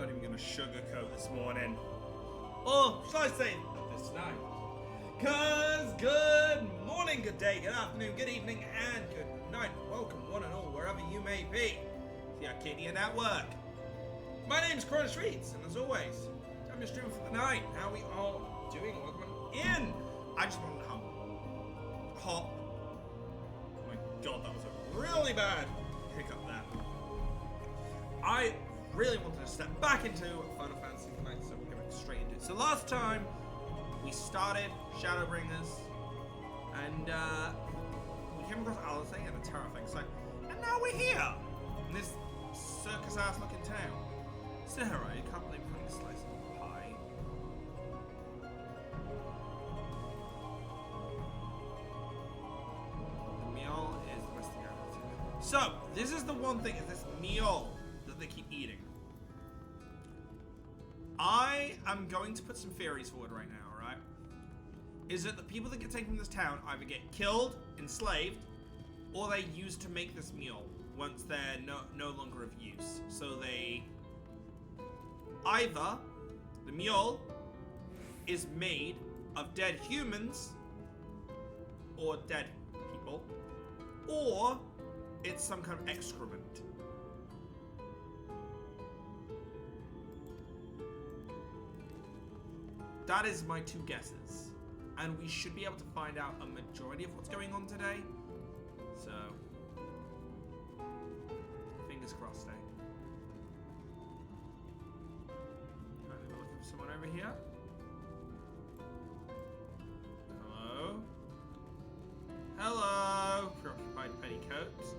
not even going to sugarcoat this morning. Or should I say this night? Because good morning, good day, good afternoon, good evening, and good night. Welcome, one and all, wherever you may be. The Arcadia Network. My name's Corona Streets, and as always, I'm your streamer for the night. How we all doing? Welcome in. I just wanted to hop. Oh my god, that was a really bad hiccup there. I really wanted to step back into Final Fantasy tonight, so we're going to get straight into it. So last time, we started Shadowbringers, and we came across Alice in a terrifying sight. And now we're here, in this circus-ass looking town. Sarah, you can't believe putting a slice of pie. The meal is the best thing I've ever seen. So, this is the one thing, is this meal that they keep eating. I am going to put some theories forward right now, alright? Is that the people that get taken from this town either get killed, enslaved, or they used to make this meal once they're no longer of use. So they... Either the meal is made of dead humans, or dead people, or it's some kind of excrement. That is my two guesses. And we should be able to find out a majority of what's going on today. So, fingers crossed, eh? Alright, we're looking for someone over here. Hello? Hello! Preoccupied petticoats.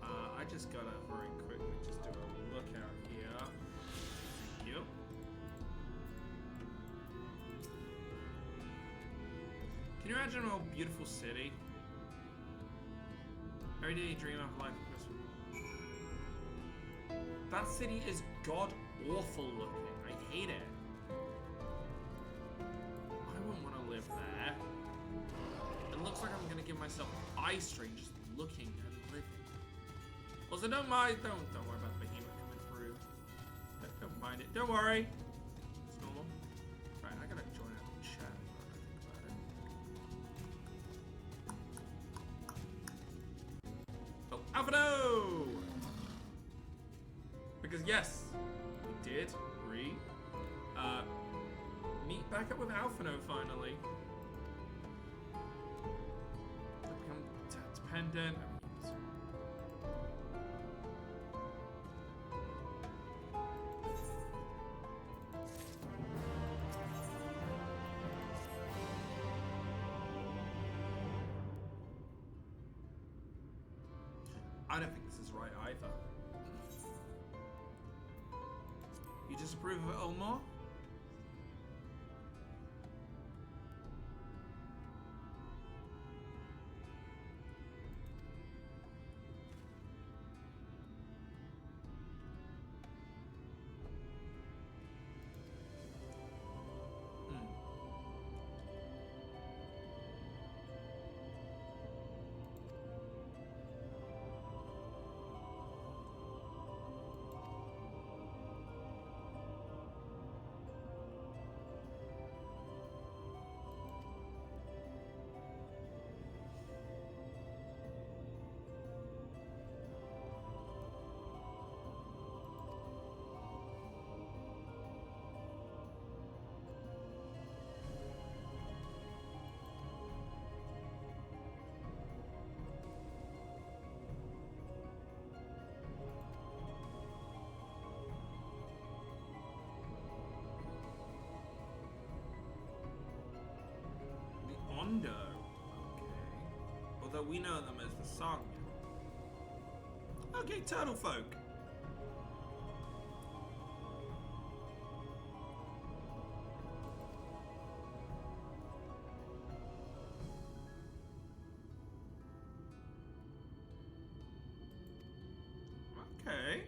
I just gotta very quickly just do a look out here. Thank you. Can you imagine a beautiful city? Every day you dream of life at Christmas. That city is god-awful looking. I hate it. I wouldn't want to live there. It looks like I'm gonna give myself eye strain just looking and living. Also, don't worry about Behemoth coming through. Don't mind it. Don't worry. It's normal. Right, I gotta join out the chat. Alphino! Because yes, we did meet back up with Alphino finally. I've become dependent. I don't think this is right either. You disapprove of it all more? Okay. Although we know them as the Song. Okay, Turtle Folk. Okay.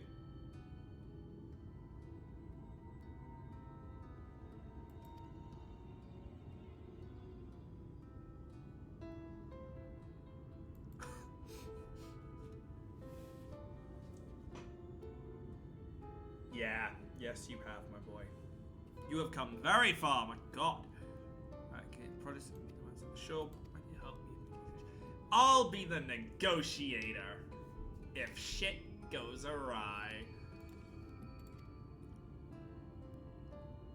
Yes, you have, my boy. You have come very far, my god. Okay, Protestant. Sure, can you help me? I'll be the negotiator if shit goes awry.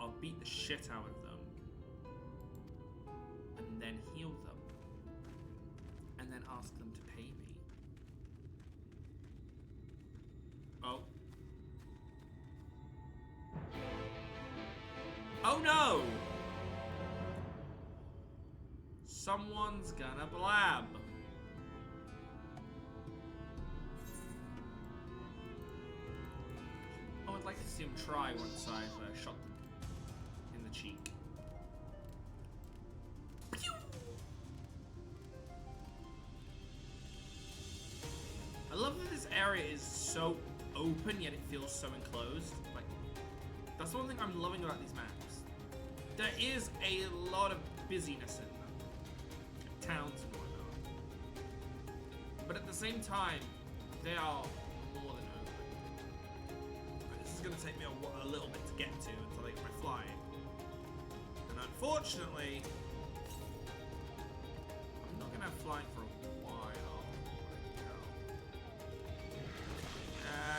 I'll beat the shit out of them and then heal them and then ask them to pay me. Oh. Oh no! Someone's gonna blab. Oh, I'd like to see him try once I've shot them in the cheek. Pew! I love that this area is so open, yet it feels so enclosed. Like, that's one thing I'm loving about these maps. There is a lot of busyness in them. Towns and whatnot. But at the same time, they are more than open. This is going to take me a little bit to get to until I get my flying. And unfortunately, I'm not going to have flying for a while.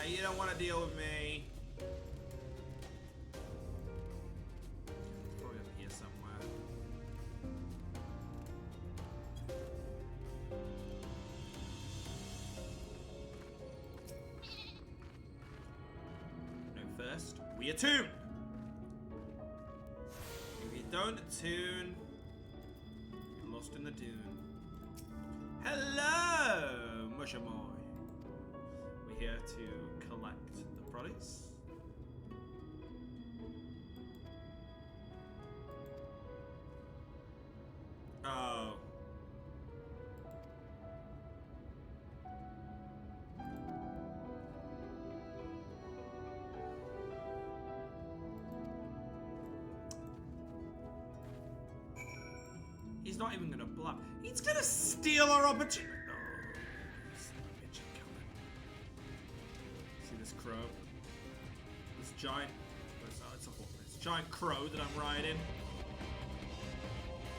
You don't want to deal with me. Probably over here somewhere. No, first, we attune. If you don't attune, you're lost in the dune. Hello, Mushamoy. We're here to collect the produce. Oh. He's not even gonna bluff. He's gonna steal our opportunity. See this crow? This giant. It's a horse. This giant crow that I'm riding.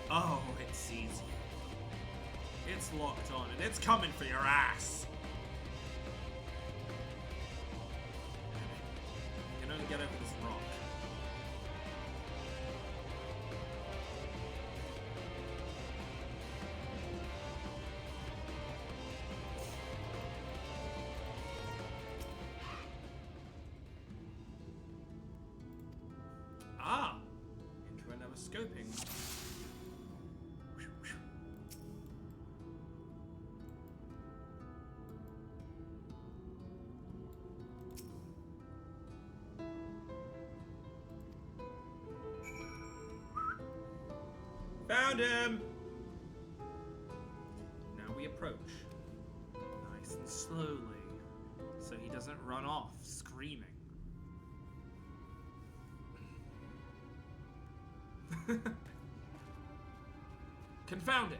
Oh, it sees you. It's locked on and it's coming for your ass. You can only get over this rock. Ah! Into another scoping. Found him! Now we approach. Nice and slowly, so he doesn't run off screaming. Confound it!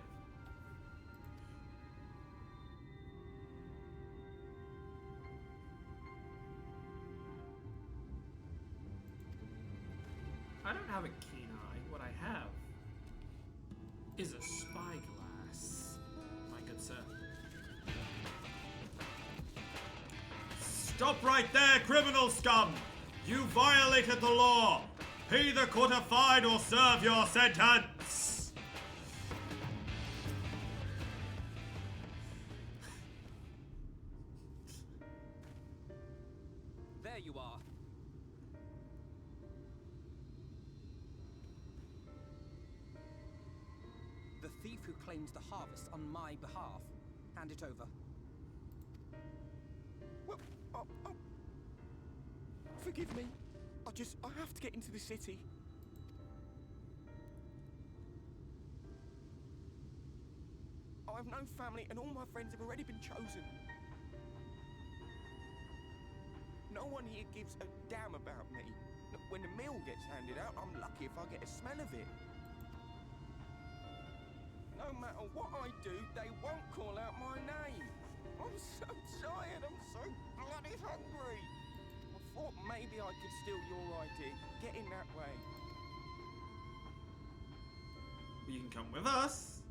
I don't have a keen eye. What I have is a spyglass, my good sir. Stop right there, criminal scum! You violated the law! Pay the court a fine or serve your sentence! There you are. The thief who claims the harvest on my behalf. Hand it over. Well, forgive me. I have to get into the city. I have no family and all my friends have already been chosen. No one here gives a damn about me. Look, when the meal gets handed out, I'm lucky if I get a smell of it. No matter what I do, they won't call out my name. I'm so tired, I'm so bloody hungry. I thought maybe I could still your idea. Get in that way. You can come with us.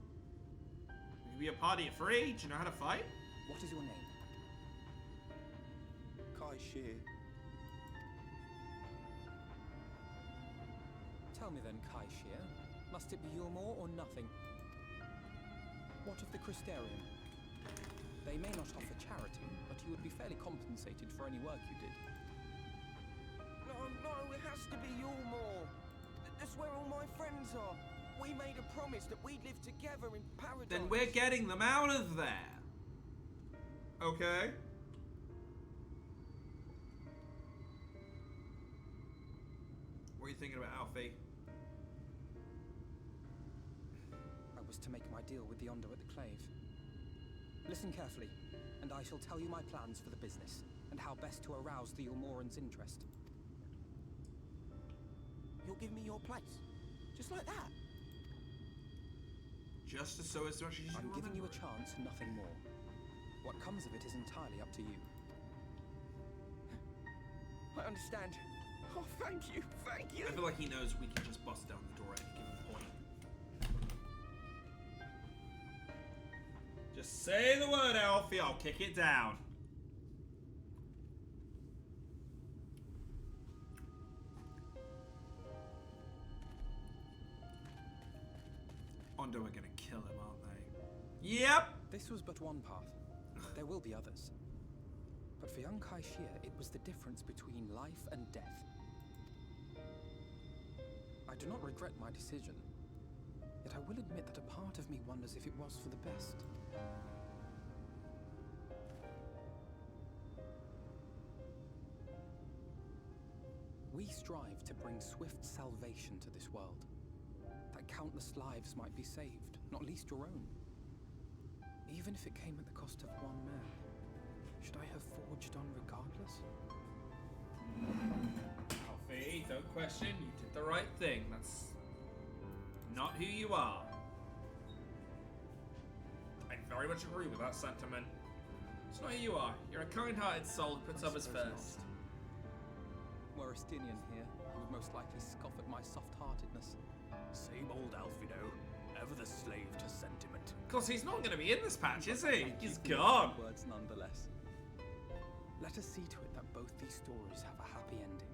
We can be a party of three. Do you know how to fight? What is your name? Kai Shear. Tell me then, Kai Shear, must it be Yulmore or nothing? What of the Christerium? They may not offer charity, but you would be fairly compensated for any work you did. No, it has to be Yulmore. That's where all my friends are. We made a promise that we'd live together in paradise. Then we're getting them out of there. Okay. What are you thinking about, Alfie? I was to make my deal with the Ondo at the Clave. Listen carefully, and I shall tell you my plans for the business, and how best to arouse the Yulmorans' interest. You'll give me your place? Just like that? Just so as much as you I'm giving you a remember it. chance, nothing more. What comes of it is entirely up to you. I understand. Oh, thank you. I feel like he knows we can just bust down the door at any given point. Just say the word, Alfie. I'll kick it down. Ondo are gonna kill him, aren't they? Yep! This was but one path. There will be others. But for young Kai Shear, it was the difference between life and death. I do not regret my decision, yet I will admit that a part of me wonders if it was for the best. We strive to bring swift salvation to this world, that countless lives might be saved, not least your own. Even if it came at the cost of one man, should I have forged on regardless? Alfie, don't question. You did the right thing. That's not who you are. I very much agree with that sentiment. It's not who you are. You're a kind-hearted soul who puts others first. Were a Stinian here, he would most likely scoff at my soft-heartedness. Same old Alfido, ever the slave to sentiment. Of course, he's not going to be in this patch, is he? I He's keep gone. my words nonetheless. Let us see to it that both these stories have a happy ending.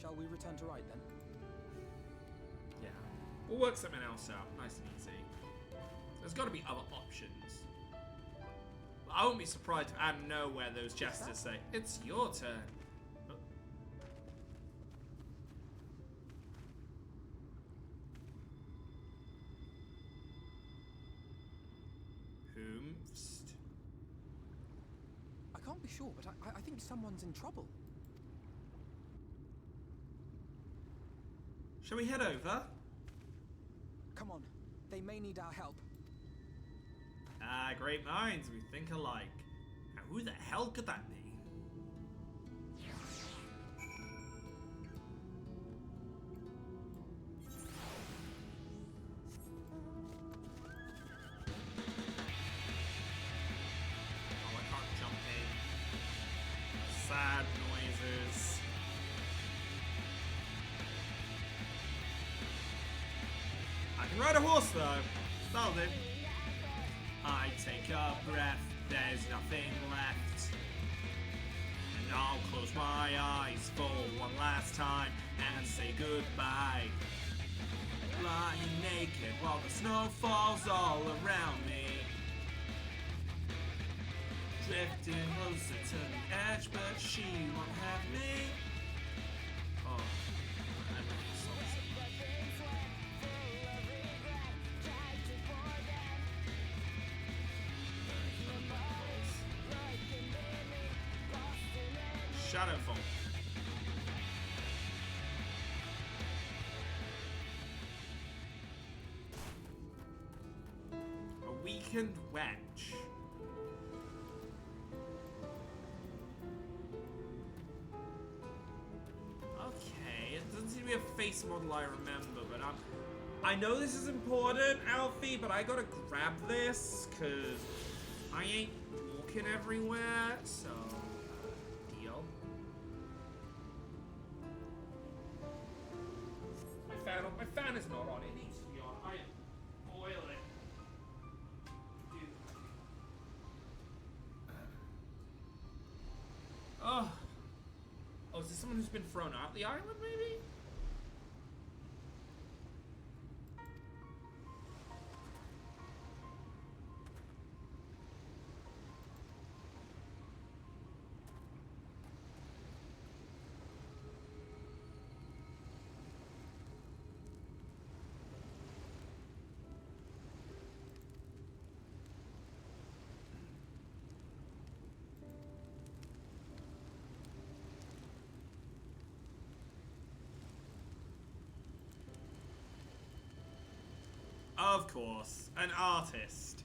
Shall we return to Rite then? Yeah. We'll work something else out. Nice and easy. There's got to be other options. I wouldn't be surprised if out of nowhere those jesters say, "It's your turn." Whomst? I can't be sure, but I think someone's in trouble. Shall we head over? Come on, they may need our help. Ah, great minds. We think alike. Now, who the hell could that be? Oh, I can't jump in. Sad noises. I can ride a horse though. That'll do. I take a breath, there's nothing left. And I'll close my eyes for one last time and say goodbye. Lying naked while the snow falls all around me. Drifting closer to the edge, but she won't have me. Oh, I love this song so much. Shadowfall. A weakened wench. Okay, it doesn't seem to be a face model I remember, but I know this is important, Alfie, but I gotta grab this, cause I ain't walking everywhere, so deal. fan on. My fan is not on. It needs to be on. I am boiling. Dude. Oh. Oh, is this someone who's been thrown out the island, maybe? Of course, an artist.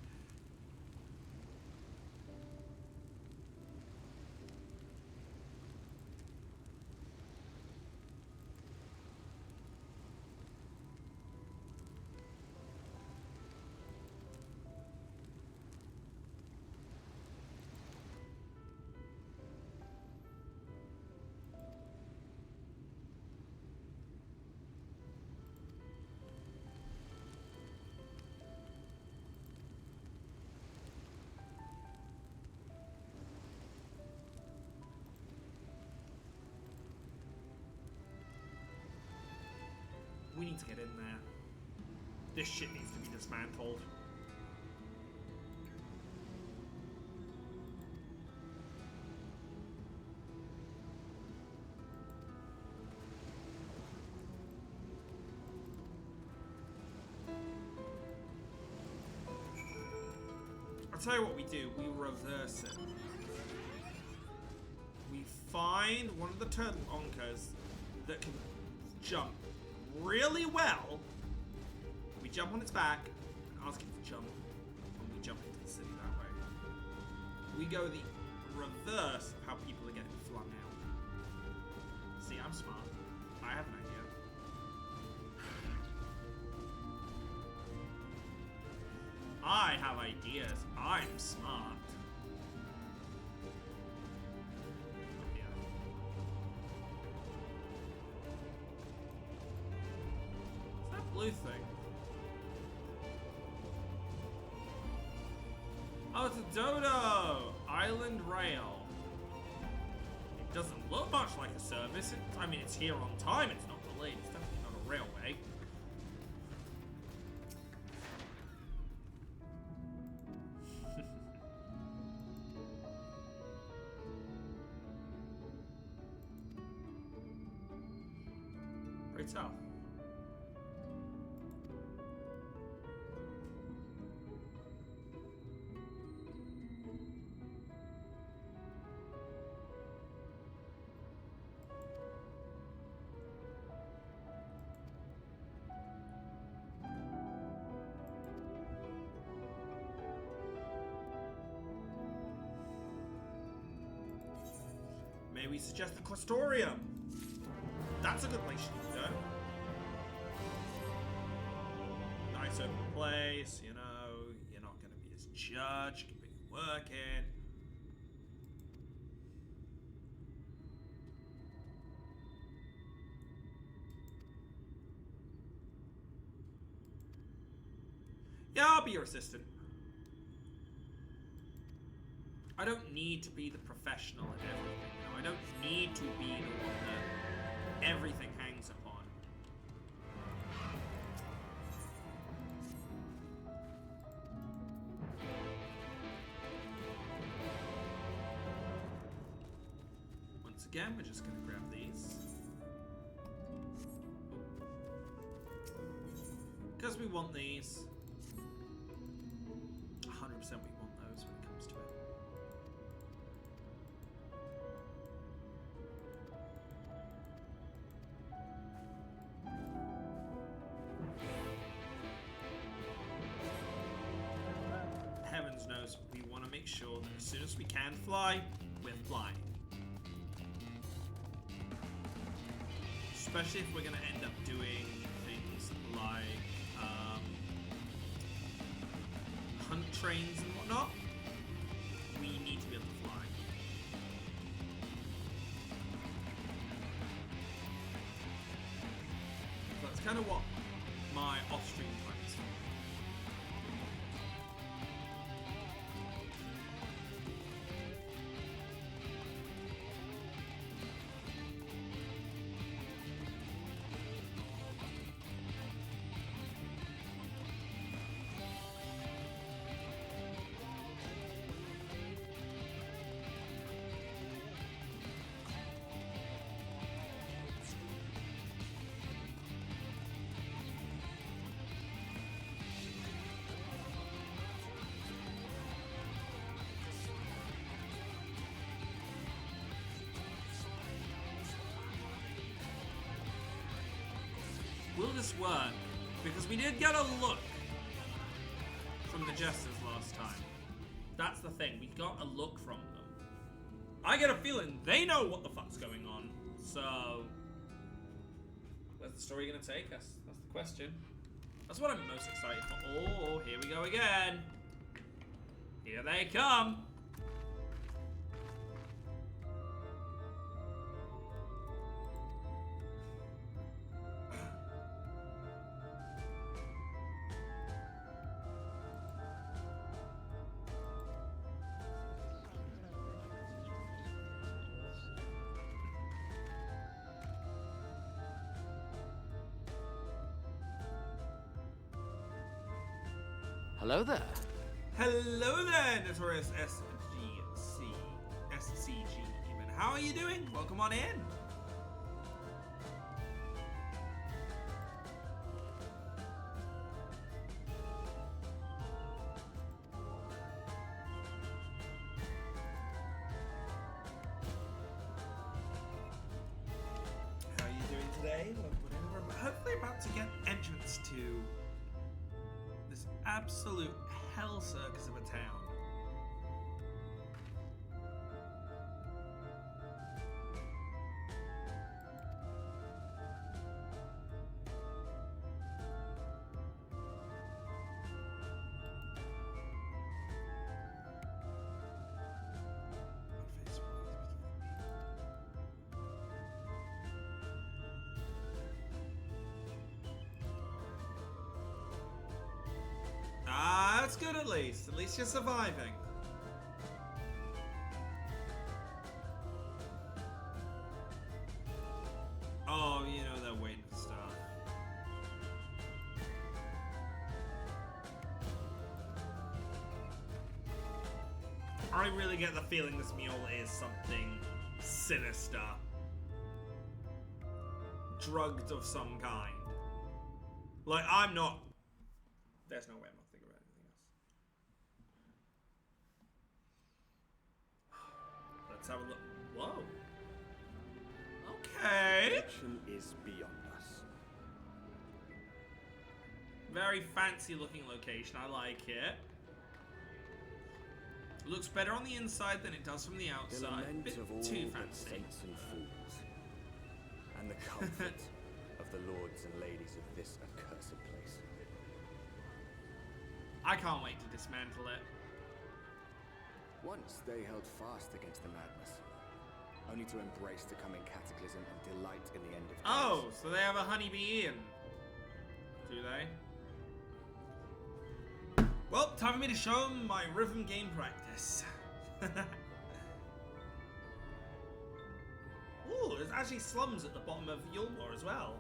We need to get in there. This shit needs to be dismantled. I'll tell you what we do. We reverse it. We find one of the turtleonkers that can jump really well. We jump on its back and ask it to jump, and we jump into the city that way. We go the reverse of how people are getting flung out. See, I'm smart. I have an idea. I have ideas. I'm smart. Blue thing. Oh, it's a dodo! Island rail. It doesn't look much like a service. I mean, it's here on time. It's not delayed. It's definitely not a railway. Great stuff. Maybe suggest the Clustorium. That's a good place to go. Nice open place, you know. You're not going to be as judged. Keep it working. Yeah, I'll be your assistant. I don't need to be the professional at everything. You know? I don't need to be the one that everything hangs upon. Once again, we're just going to grab these. Because we want these. 100% we want those when it comes to it. Heavens knows, we want to make sure that as soon as we can fly, we're flying. Especially if we're going to end up doing things like hunt trains and whatnot. We need to be able to fly. Let's kind of what my off-stream plans are. Will this work? Because we did get a look from the Jesters last time. That's the thing, we got a look from them. I get a feeling they know what the fuck's going on, so... where's the story gonna take us? That's the question. That's what I'm most excited for. Oh, here we go again. Here they come. Hello there. Hello there, Notorious SCG even. How are you doing? Welcome on in. How are you doing today? We're hopefully about to get entrance to this absolute hell circus of a town. That's good at least. At least you're surviving. Oh, you know they're waiting for stuff. I really get the feeling this mule is something sinister. Drugged of some kind. Like, I'm not... There's no way I'm not thinking about anything else. Let's have a look. Whoa. Okay. Action is beyond us. Very fancy looking location. I like it. Looks better on the inside than it does from the The outside. lament Bit of all too the fancy. saints and fools, and the comfort of the lords and ladies of this accursed place. I can't wait to dismantle it. Once they held fast against the madness, only to embrace the coming cataclysm and delight in the end of Oh, days. so they have a honeybee Ian. Do they? Well, time for me to show them my rhythm game practice. Ooh, there's actually slums at the bottom of Yulmore as well.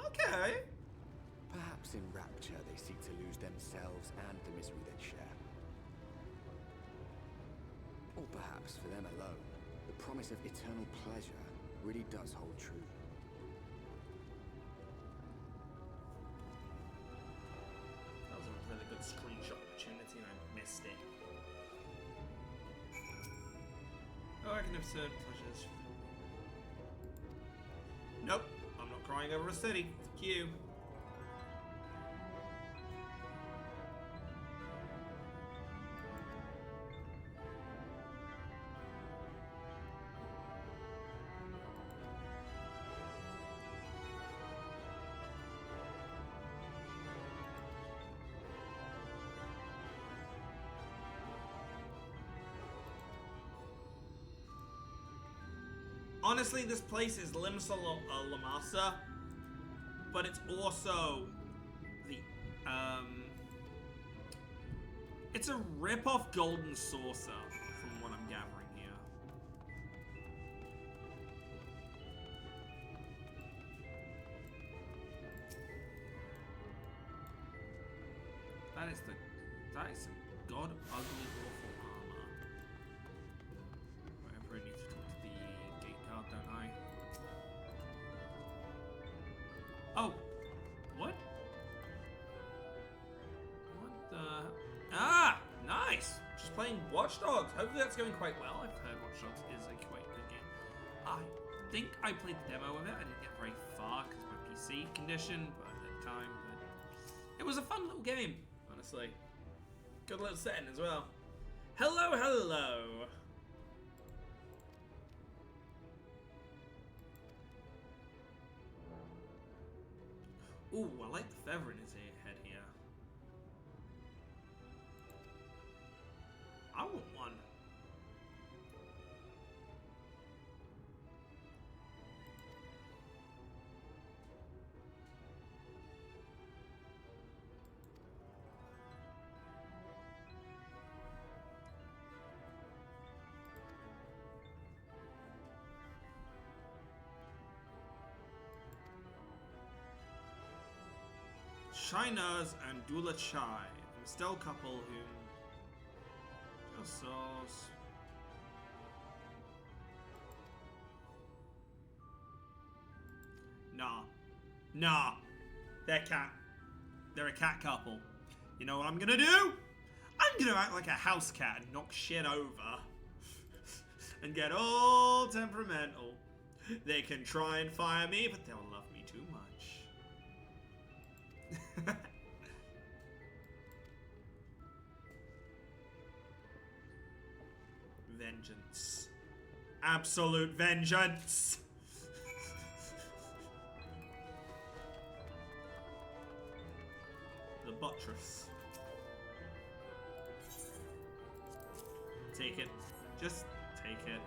Okay. Perhaps in rapture they seek to lose themselves and the misery they share. Or perhaps for them alone, the promise of eternal pleasure really does hold true. That was a really good screenshot opportunity and I missed it. Oh, I can have certain pleasures. Nope, I'm not crying over a city. It's cute. Honestly, this place is Limsa Lamasa, but it's also the it's a rip-off Golden Saucer from what I'm gathering here. That is some god ugly awful armor. Right, I probably need to talk to the gate guard, don't I? Oh! What? What the... Ah! Nice! Just playing Watch Dogs. Hopefully that's going quite well. I've heard Watch Dogs is a quite good game. I think I played the demo of it. I didn't get very far because my PC condition, but at the time, it was a fun little game, honestly. Good little setting as well. Hello, hello! Ooh, I like the feather in his head here. I want one. Shinaz and Dula Chai, a still couple whom just souls. Nah. They're a cat couple. You know what I'm gonna do? I'm gonna act like a house cat and knock shit over. And get all temperamental. They can try and fire me, but they'll love me too much. Vengeance. Absolute vengeance. The buttress. Take it. Just take it.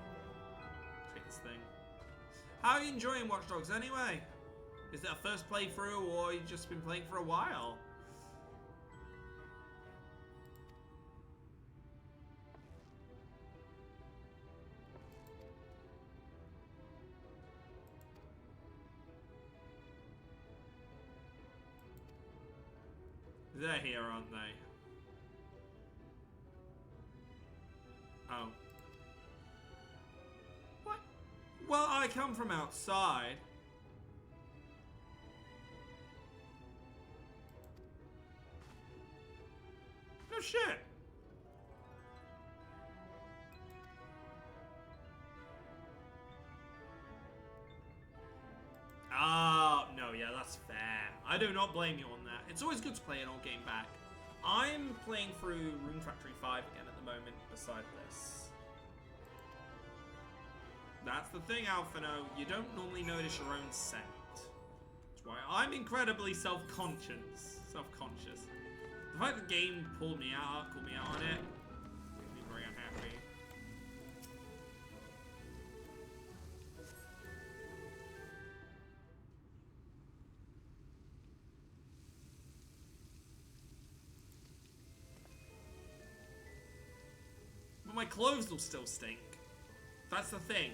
Take this thing. How are you enjoying Watch Dogs anyway? Is it a first playthrough or you've just been playing for a while? They're here, aren't they? Oh. What? Well, I come from outside. No shit. Oh, no, yeah, that's fair. I do not blame you on that. It's always good to play an old game back. I'm playing through Rune Factory 5 again at the moment beside this. That's the thing, Alphino. You don't normally notice your own scent. That's why I'm incredibly self-conscious. The fact the game called me out on it, made me very unhappy. But my clothes will still stink. That's the thing.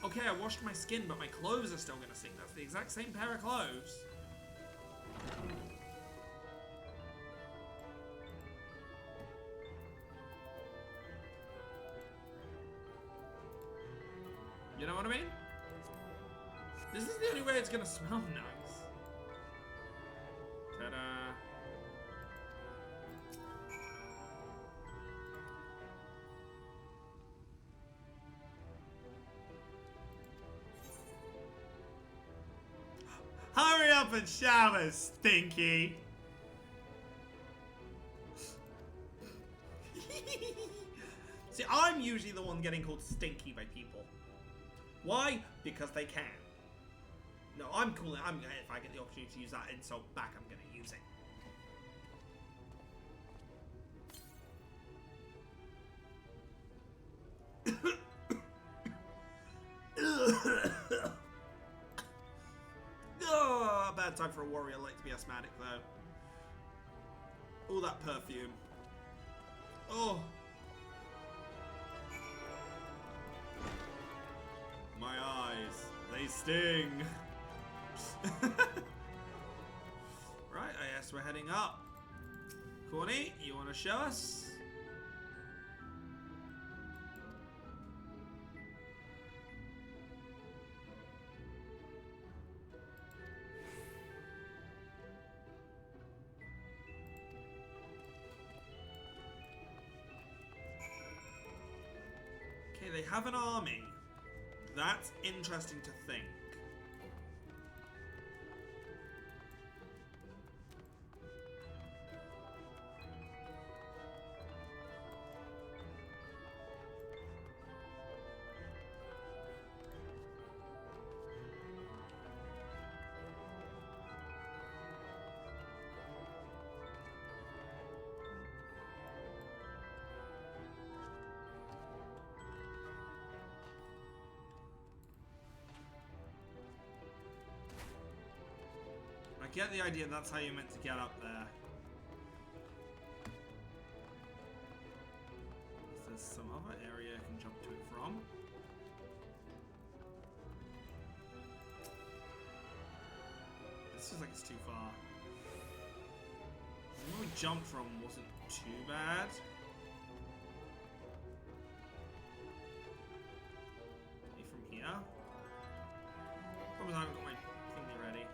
Okay, I washed my skin, but my clothes are still gonna stink. That's the exact same pair of clothes. You know what I mean? This is the only way it's gonna smell nice. Ta-da. Hurry up and shower, Stinky! See, I'm usually the one getting called Stinky by people. Why? Because they can. No, I'm cool. If I get the opportunity to use that insult back, I'm gonna use it. for a warrior like to be asthmatic, though. All that perfume. Oh! My eyes, they sting. Right, I guess we're heading up. Corny, you want to show us? Okay, they have an army. That's interesting to think. I get the idea that's how you're meant to get up there. There's some other area I can jump to it from. This feels like it's too far. The one we jumped from wasn't too bad. Maybe from here? Problem is I haven't got my thingy ready.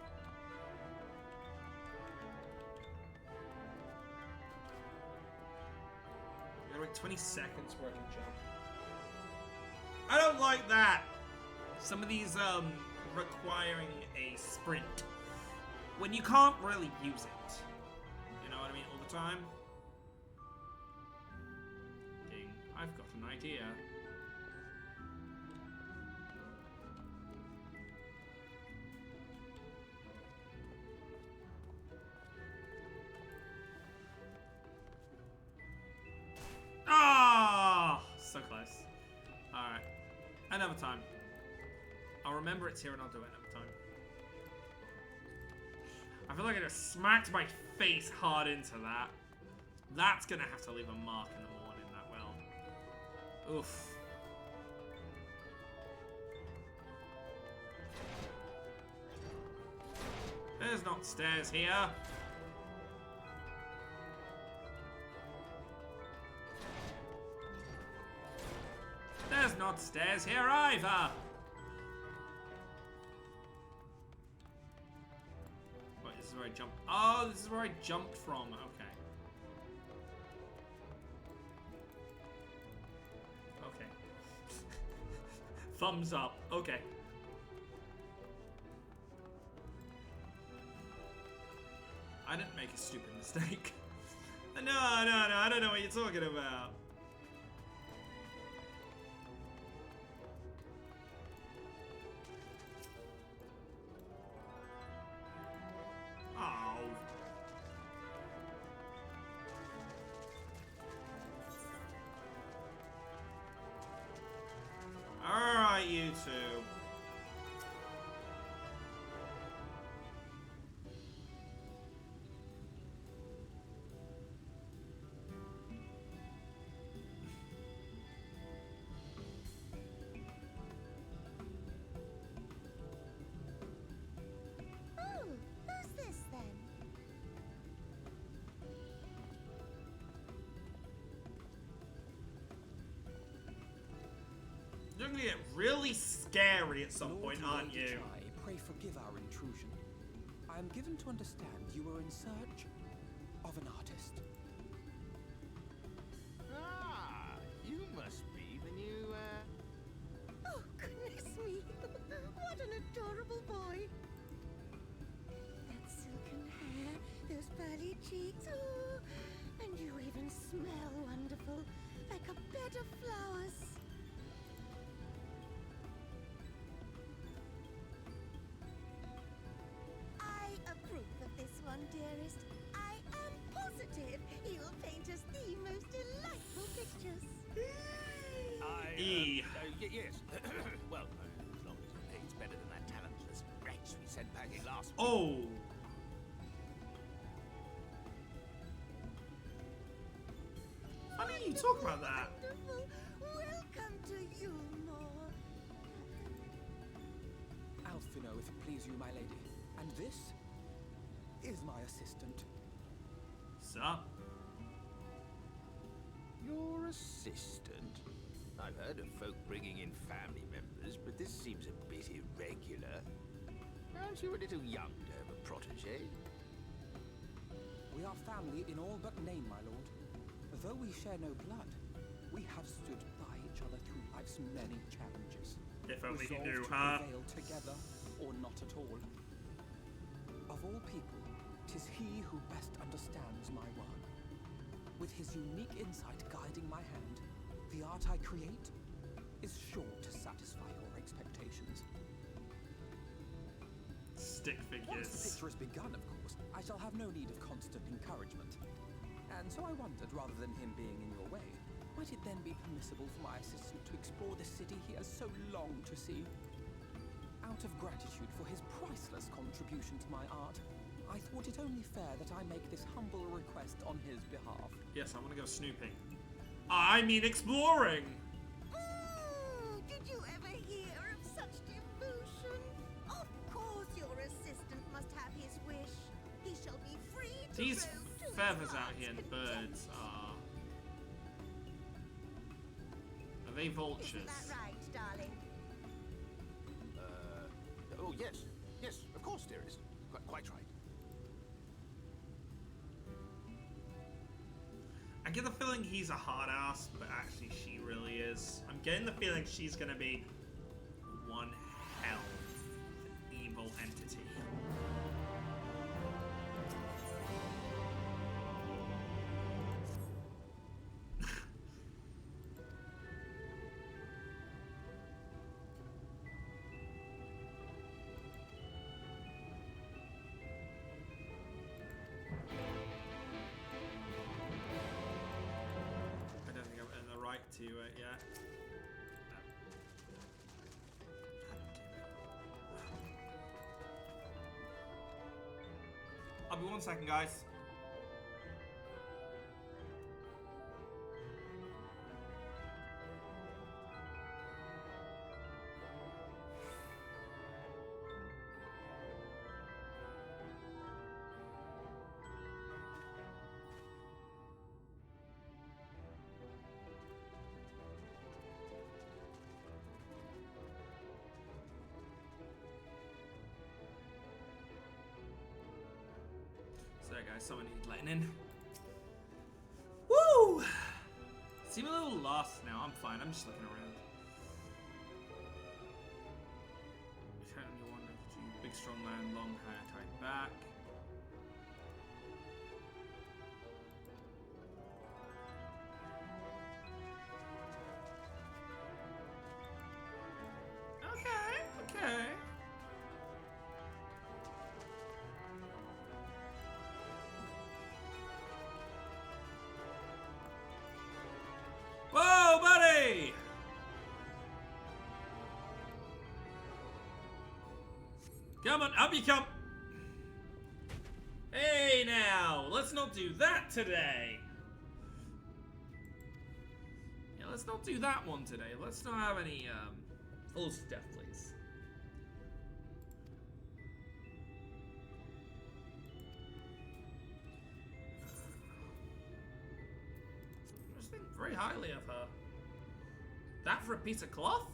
Like 20 seconds where I can jump. I don't like that! Some of these, requiring a sprint. When you can't really use it. You know what I mean? All the time. Ding. I've got an idea. So close. Alright. Another time. I'll remember it's here and I'll do it another time. I feel like I just smacked my face hard into that. That's gonna have to leave a mark in the morning, that will. Oof. There's not stairs here. There's not stairs here either! Wait, this is where I jumped. Oh, this is where I jumped from. Okay. Okay. Thumbs up. Okay. I didn't make a stupid mistake. No, I don't know what you're talking about. Alright, you two. Oh, who's this then? You're gonna get really scary at some point, aren't you? Pray forgive our intrusion. I am given to understand you were in search of an artist. Ah, you must be the new, Oh, goodness me. What an adorable boy. That silken hair, those pearly cheeks. Oh, and you even smell wonderful, like a bed of flowers. I approve of this one, dearest. I am positive he will paint us the most delightful pictures. Yes. Well, as long as it pays better than that talentless wretch we sent packing last week. Oh, talk about that. Wonderful. Welcome to Yulmore. Alfino, if it please you, my lady. And this is my assistant. Sup? Your assistant? I've heard of folk bringing in family members, but this seems a bit irregular. Aren't you a little young to have a protege? We are family in all but name, my lord. Though we share no blood, we have stood by each other through life's many challenges. If only you Resolved knew, to huh? prevail together, or not at all. Of all people, 'tis he who best understands my work. With his unique insight guiding my hand, the art I create is sure to satisfy your expectations. Stick Once the figures. picture has begun, of course, I shall have no need of constant encouragement. And so I wondered, rather than him being in your way, might it then be permissible for my assistant to explore the city he has so longed to see? Out of gratitude for his priceless contribution to my art, I thought it only fair that I make this humble request on his behalf. Yes, I want to go snooping. I mean exploring! Did you ever hear of such devotion? Of course your assistant must have his wish. He shall be free to These roam to his feathers out heart's here and content. birds are they vultures? Isn't that right, darling? Oh, yes. Yes, of course, dearest. Quite right. I get the feeling he's a hard ass, but actually she really is. I'm getting the feeling she's gonna be one hell of an evil entity. I don't think I'm in the right to it yet. I'll be 1 second, guys. Sorry guys, someone needs letting in. Woo! Seem a little lost now. I'm fine. I'm just looking around. Apparently one of two big strong land, long hair tied back. Okay. Whoa, buddy! Come on, up you come! Hey now, let's not do that today! Yeah, let's not do that one today. Let's not have any, full stuff, please. I just think very highly of her. That for a piece of cloth?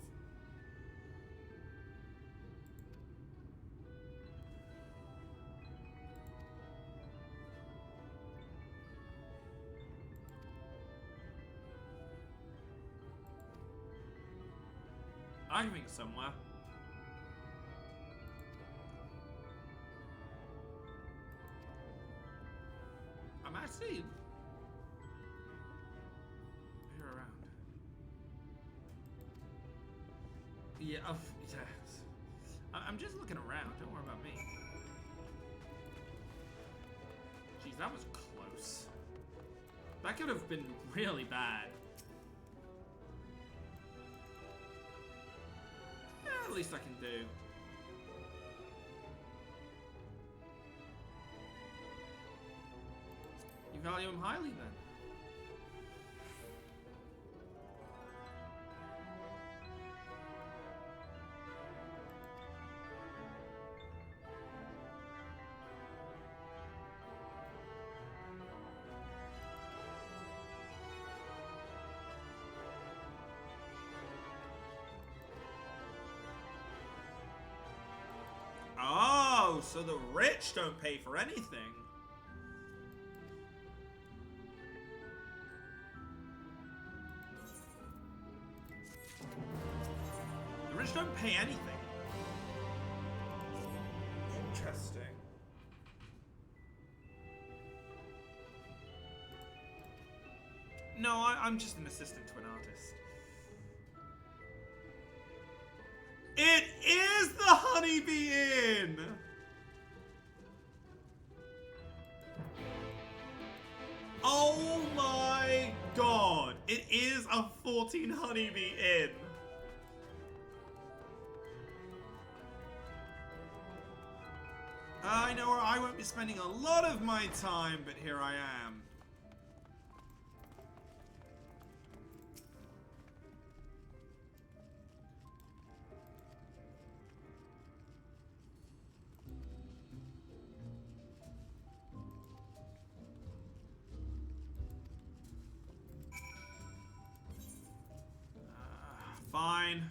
I think somewhere. I'm actually here around. Yeah, yes. I'm just looking around. Don't worry about me. Jeez, that was close. That could have been really bad. At least I can do. You value him highly then. so the rich don't pay for anything. The rich don't pay anything. Interesting. No, I'm just an assistant to an artist. It is the Honeybee Inn! Oh my god! It is a 14 Honeybee Inn! I know I won't be spending a lot of my time, but here I am. Fine.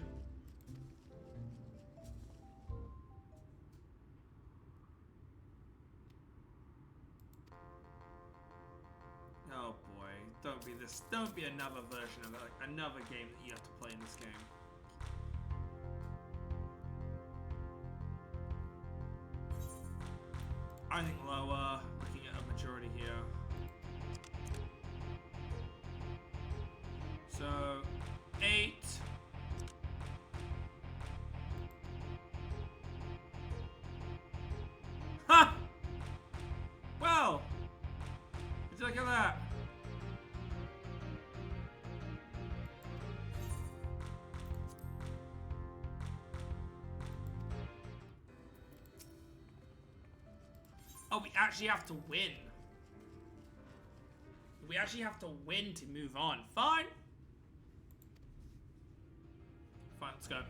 Oh boy, don't be this. Don't be another version of it, like another game that you have to play in this game. I think lower. Looking at a majority here. So 8. Ha! Well, would you look at that? Oh, we actually have to win. We actually have to win to move on. Fine. Fine, let's go.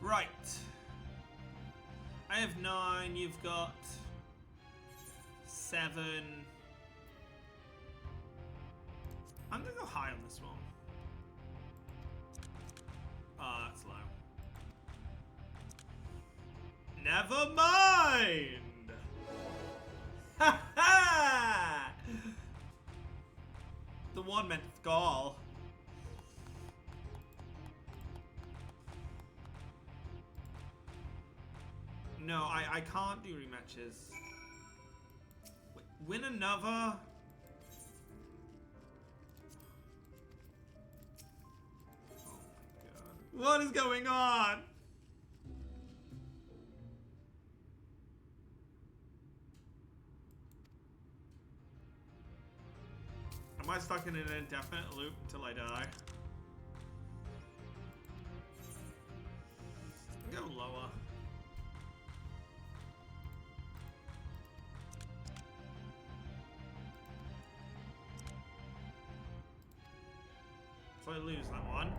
Right. I have 9, you've got 7. I'm gonna go high on this one. Ah, that's low. Never mind! Ha ha! The one meant Gaul. No, I can't do rematches. Wait, win another? Oh my god. What is going on? Am I stuck in an indefinite loop until I die? Go lower. So I lose that one.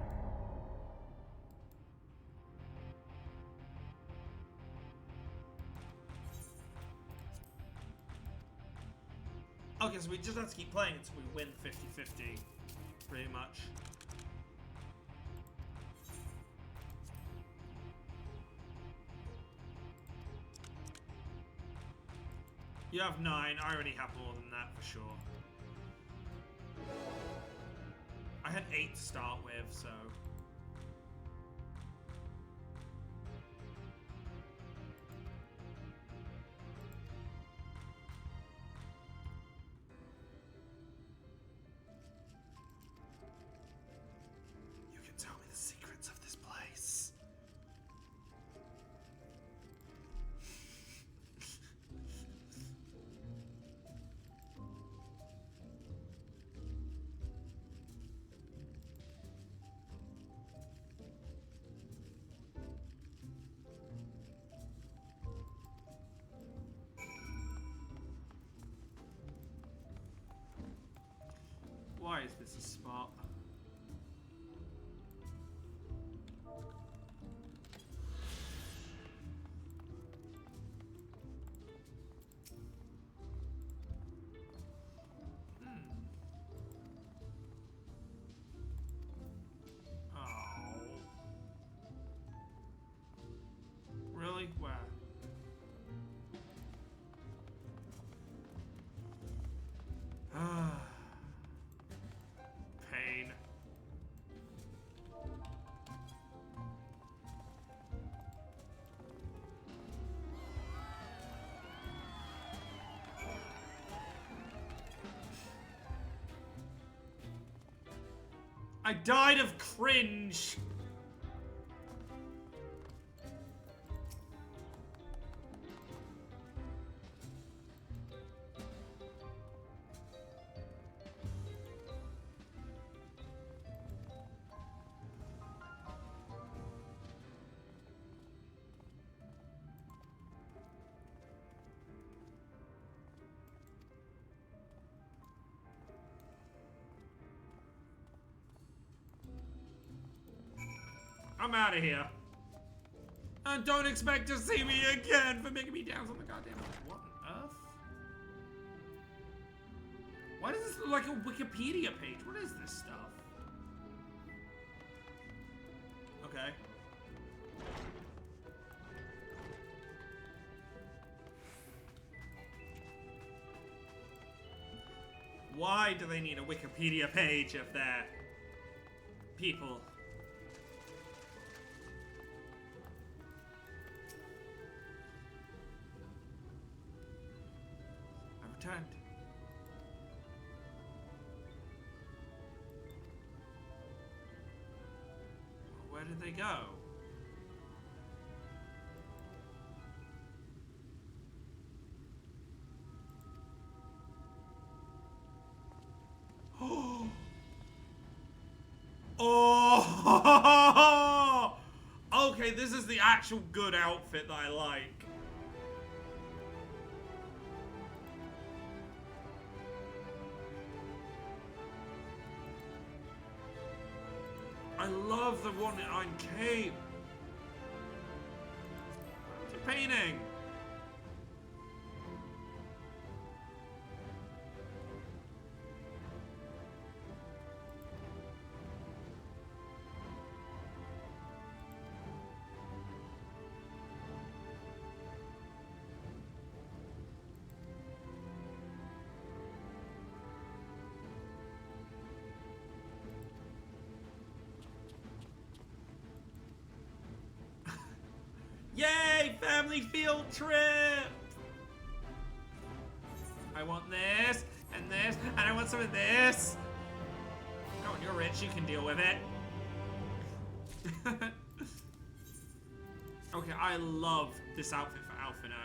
Okay, so we just have to keep playing until we win 50-50, pretty much. You have 9, I already have more than that for sure. I had 8 to start with, so... You can tell me the secrets of this place. Why is this a spot? Oh. I died of cringe. I'm out of here. And don't expect to see me again for making me dance on the goddamn. What on earth? Why does this look like a Wikipedia page? What is this stuff? Okay. Why do they need a Wikipedia page of their people? Returned. Where did they go? Oh! Okay, this is the actual good outfit that I like. I love the one on cape. It's a painting. Yay! Family field trip! I want this, and this, and I want some of this. Oh, you're rich, you can deal with it. Okay, I love this outfit for Alphino.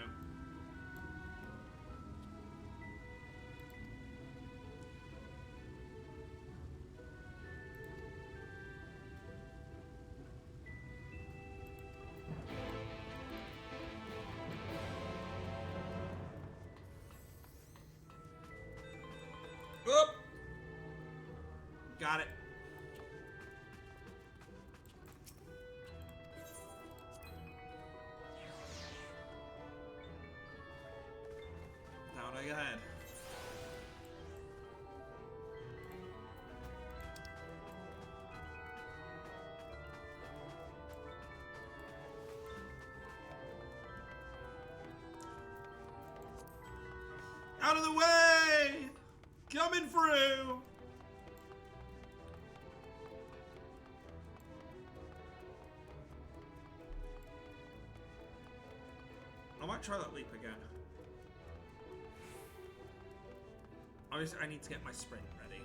Oop! Got it. Down I go ahead. Out of the way! Coming through! I might try that leap again. Obviously, I need to get my sprint ready.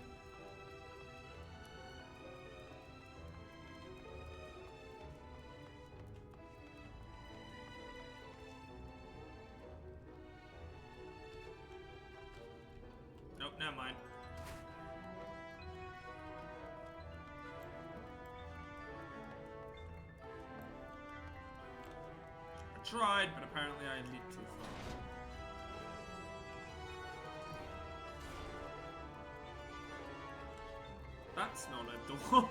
Nope, never mind. I tried, but apparently I leaped too far. That's not a door.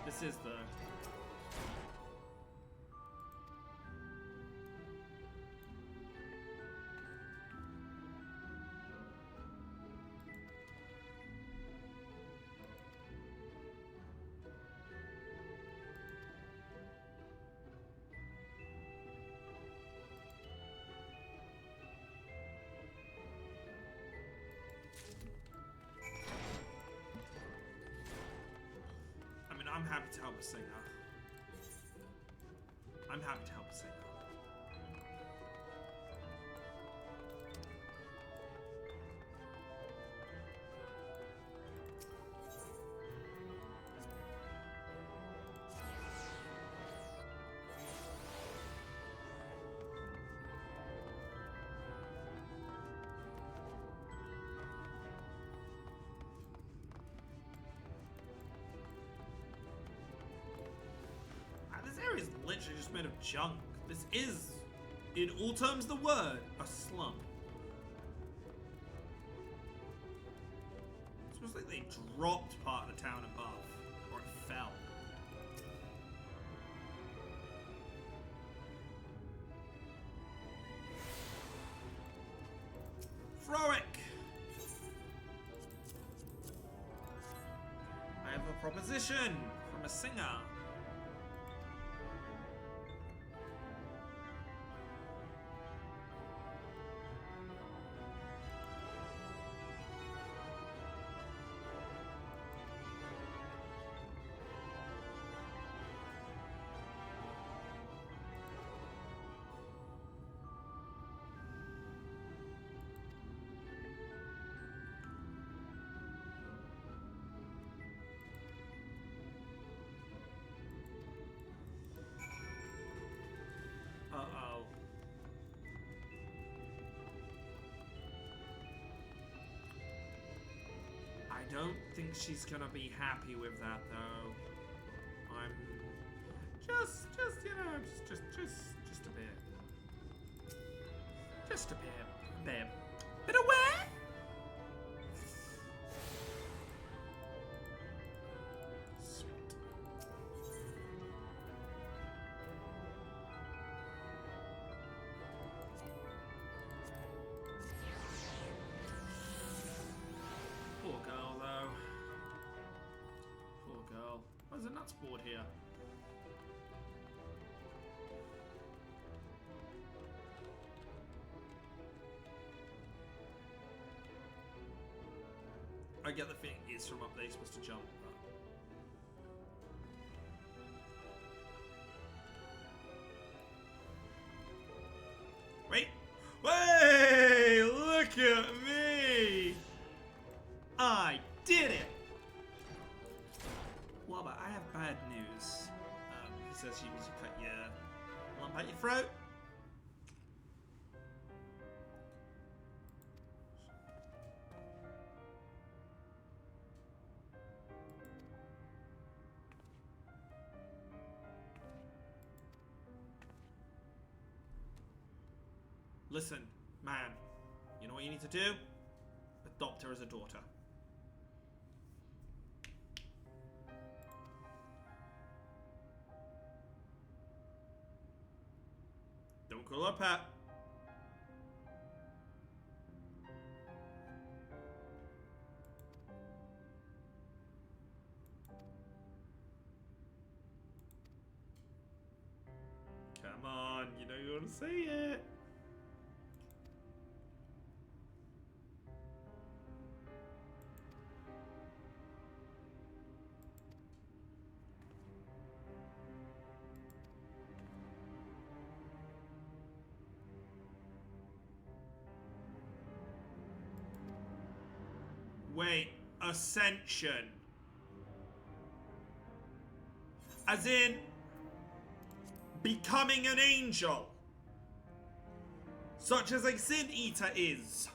This is the... I'm happy to help a singer. I'm happy to help a singer. made of junk. This is, in all terms of the word, a slum. It's almost like they dropped part of the town above, or it fell. Throwick! I have a proposition from a singer. Uh-oh. I don't think she's gonna be happy with that, though. I'm just you know, just a bit. Just a bit. Bit aware? Sweet. Poor girl, though. Poor girl. Where's the nuts board here? I get the feeling it's from up there, you're supposed to jump. Wait! Wait! Look at me! I did it! Well, but I have bad news. He says you need to cut your lump out your throat. Listen, man, you know what you need to do? Adopt her as a daughter. Don't call her Pat. Come on, you know you want to say it. Wait, ascension. As in, becoming an angel. Such as a Sin Eater is.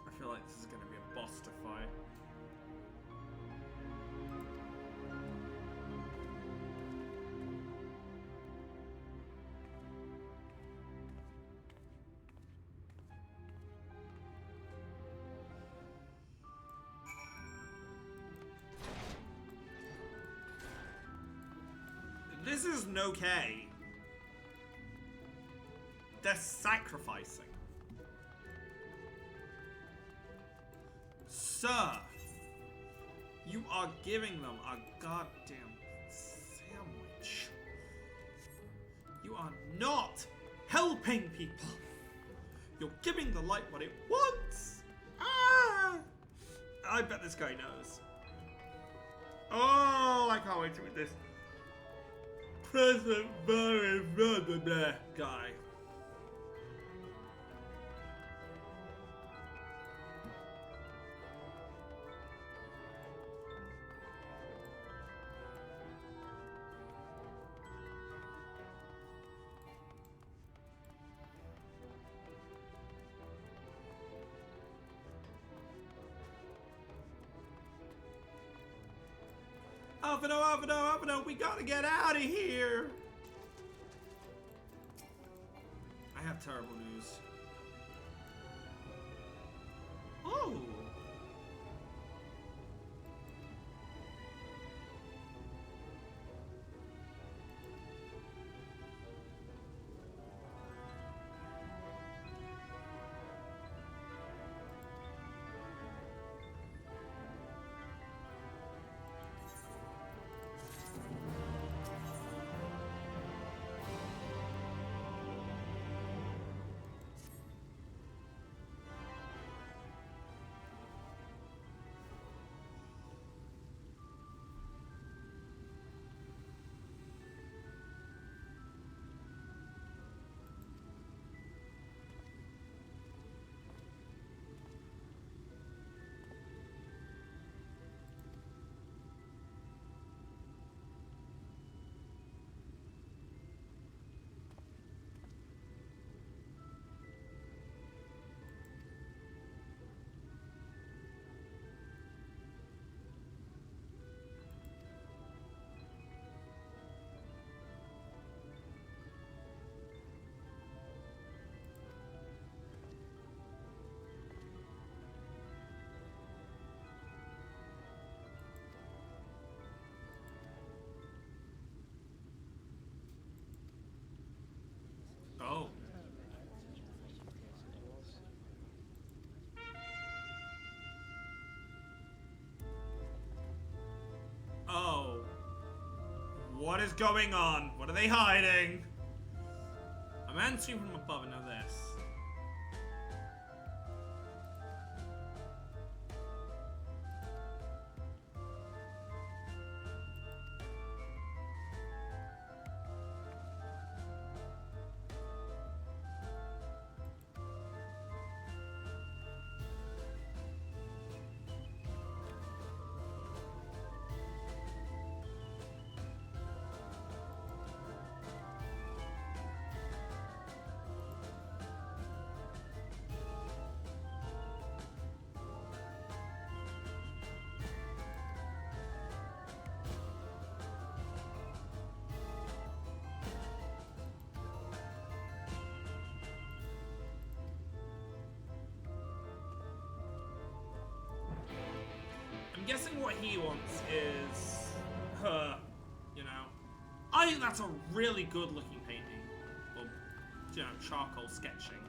I feel like this is going to be a boss to fight. This isn't okay. They're sacrificing. Sir, you are giving them a goddamn sandwich. You are not helping people. You're giving the light what it wants. Ah! I bet this guy knows. Oh, I can't wait to read this. Present very blah blah blah guy. Alphino, we gotta get out of here! I have terrible news. Oh! Oh. Oh. What is going on? What are they hiding? A man seen from above and now this. I'm guessing what he wants is her, you know. I think that's a really good looking painting. Or, you know, charcoal sketching.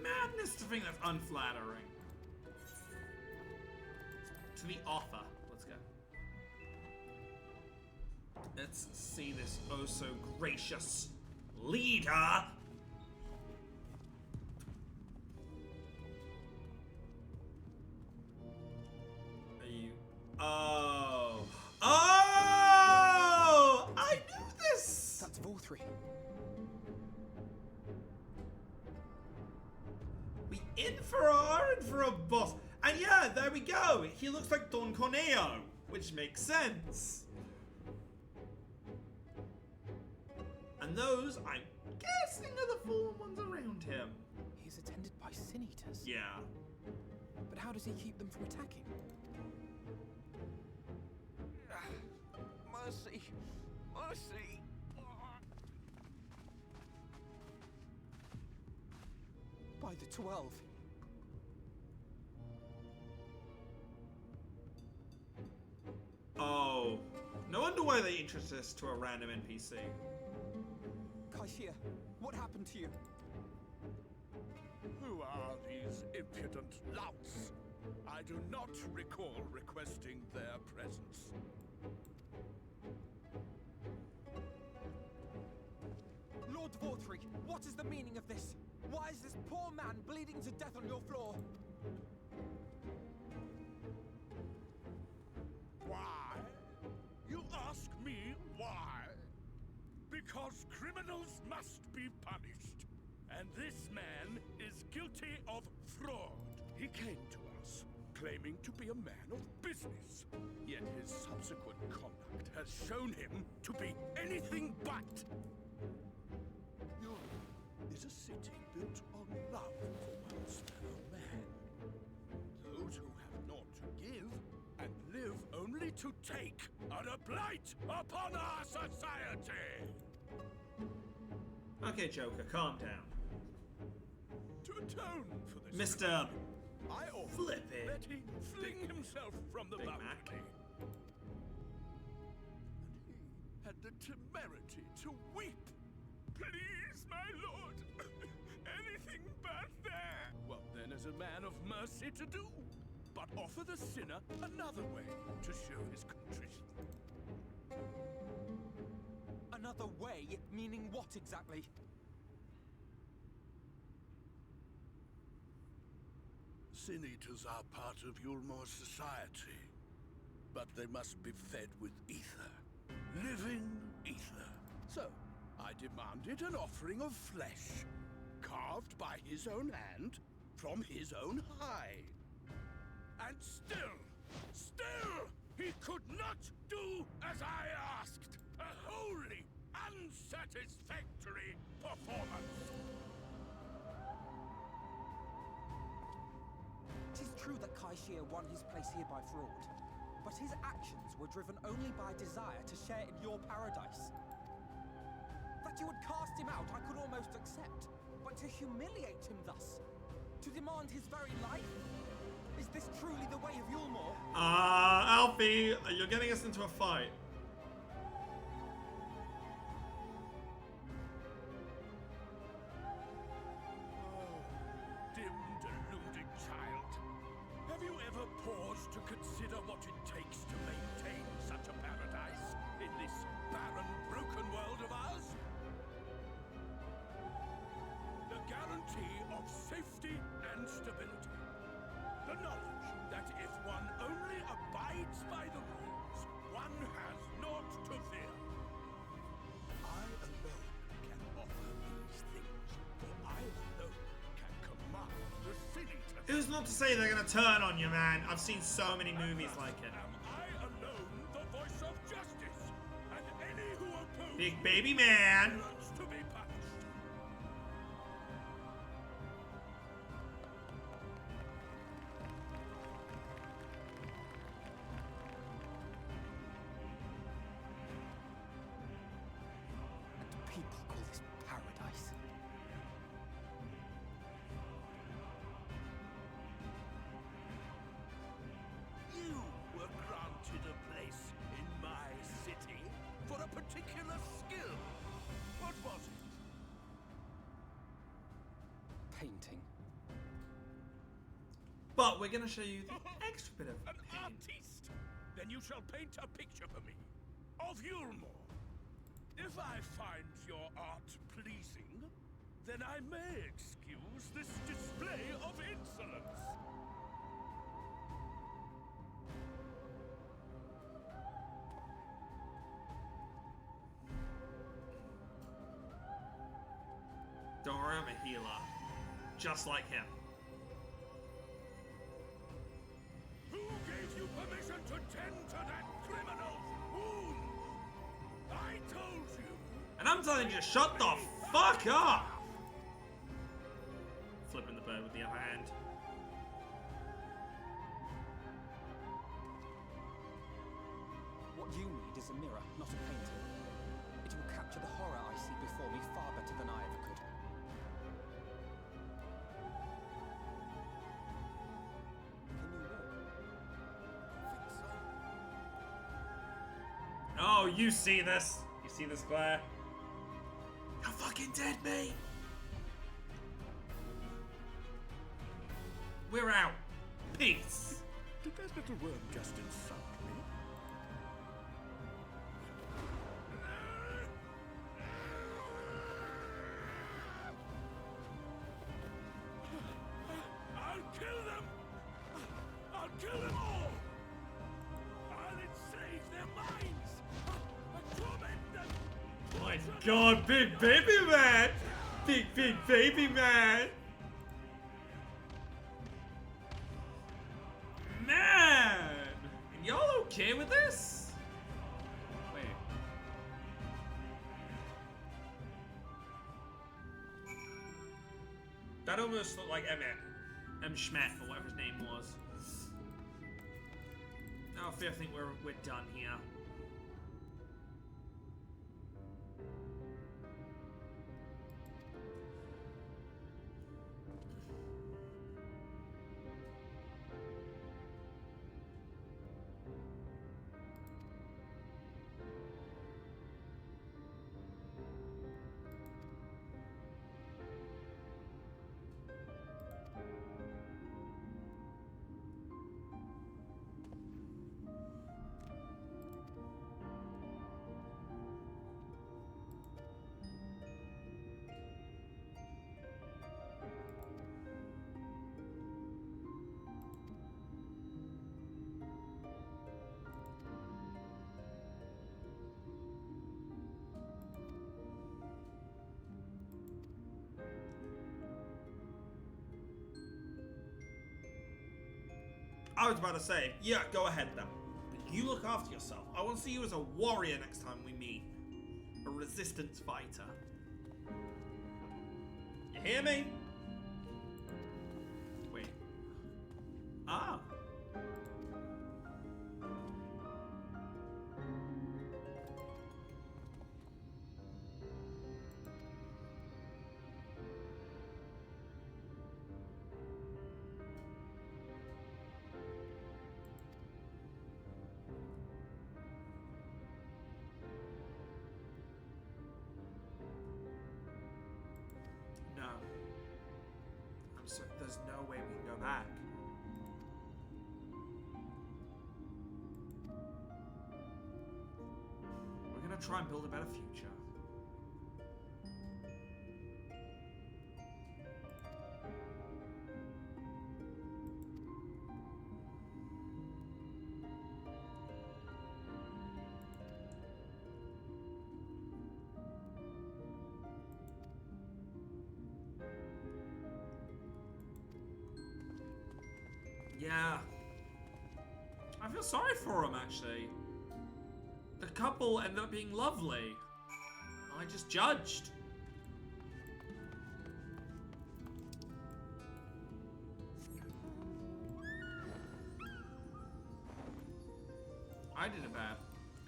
Madness to think that's unflattering. To the offer. Let's go. Let's see this oh so gracious leader. Oh. Oh! I knew this! That's Vorthree. We in for a boss. And yeah, there we go. He looks like Don Corneo, which makes sense. And those, I'm guessing, are the fallen ones around him. He's attended by sin eaters. Yeah. But how does he keep them from attacking? Mercy. Mercy. By the 12. Oh. No wonder why they introduced us to a random NPC. Kaishia, what happened to you? Who are these impudent louts? I do not recall requesting their presence. Lord Vorthree, what is the meaning of this? Why is this poor man bleeding to death on your floor? Why? You ask me why? Because criminals must be punished. And this man is guilty of fraud. He came to us, claiming to be a man of business. Yet his subsequent conduct has shown him to be anything but. Europe is a city built on love for one's fellow man. Those who have naught to give and live try to take are a blight upon our society. Okay, Joker, calm down. To atone for this, Mr. I offer Flippin' that he fling himself from the Big balcony. Mac. And he had the temerity to weep. Please, my lord, anything but that. Well, then, as a man of mercy to do, but offer the sinner another way to show his contrition. Another way? Meaning what exactly? Sin eaters are part of Yulmore's society, but they must be fed with ether. Living ether. So, I demanded an offering of flesh, carved by his own hand, from his own hide. And still, he could not do as I asked. A wholly unsatisfactory performance. It is true that Kaishir won his place here by fraud, but his actions were driven only by desire to share in your paradise. That you would cast him out, I could almost accept, but to humiliate him thus, to demand his very life? Is this truly the way of Yulmore? Alfie, you're getting us into a fight. Dim, deluded child. Have you ever paused to consider what it takes to maintain such a paradise in this barren, broken world of ours? The guarantee of safety and stability. The knowledge that if one only abides by the rules, one has naught to fear. I alone can offer these things, for I alone can command the city to... Who's not to say they're gonna turn on you, man? I've seen so many movies like it. Am I alone the voice of justice, and any who oppose Big baby man. deserves to be punished. People call this paradise. You were granted a place in my city for a particular skill. What was it? Painting. But we're gonna show you the extra bit of An pain. artiste! Then you shall paint a picture for me of Yulmore. If I find your art pleasing, then I may excuse this display of insolence. Don't worry, I'm a healer. Just like him. Who gave you permission to tend to that criminal's wound? I told you. And I'm telling you, shut the fuck up! Flipping the bird with the other hand. What you need is a mirror, not a painting. It will capture the horror I see before me far better than I ever could. Can you walk? Oh, you see this? You see this glare? You're fucking dead, mate! We're out. Peace. Did that little worm just insult me? I'll kill them! I'll kill them all! I'll enslave their minds! I'll torment them! My god, big baby man! Big baby man! Man! And y'all okay with this? Wait. That almost looked like Emmett. M. Schmeth, or whatever his name was. Alfie, I think we're done here. I was about to say, yeah, go ahead then. But you look after yourself. I want to see you as a warrior next time we meet. A resistance fighter. You hear me? Wait. Ah. No. I'm sorry, there's no way we can go back. We're gonna try and build a better future. Yeah. I feel sorry for him, actually. The couple ended up being lovely. I just judged. I did it bad.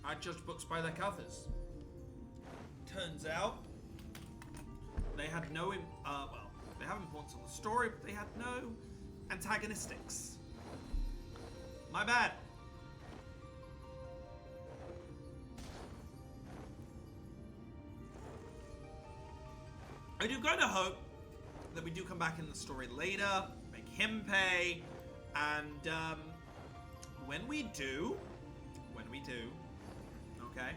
I judged books by their covers. Turns out, they had no, well, they have importance on the story, but they had no antagonistics. My bad. I do kind of hope that we do come back in the story later, make him pay, and when we do, okay,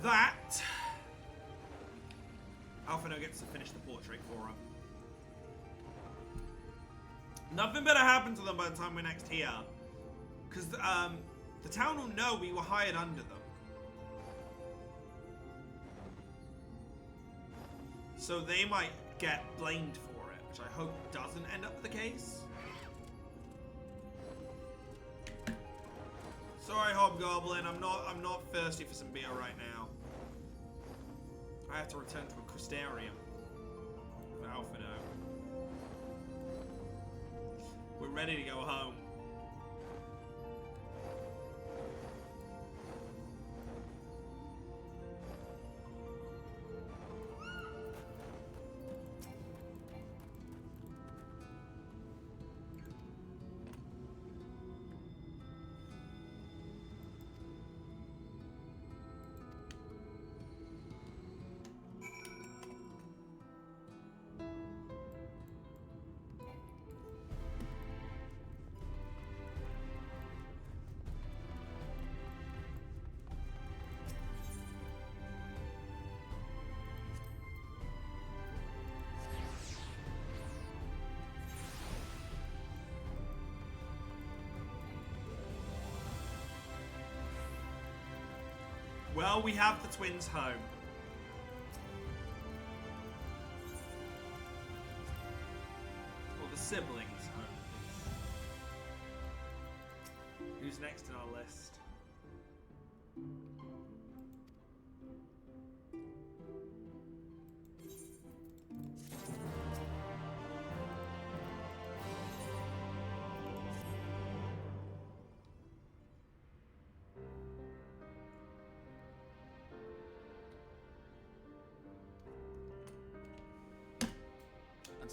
that Alphino gets to finish the portrait for him. Nothing better happen to them by the time we're next here, because the town will know we were hired under them. So they might get blamed for it, which I hope doesn't end up the case. Sorry, Hobgoblin, I'm not thirsty for some beer right now. I have to return to a Crystarium for Alphino. We're ready to go home. Well, we have the twins home. Or the siblings home. Who's next in our list?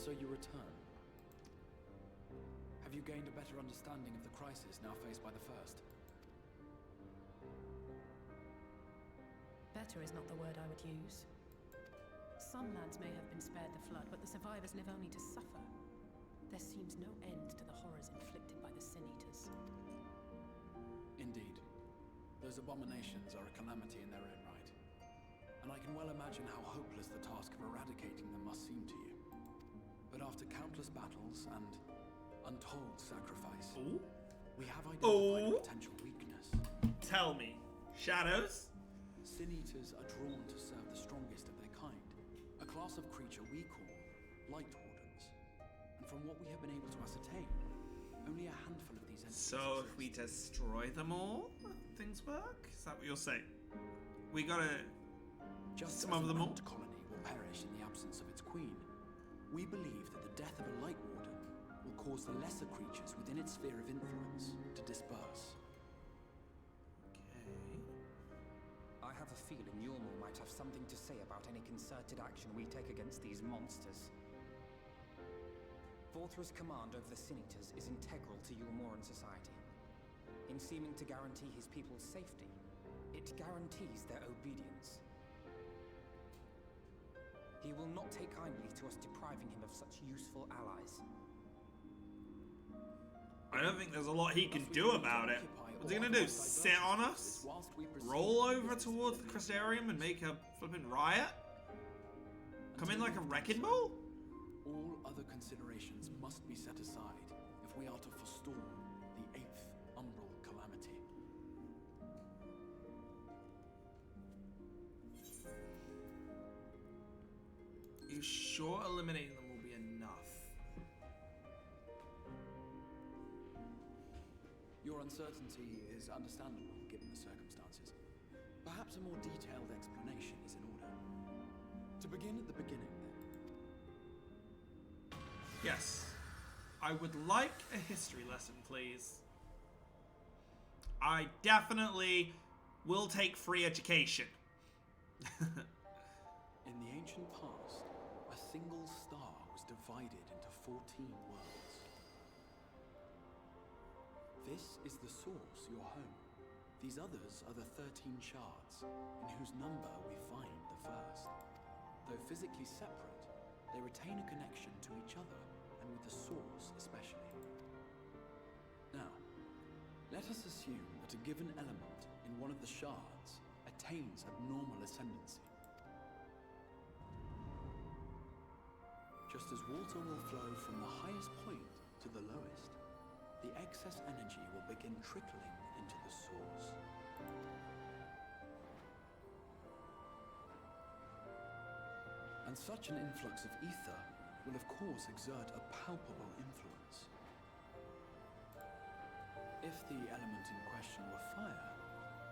so you return. Have you gained a better understanding of the crisis now faced by the First? Better is not the word I would use. Some lands may have been spared the flood, but the survivors live only to suffer. There seems no end to the horrors inflicted by the Sin Eaters. Indeed. Those abominations are a calamity in their own right. And I can well imagine how hopeless the task of eradicating them must seem to you. But after countless battles and untold sacrifice, we have identified a potential weakness. Tell me, Shadows? Sin Eaters are drawn to serve the strongest of their kind, a class of creature we call Light Wardens. And from what we have been able to ascertain, only a handful of these entities So if we destroy them all, things work? Is that what you're saying? We gotta Just some as of an them all? ant colony will perish in the absence of its queen, we believe that the death of a Light Warden will cause the lesser creatures within its sphere of influence to disperse. Okay. I have a feeling Yulmul might have something to say about any concerted action we take against these monsters. Vorthra's command over the Sin Eaters is integral to Yulmoran society. In seeming to guarantee his people's safety, it guarantees their obedience. He will not take kindly to us depriving him of such useful allies. I don't think there's a lot he can do about it. What's he gonna do? Sit on us? Roll over towards the Crystarium and make a flippin' riot? Come in like a wrecking ball? All other considerations must be set aside if we are to forestall the 8th Umbral Calamity. You sure eliminating them will be enough? Your uncertainty is understandable given the circumstances. Perhaps a more detailed explanation is in order. To begin at the beginning, then. Yes. I would like a history lesson, please. I definitely will take free education. In the ancient past, a single star was divided into 14 worlds. This is the source, your home. These others are the 13 shards, in whose number we find the first. Though physically separate, they retain a connection to each other, and with the source especially. Now, let us assume that a given element in one of the shards attains abnormal ascendancy. Just as water will flow from the highest point to the lowest, the excess energy will begin trickling into the source. And such an influx of ether will of course exert a palpable influence. If the element in question were fire,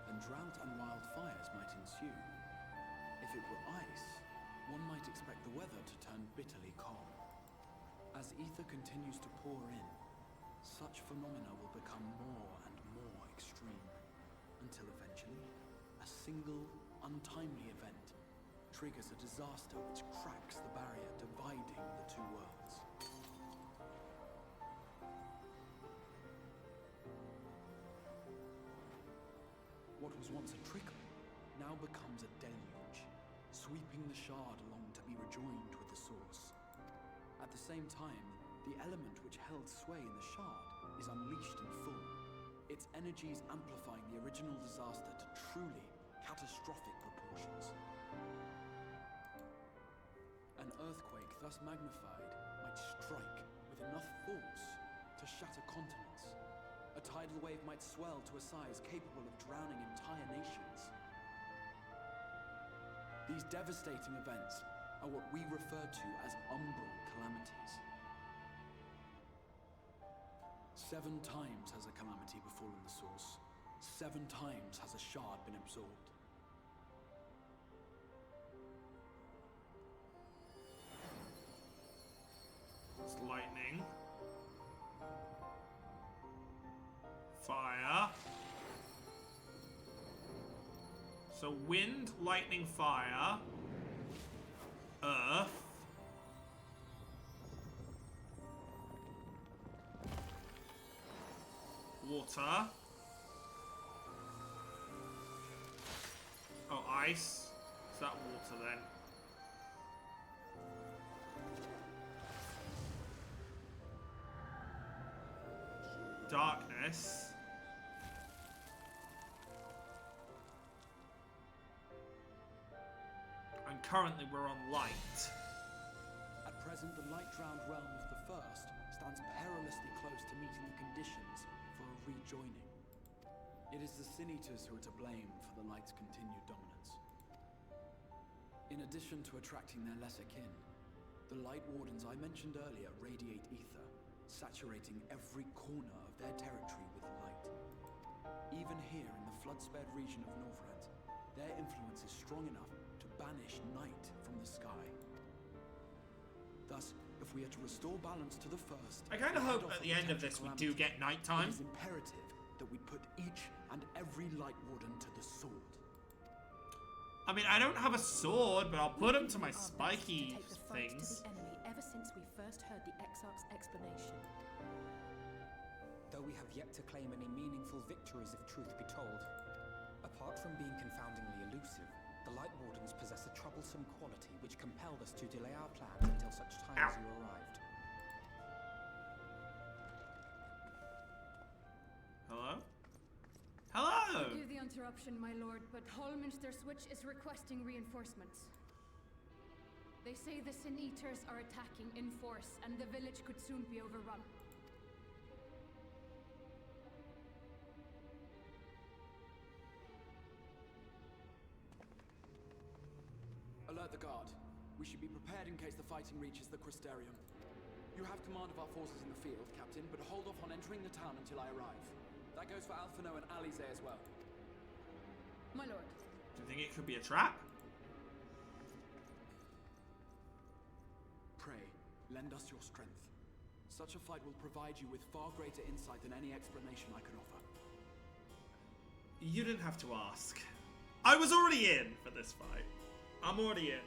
then drought and wildfires might ensue. If it were ice, one might expect the weather to turn bitterly cold. As ether continues to pour in, such phenomena will become more and more extreme, until eventually, a single, untimely event triggers a disaster which cracks the barrier dividing the two worlds. What was once a trickle now becomes a deluge, sweeping the shard along to be rejoined with the source. At the same time, the element which held sway in the shard is unleashed in full, its energies amplifying the original disaster to truly catastrophic proportions. An earthquake thus magnified might strike with enough force to shatter continents. A tidal wave might swell to a size capable of drowning entire nations. These devastating events are what we refer to as umbral calamities. 7 times has a calamity befallen the source. 7 times has a shard been absorbed. It's lightning. Fire. So wind, lightning, fire. Earth. water. Oh, ice. Is that water then? Darkness. And currently we're on light. At present, the light-drowned realm of the First stands perilously close to meeting the conditions for a rejoining. It is the Sin Eaters who are to blame for the light's continued dominance. In addition to attracting their lesser kin, the Light Wardens I mentioned earlier radiate ether, saturating every corner of their territory with light. Even here in the flood-spared region of Northrend, their influence is strong enough to banish night from the sky. Thus, if we are to restore balance to the First, I kind of hope at the end of this we do get nighttime. it is imperative that we put each and every Light Warden to the sword. I mean, I don't have a sword, but I'll put them to my Our best spiky to take the fight things. to the enemy ever since we first heard the Exarch's explanation. Though we have yet to claim any meaningful victories if truth be told, apart from being confoundingly elusive, the Light Wardens possess a troublesome quality which compelled us to delay our plans until such time as you arrived. Hello? Hello! Forgive the interruption, my lord, but Hallminster Switch is requesting reinforcements. They say the Sin Eaters are attacking in force, and the village could soon be overrun. Alert the guard. We should be prepared in case the fighting reaches the Crystarium. You have command of our forces in the field, Captain, but hold off on entering the town until I arrive. That goes for Alphino and Alize as well. My lord. Do you think it could be a trap? Pray, lend us your strength. Such a fight will provide you with far greater insight than any explanation I could offer. You didn't have to ask. I was already in for this fight. I'm already in.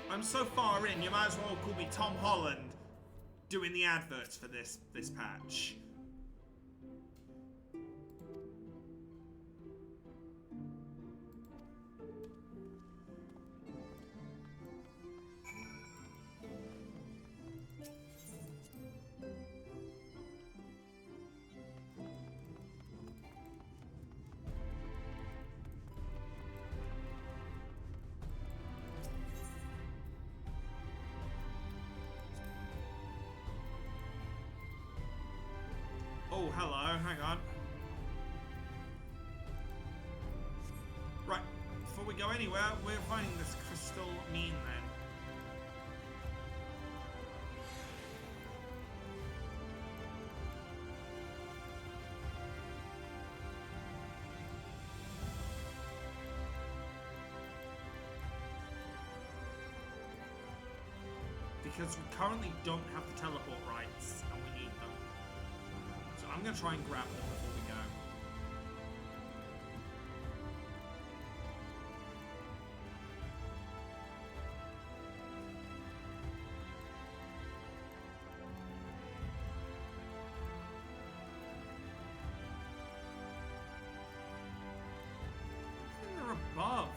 I'm so far in, you might as well call me Tom Holland doing the adverts for this patch. Oh, hello, hang on. Right, before we go anywhere, we're finding this crystal mean then. Because we currently don't have the teleport rights, and we need them. So I'm going to try and grab them before we go. I think they're above,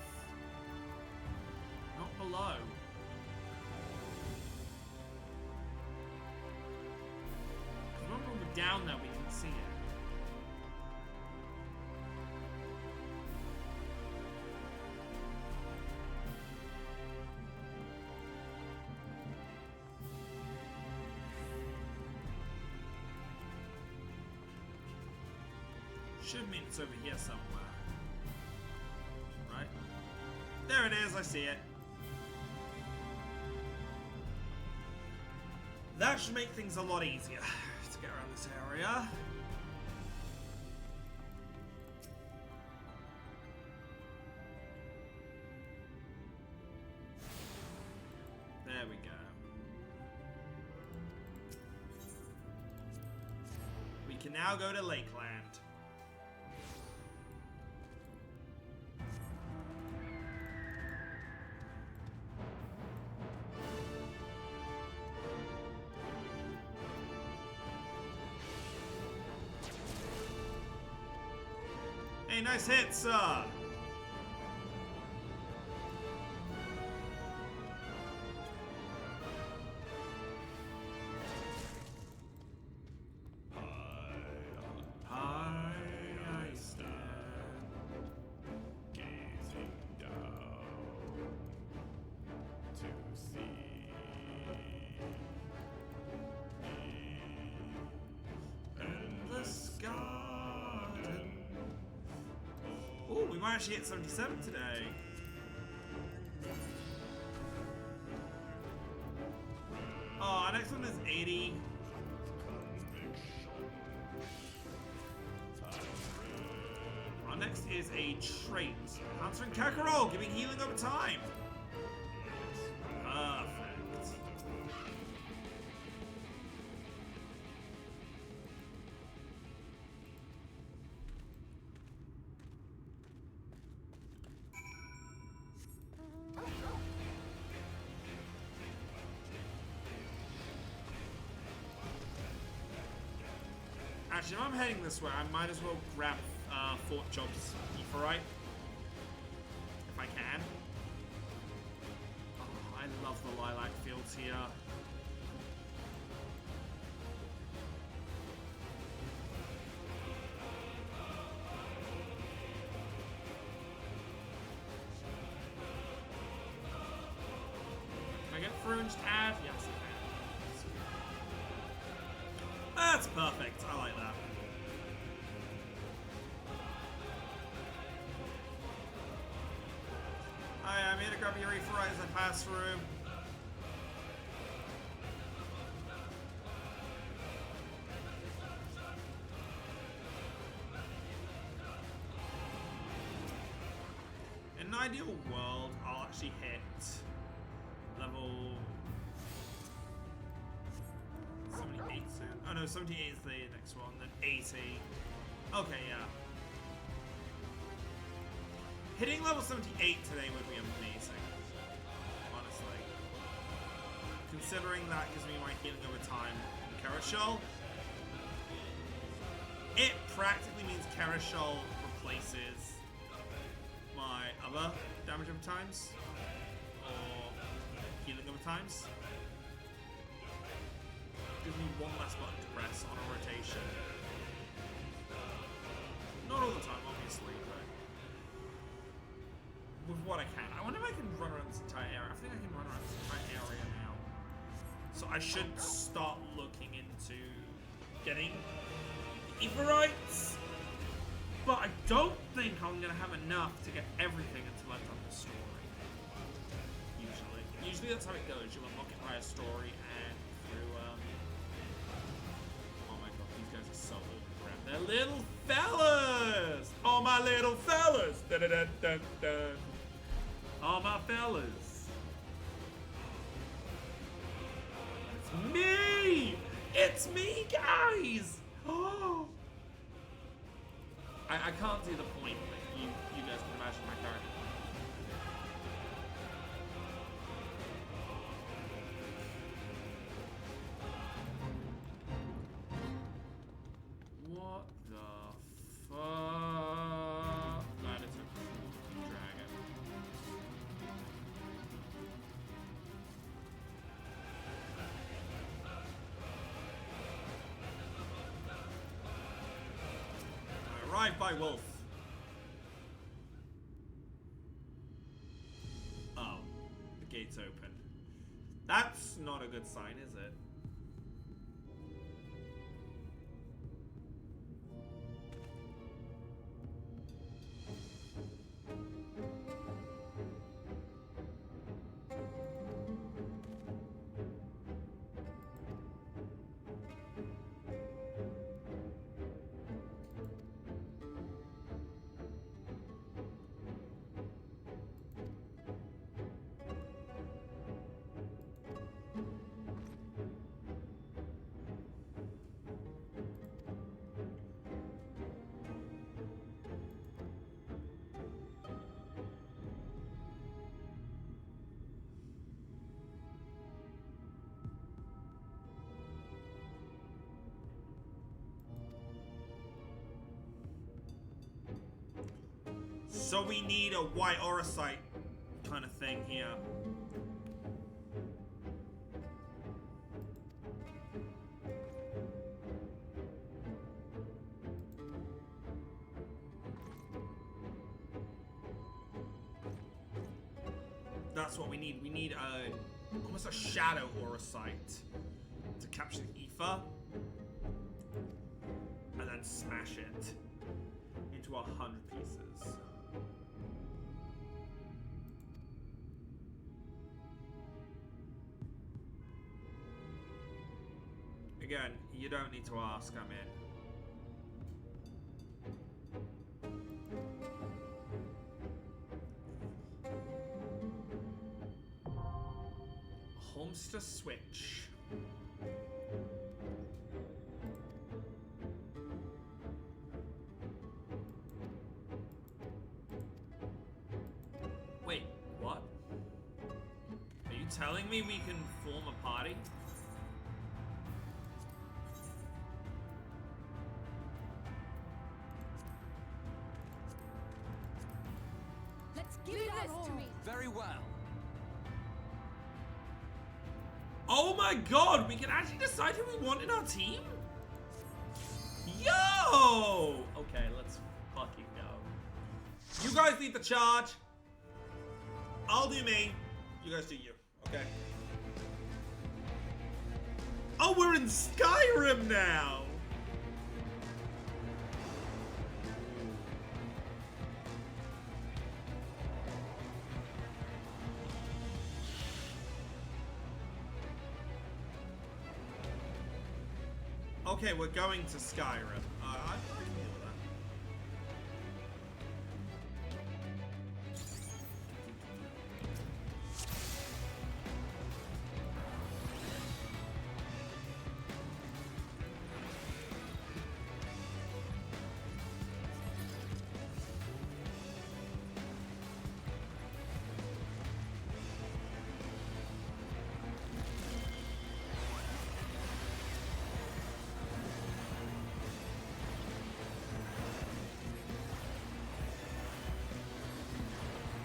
not below. When we're down there, we can see it. Should mean it's over here somewhere. Right? There it is, I see it. That should make things a lot easier to get around this area. There we go. We can now go to Lakeland. nice hit, sir. I stand, gazing down to see the endless garden. Oh, we might actually hit 77 today. Oh, our next one is 80. Our next is a trait. Answering Kakarot, giving healing over time. Perfect. Actually, if I'm heading this way, I might as well grab Fort Job's Etherite. If I can. Oh, I love the lilac fields here. Can I get Frunged ad? Yes, I can. That's perfect. I like that. I'm here to grab your Aetheryte as I pass through. In an ideal world, I'll actually hit level 78 soon. Oh no, 78 is the next one, then 80. Okay, yeah. Hitting level 78 today would be amazing, honestly. Considering that gives me my healing over time in Karashol, it practically means Karashol replaces my other damage over times, or healing over times. Gives me one less button to press on a rotation. Not all the time, obviously, but with what I can. I wonder if I can run around this entire area. I think I can run around this entire area now. So I should start looking into getting Aetherites. But I don't think I'm going to have enough to get everything until I've done the story. Usually that's how it goes. You unlock it by a story and through, oh my god, these guys are so overgrown. They're little fellas! Oh, my little fellas! Dun, dun, dun, dun, dun. All my fellas. It's me! It's me, guys! Oh! I can't see the point, but you guys can imagine my character. What the fuck? That is a dragon. Arrived by wolf. Oh, the gate's open. That's not a good sign, is it? So we need a white auracite kind of thing here. That's what we need. We need almost a shadow auracite to capture the ether and then smash it into 100 pieces. Again, you don't need to ask, I'm in. Homester switch. Wait, what? Are you telling me we can form a party? Let's give this to me. Very well. Oh my god, we can actually decide who we want in our team? Yo! Okay, let's fucking go. You guys lead the charge. I'll do me. You guys do you. Okay. Oh, we're in Skyrim now! Okay, we're going to Skyrim. I can deal with that.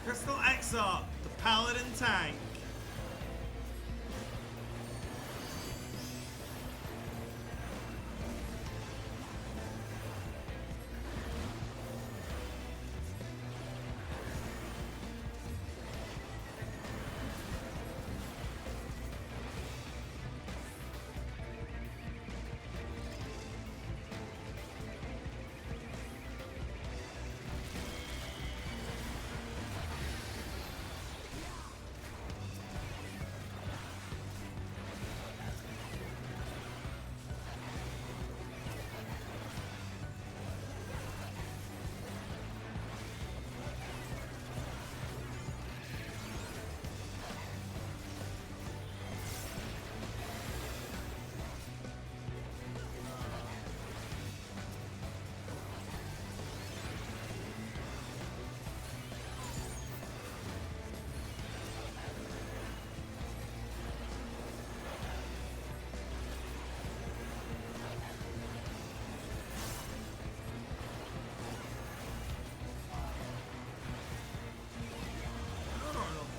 Crystal Exarch, the Paladin tank.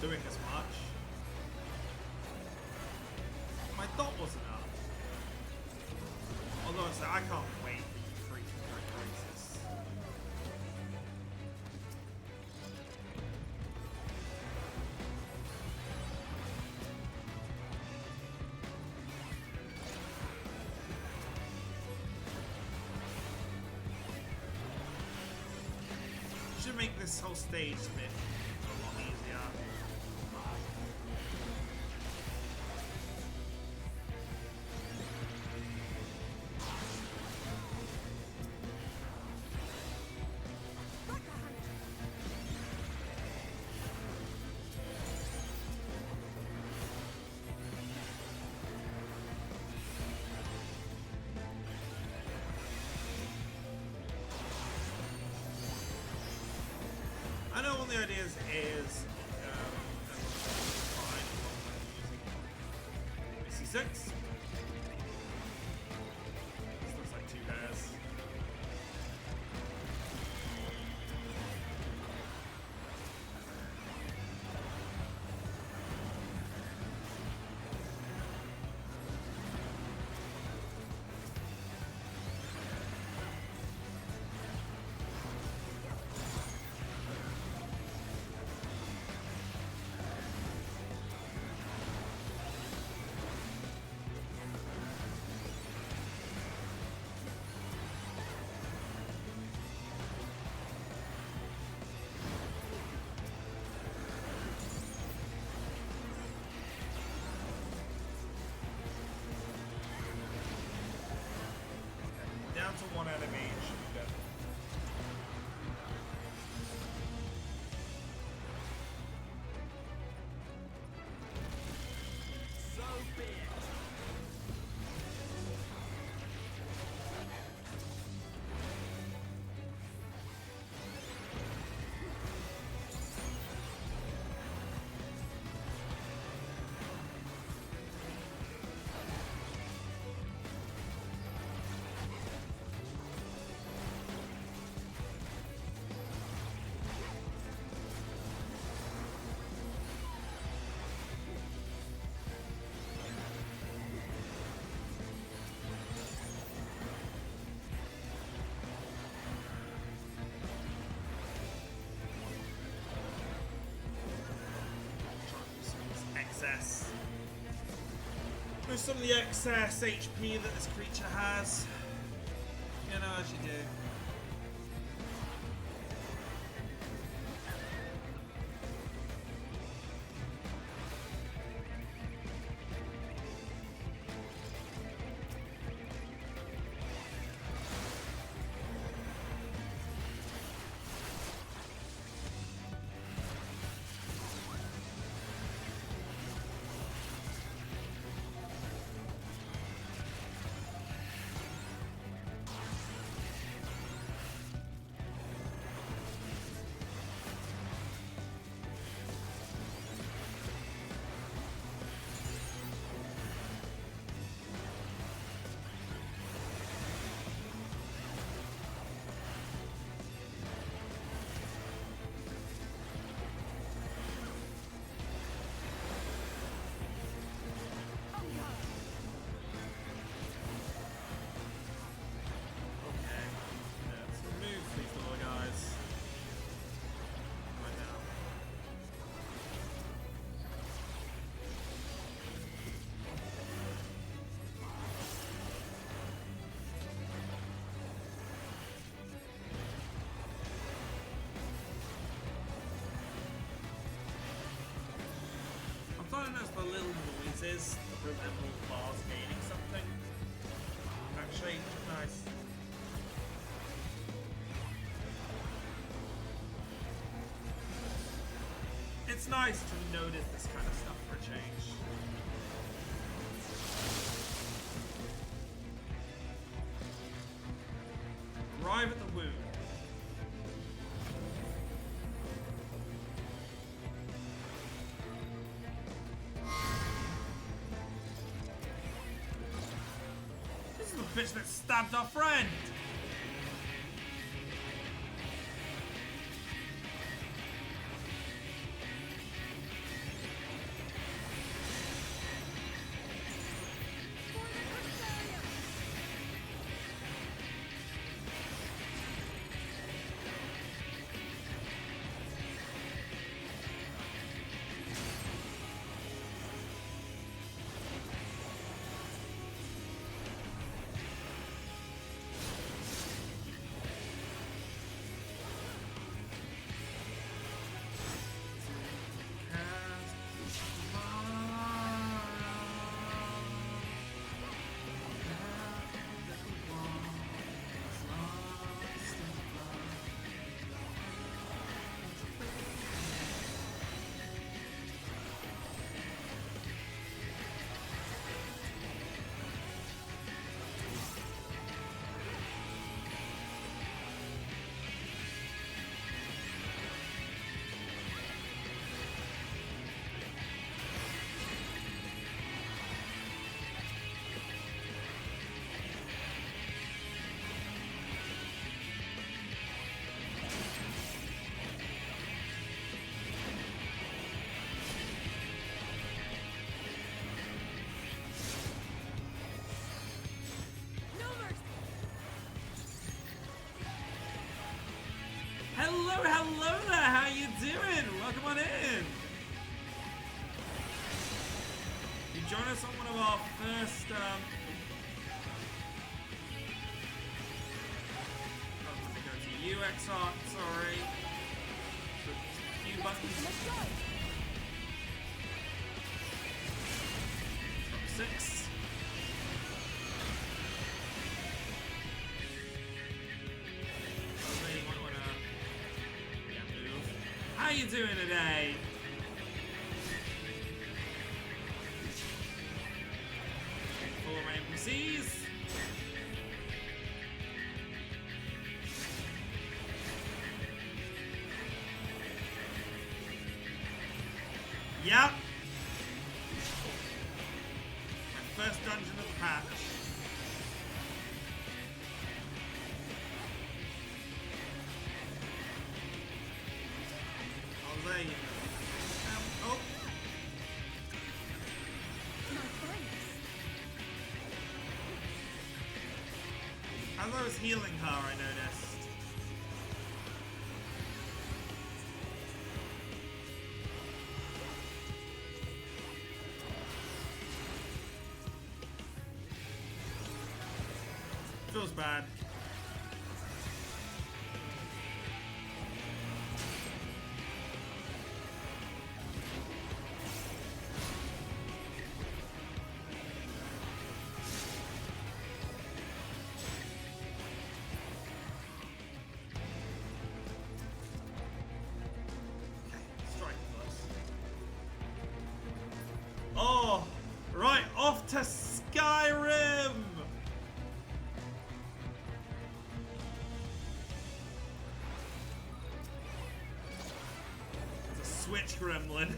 Doing as much. My dot wasn't up. Although I say I can't wait for you freaking crisis. Should make this whole stage bit a lot easier. I know one of the ideas is fine using C6. This looks like 2 pairs. with some of the excess HP that this creature has. You know, as you do. As the little noises that prevent all bars gaining something. Actually, nice. It's nice to notice this kind of stuff for a change. Arrive at the wound. The bitch that stabbed our friend! Hello there, how you doing? Welcome on in. You join us on one of our first, I'm going to go to you, XR, sorry. So, a few buttons. Drop 6. How you doing today? Four NPCs. Yep. My first dungeon of the patch. Oh. As I was healing her, I noticed. feels bad. Oh, right, off to Skyrim! It's a Switch gremlin.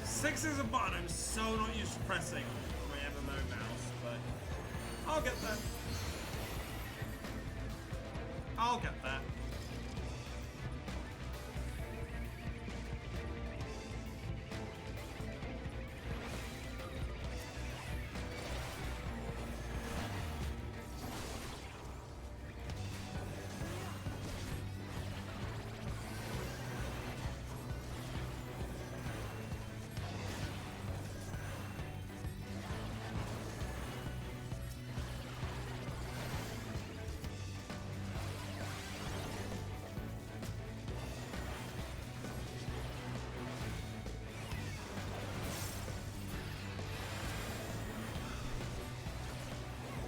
Six is a button I'm so not used to pressing on my MMO mouse, but I'll get there. I'll get there.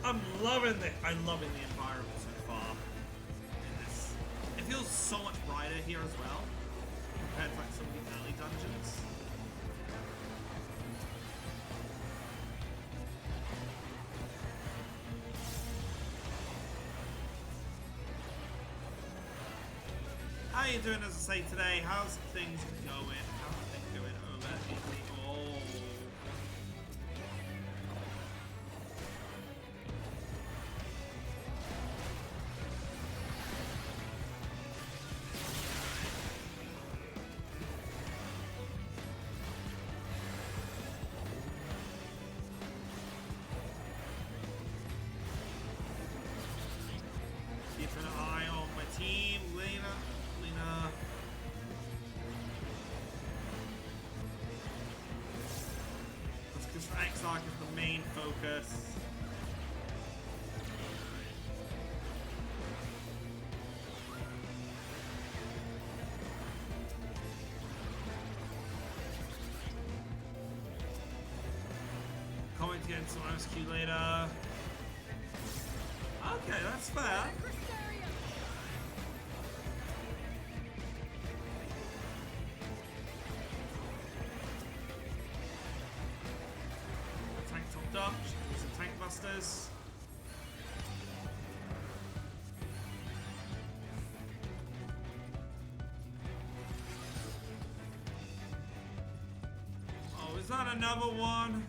I'm loving the environment so far. It feels so much brighter here as well, compared to like some of the early dungeons. How you doing, as I say today? How's things going? How's things going over in the keeping an eye on my team, Lena. Let's just Exarch is the main focus. Comment to get some ISQ later. Okay, that's fair. Tank topped up. Some tank busters. Oh, is that another one?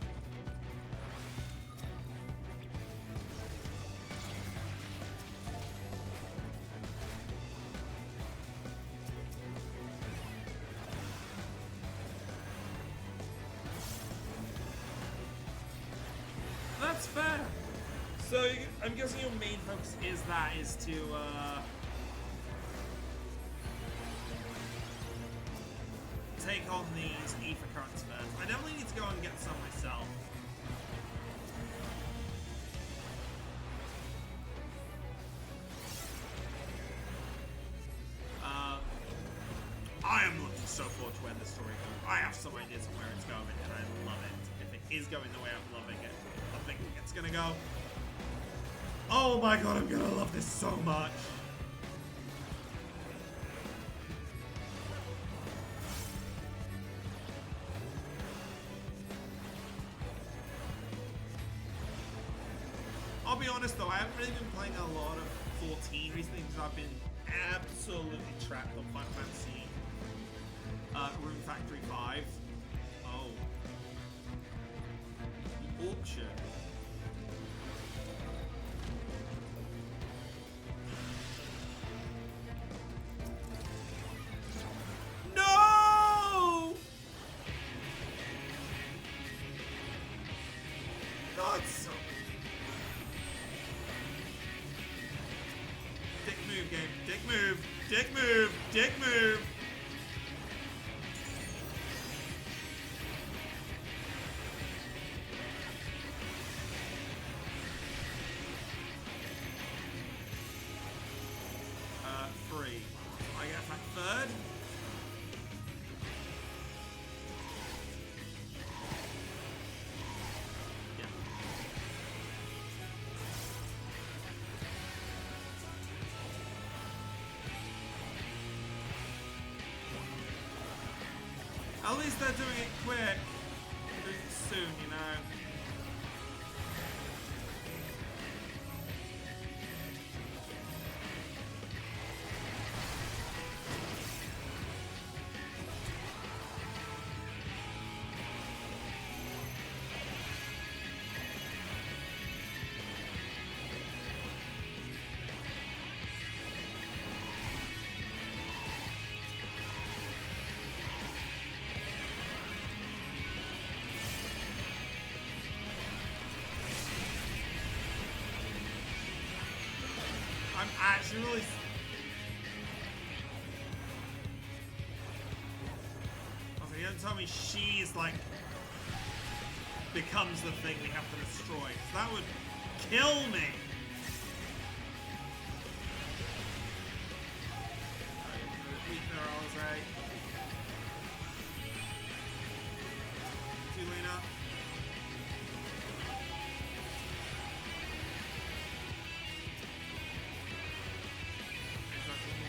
That's fair. So I'm guessing your main focus is to take on these ether currents first. I definitely need to go and get some myself. I am looking so forward to where the story goes. I have some ideas of where it's going, and I love it. If it is going the way I'm loving it, I think it's gonna go. Oh my god, I'm gonna love this so much. I'll be honest though, I haven't really been playing a lot of 14 recently because I've been absolutely trapped on Final Fantasy Rune Factory 5. Oh. The auction. No! God, so... Dick move, game. Dick move. Dick move. Dick move. Free. I get my third. Yeah. At least they're doing it quick. Doing it soon, you know. I'm actually really... Okay, don't tell me she's like... becomes the thing we have to destroy. 'Cause that would kill me. Weak neurons, right? Lena.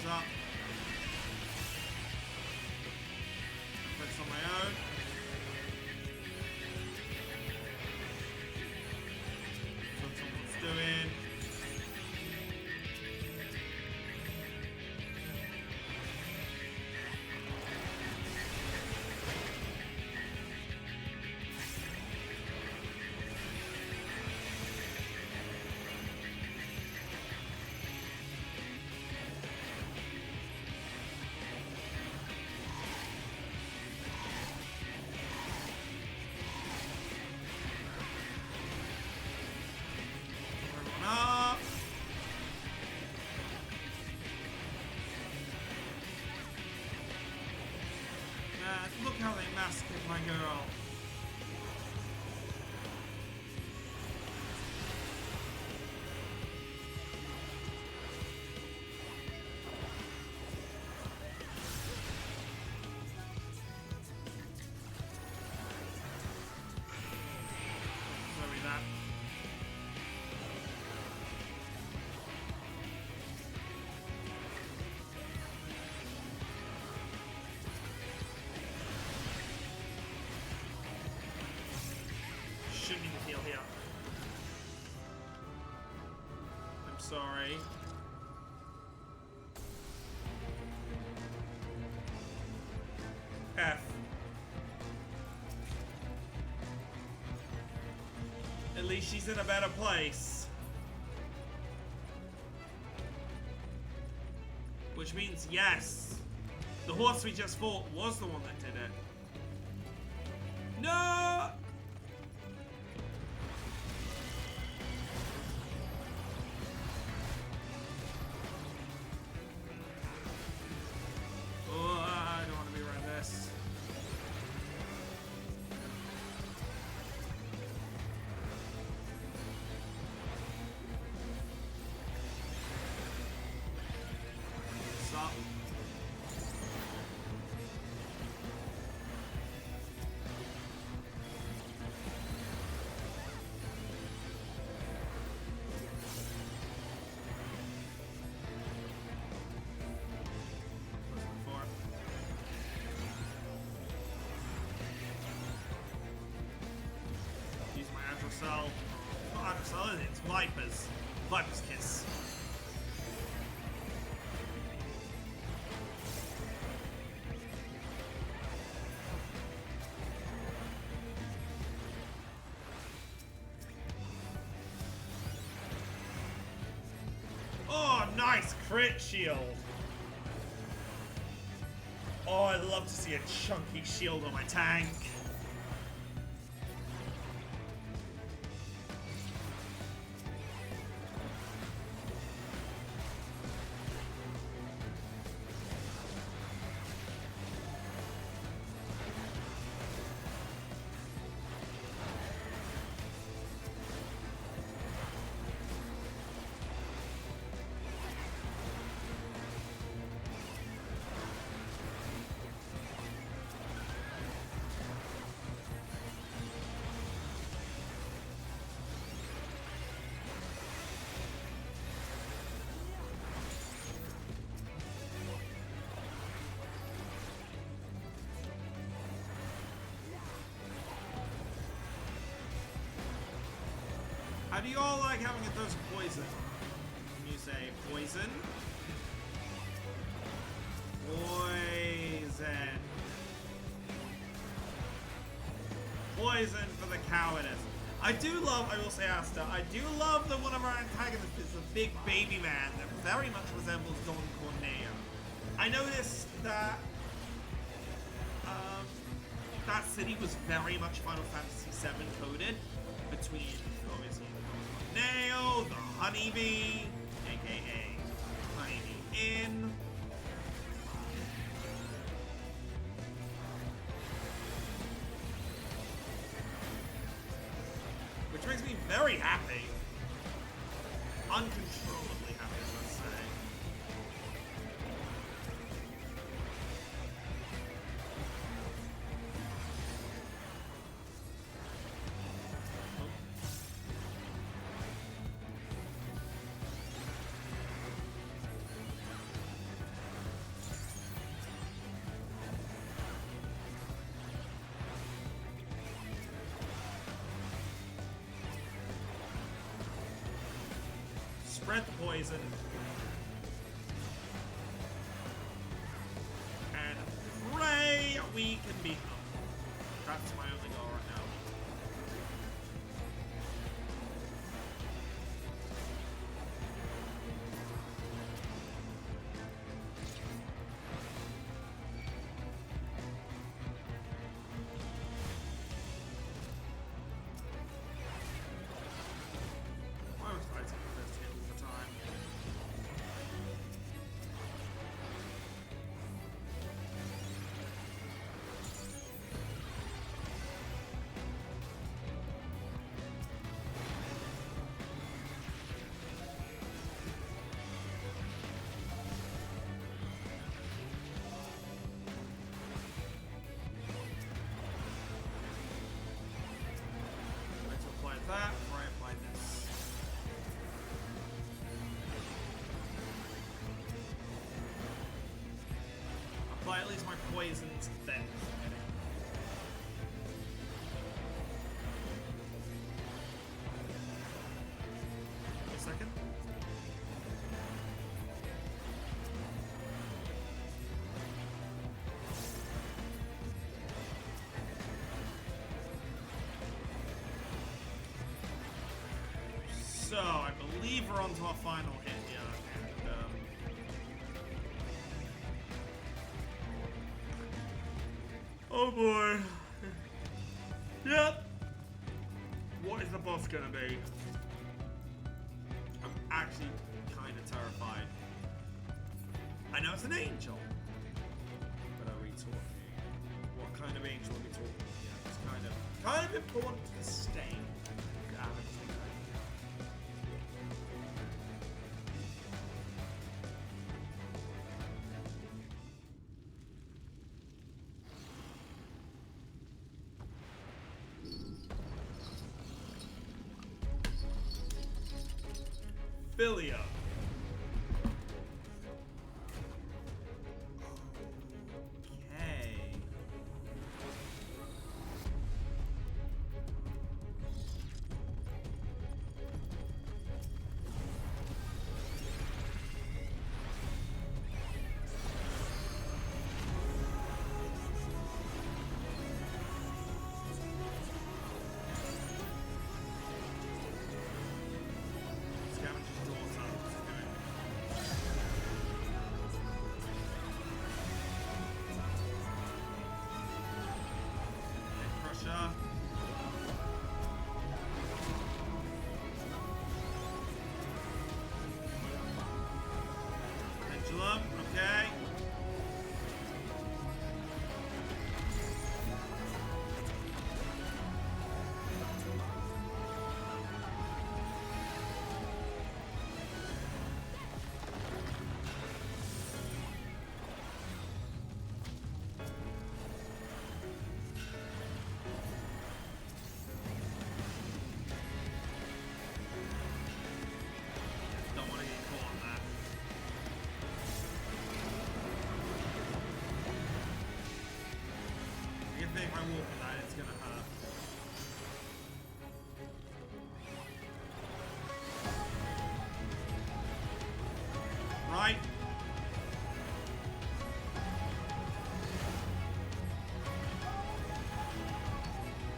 Up. Focus on my own. That's what someone's doing. Look how they massacred my girl. Sorry that. Shouldn't even heal here. I'm sorry. F. At least she's in a better place. Which means yes. The horse we just fought was the one that did it. No! Cell. Not So it's Vipers. Viper's Kiss. Oh, nice crit shield. Oh, I'd love to see a chunky shield on my tank. How do you all like having a dose of poison? When you say poison? Poison. Poison for the cowardice. I do love, I will say Asta, I do love that one of our antagonists is a big baby man that very much resembles Don Corneo. I noticed that that city was very much Final Fantasy VII coded between obviously the Corneo, the Honeybee, aka Honeybee Inn. Which makes me very happy. Uncontrollably happy, I must say. Spread the poison. And pray we can beat them. That's my only goal right now. Why was I taking this hit all the time? Let's apply that before I apply this. Apply at least my poisons then. A second. So, I believe we're on to our final hit here. And, oh boy. Yep. What is the boss gonna be? I'm actually kind of terrified. I know it's an angel. But are we talking? What kind of angel are we talking here? It's kind of important to the stain. Philia. Okay. think if I walk in that, it's gonna hurt. Right.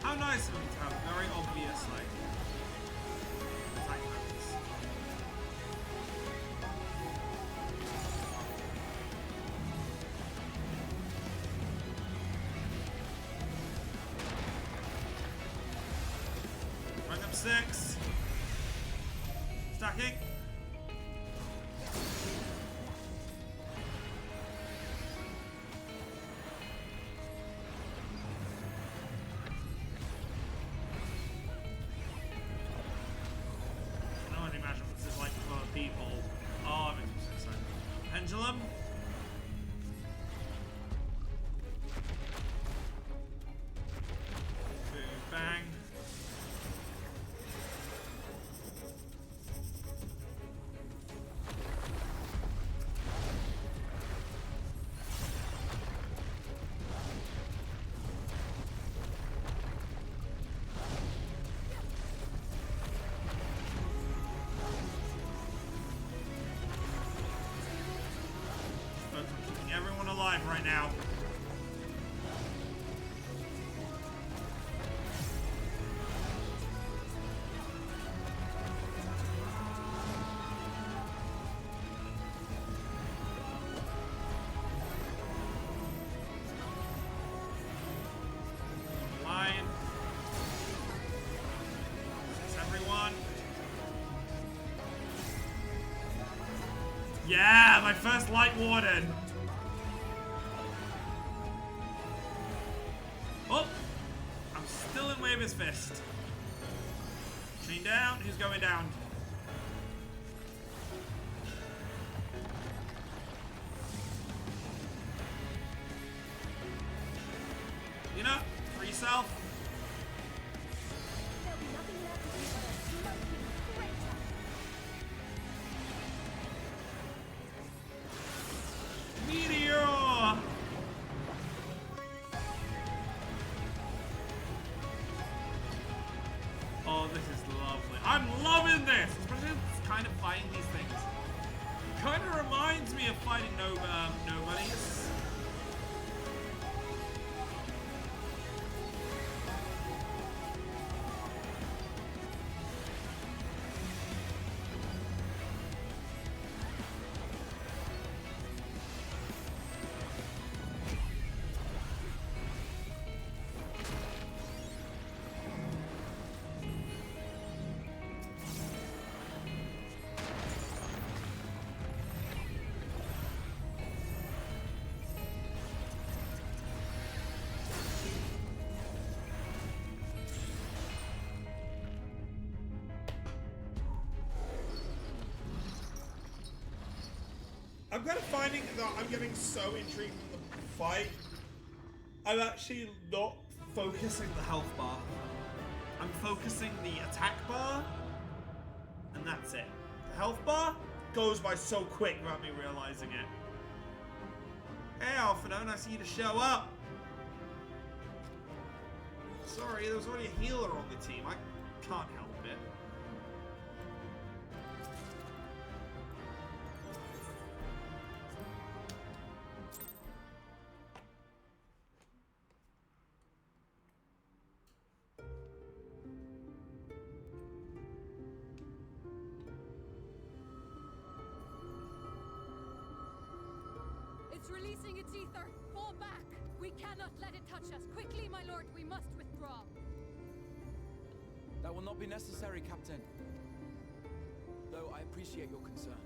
How nice of them to have very obvious, like, attack methods. Rank up 6. Stacking. Pendulum. Boom, bang. Everyone alive right now. Line. Is everyone? Yeah, my first light warden. Oh! I'm still in way of his fist. Chain down. Who's going down? You know, for yourself. There'll be nothing left to do but a smoking crater. Meteor! Oh, this is lovely. I'm loving this! Especially kind of fighting these things. Kind of reminds me of fighting nobodies. I'm kind of finding that I'm getting so intrigued with the fight, I'm actually not focusing the health bar. I'm focusing the attack bar, and that's it. The health bar goes by so quick without me realizing it. Hey, Alphino, nice of you to show up. Sorry, there was already a healer on the team. I can't help it. It's releasing its ether. Fall back. We cannot let it touch us. Quickly, my lord, we must withdraw. That will not be necessary, Captain. Though I appreciate your concern.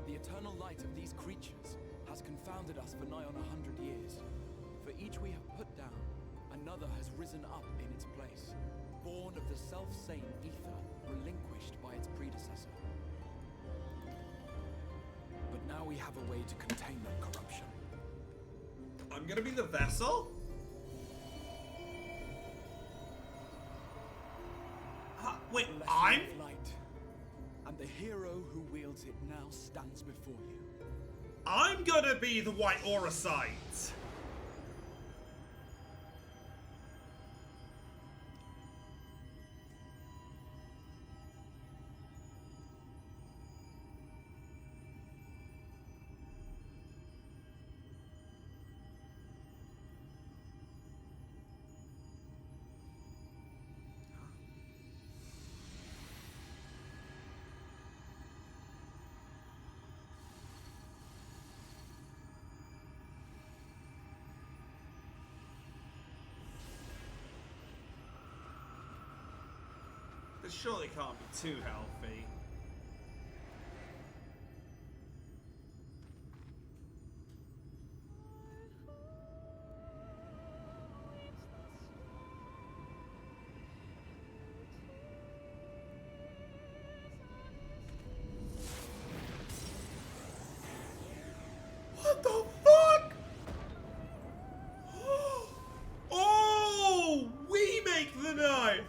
The eternal light of these creatures has confounded us for nigh on 100 years. For each we have put down, another has risen up in its place, born of the self-same ether, relinquished by its predecessor. But now we have a way to contain that corruption. I'm gonna be the vessel? Wait, I'm? Light, and the hero who wields it now stands before you. I'm gonna be the white auracite. This surely can't be too healthy. What the fuck? Oh, we make the night.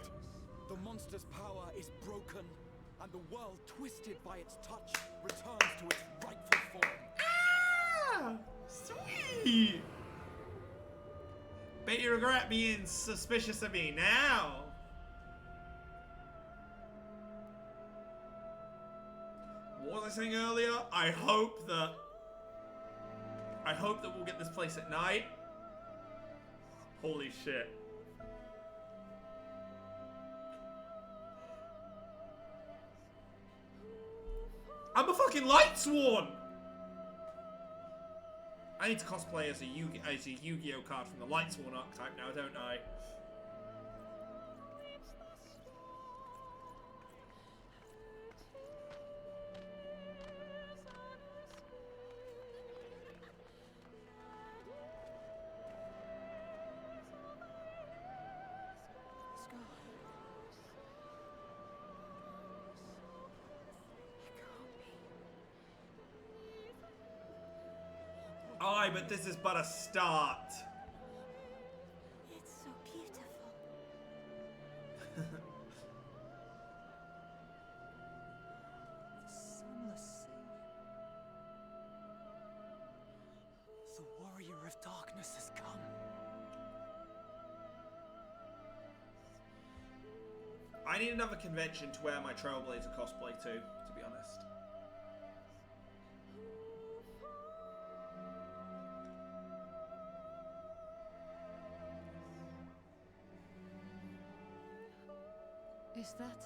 The monster's power is broken, and the world, twisted by its touch, returns to its rightful form. Ah, sweet. Bet you regret being suspicious of me now. What was I saying earlier? I hope that we'll get this place at night. Holy shit. I'm a fucking light sworn! I need to cosplay as a Yu-Gi-Oh card from the light sworn archetype now, don't I? Aye, but this is but a start. It's so beautiful. The sunless sea. The warrior of darkness has come. I need another convention to wear my Trailblazer cosplay to be honest. Is that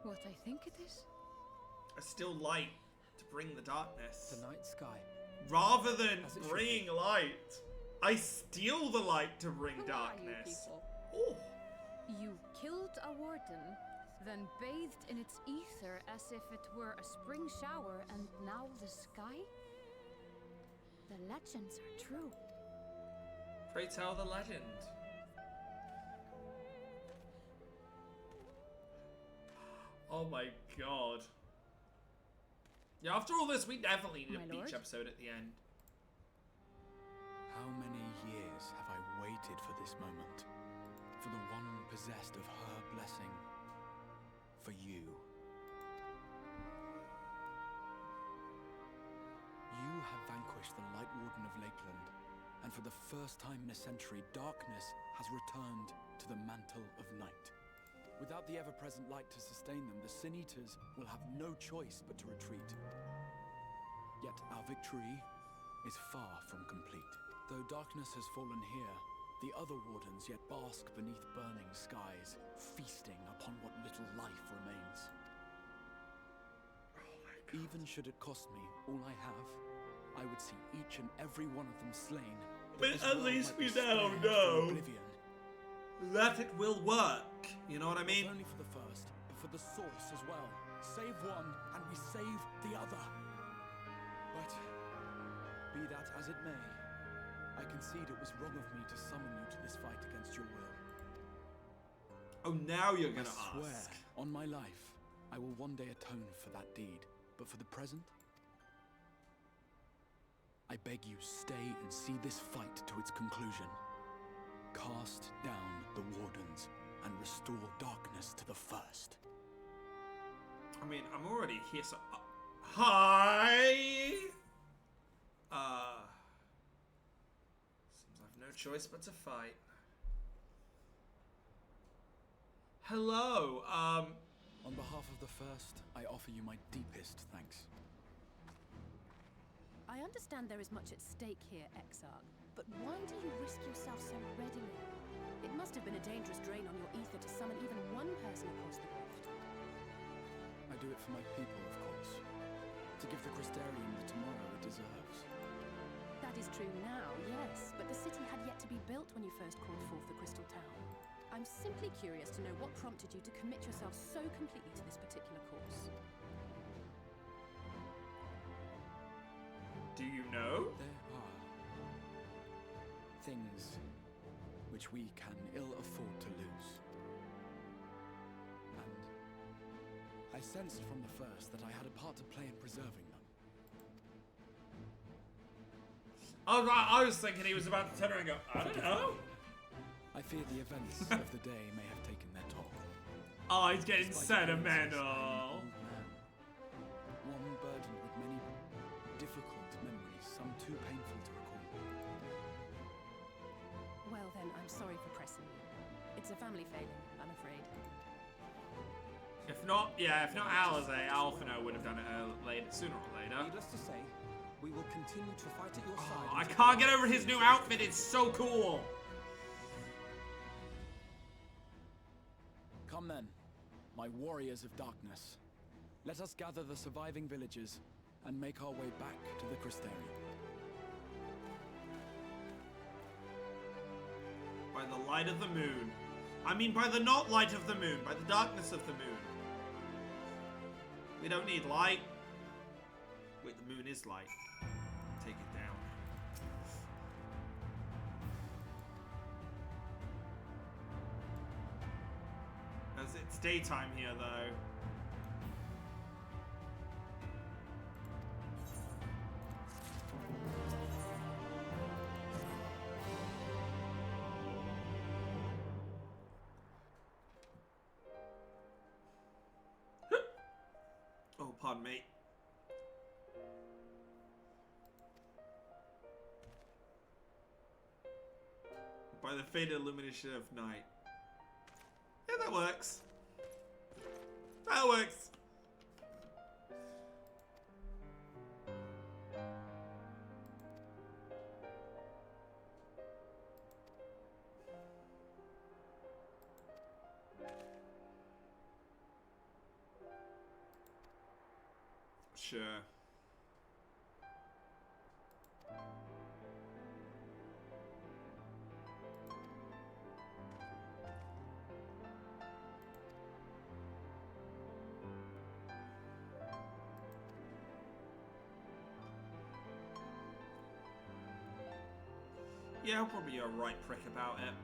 what I think it is? I still light to bring the darkness. The night sky. Rather than As it should bringing be. light, I steal the light to bring Who darkness. are you people? Oh, You killed a warden, then bathed in its ether as if it were a spring shower, and now the sky? The legends are true. pray tell the legend. Oh my god. Yeah, after all this, we definitely need a My beach lord? episode at the end. How many years have I waited for this moment? For the one possessed of her blessing. For you. You have vanquished the Light Warden of Lakeland, and for the first time in a century, darkness has returned to the mantle of night. Without the ever-present light to sustain them, the Sin Eaters will have no choice but to retreat. Yet our victory is far from complete. Though darkness has fallen here, the other wardens yet bask beneath burning skies, feasting upon what little life remains. Even should it cost me all I have, I would see each and every one of them slain. But this at world least might be we now spared from know oblivion. that it will work. You know what I mean? Not only for the first, but for the source as well. Save one, and we save the other. But, be that as it may, I concede it was wrong of me to summon you to this fight against your will. Oh, now you're I gonna swear, ask. on my life, I will one day atone for that deed. But for the present, I beg you stay and see this fight to its conclusion. Cast down the wardens and restore darkness to the first. I mean, I'm already here, so... hi! Seems I've no choice but to fight. Hello, On behalf of the first, I offer you my deepest thanks. I understand there is much at stake here, Exarch, but why do you risk yourself so readily? It must have been a dangerous drain on your ether to summon even one person across the rift. I do it for my people, of course. To give the Crystarium the tomorrow it deserves. That is true now, yes, but the city had yet to be built when you first called forth the Crystal Town. I'm simply curious to know what prompted you to commit yourself so completely to this particular course. Do you know? There are things which we can ill afford to lose. And I sensed from the first that I had a part to play in preserving them. I was thinking he was about to turn around and go, I don't know. I fear the events of the day may have taken their toll. Oh, he's getting Despite the innocence, I am an sentimental. old man, one burdened with many difficult memories, some too painful to recall. Well then, I'm sorry for pressing you. It's a family failing, I'm afraid. If not Alistair, Alphino would have done it sooner or later. Needless to say, we will continue to fight at your side. I until can't the get over his new outfit. It's so cool. Come then, my warriors of darkness. Let us gather the surviving villagers and make our way back to the Crystarium. By the light of the moon. I mean by the not light of the moon. By the darkness of the moon. We don't need light. Wait, the moon is light. Take it down. As it's daytime here, though. Oh, pardon me. By the faded illumination of night. Yeah, that works. That works. Sure. Yeah, I'll probably be a right prick about it.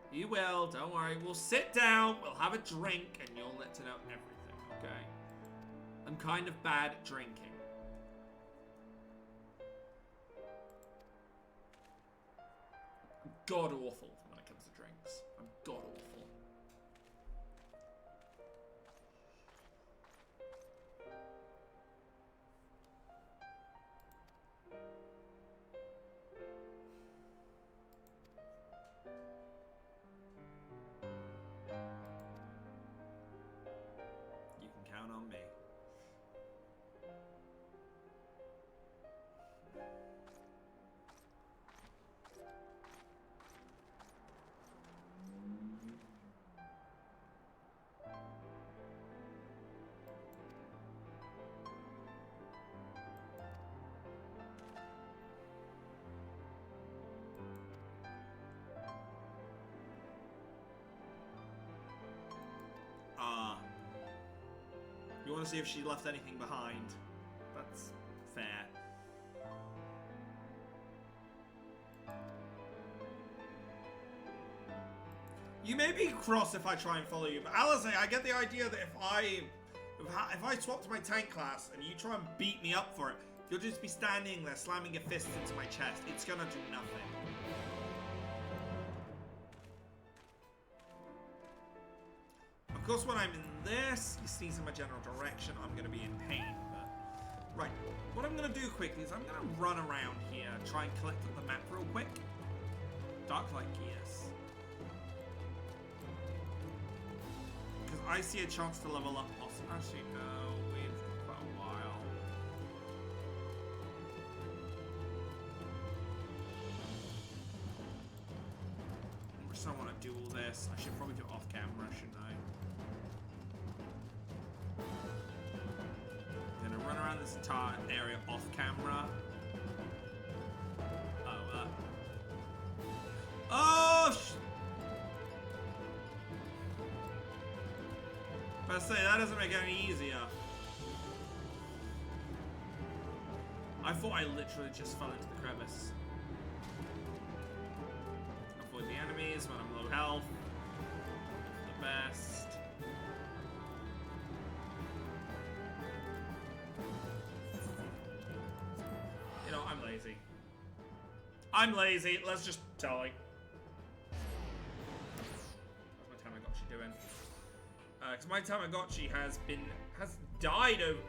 You will, don't worry. We'll sit down, we'll have a drink, and you'll let to know everything, okay? I'm kind of bad at drinking. I'm god awful when it comes to drinks. I'm god awful. You can count on me. You want to see if she left anything behind. That's fair. You may be cross if I try and follow you, but Alistair, I get the idea that if I swapped my tank class and you try and beat me up for it, you'll just be standing there slamming your fist into my chest. It's gonna do nothing. Of course, when I'm in this, you sneeze in my general direction, I'm going to be in pain. But right, what I'm going to do quickly is I'm going to run around here, try and collect up the map real quick. Darklight Gears. Because I see a chance to level up. Actually, no, we've got quite a while. this. I should probably do it off camera, shouldn't I? I'm gonna run around this entire area off camera. Oh, I say that doesn't make it any easier. I thought I literally just fell into the crevice. Avoid the enemies when I'm low health. The best. You know, I'm lazy. I'm lazy. Let's just tell it. What's my Tamagotchi doing? Because my Tamagotchi has died over.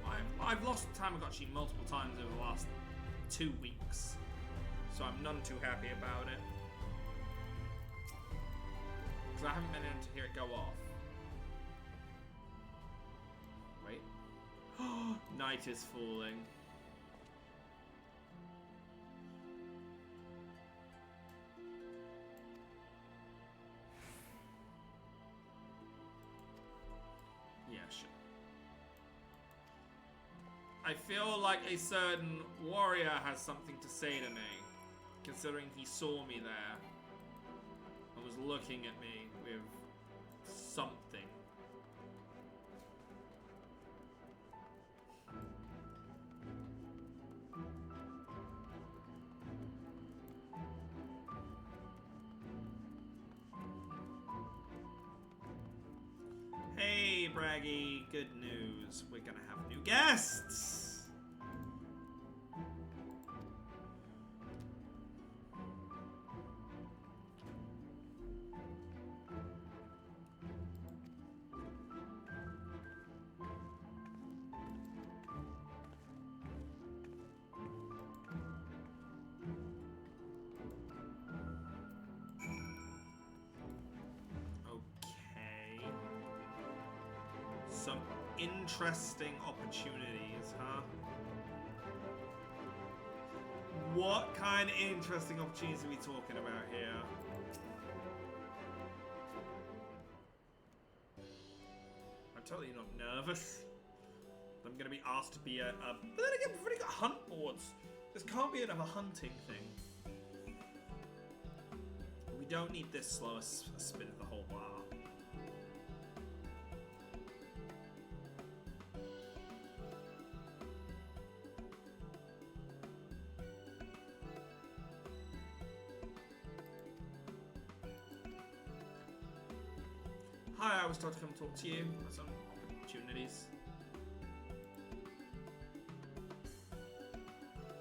I've lost Tamagotchi multiple times over the last 2 weeks, so I'm none too happy about it. Because I haven't been able to hear it go off. Wait. Night is falling. Yeah, sure. I feel like a certain warrior has something to say to me, considering he saw me there and was looking at me with something. Hey, Braggy, good news. We're gonna have new guests! Some interesting opportunities, huh? What kind of interesting opportunities are we talking about here? I'm totally not nervous. I'm gonna be asked to be a but then again, we've already got hunt boards. This can't be another hunting thing. We don't need this slow a spin of the whole bar. Hi, I was told to come talk to you about some opportunities.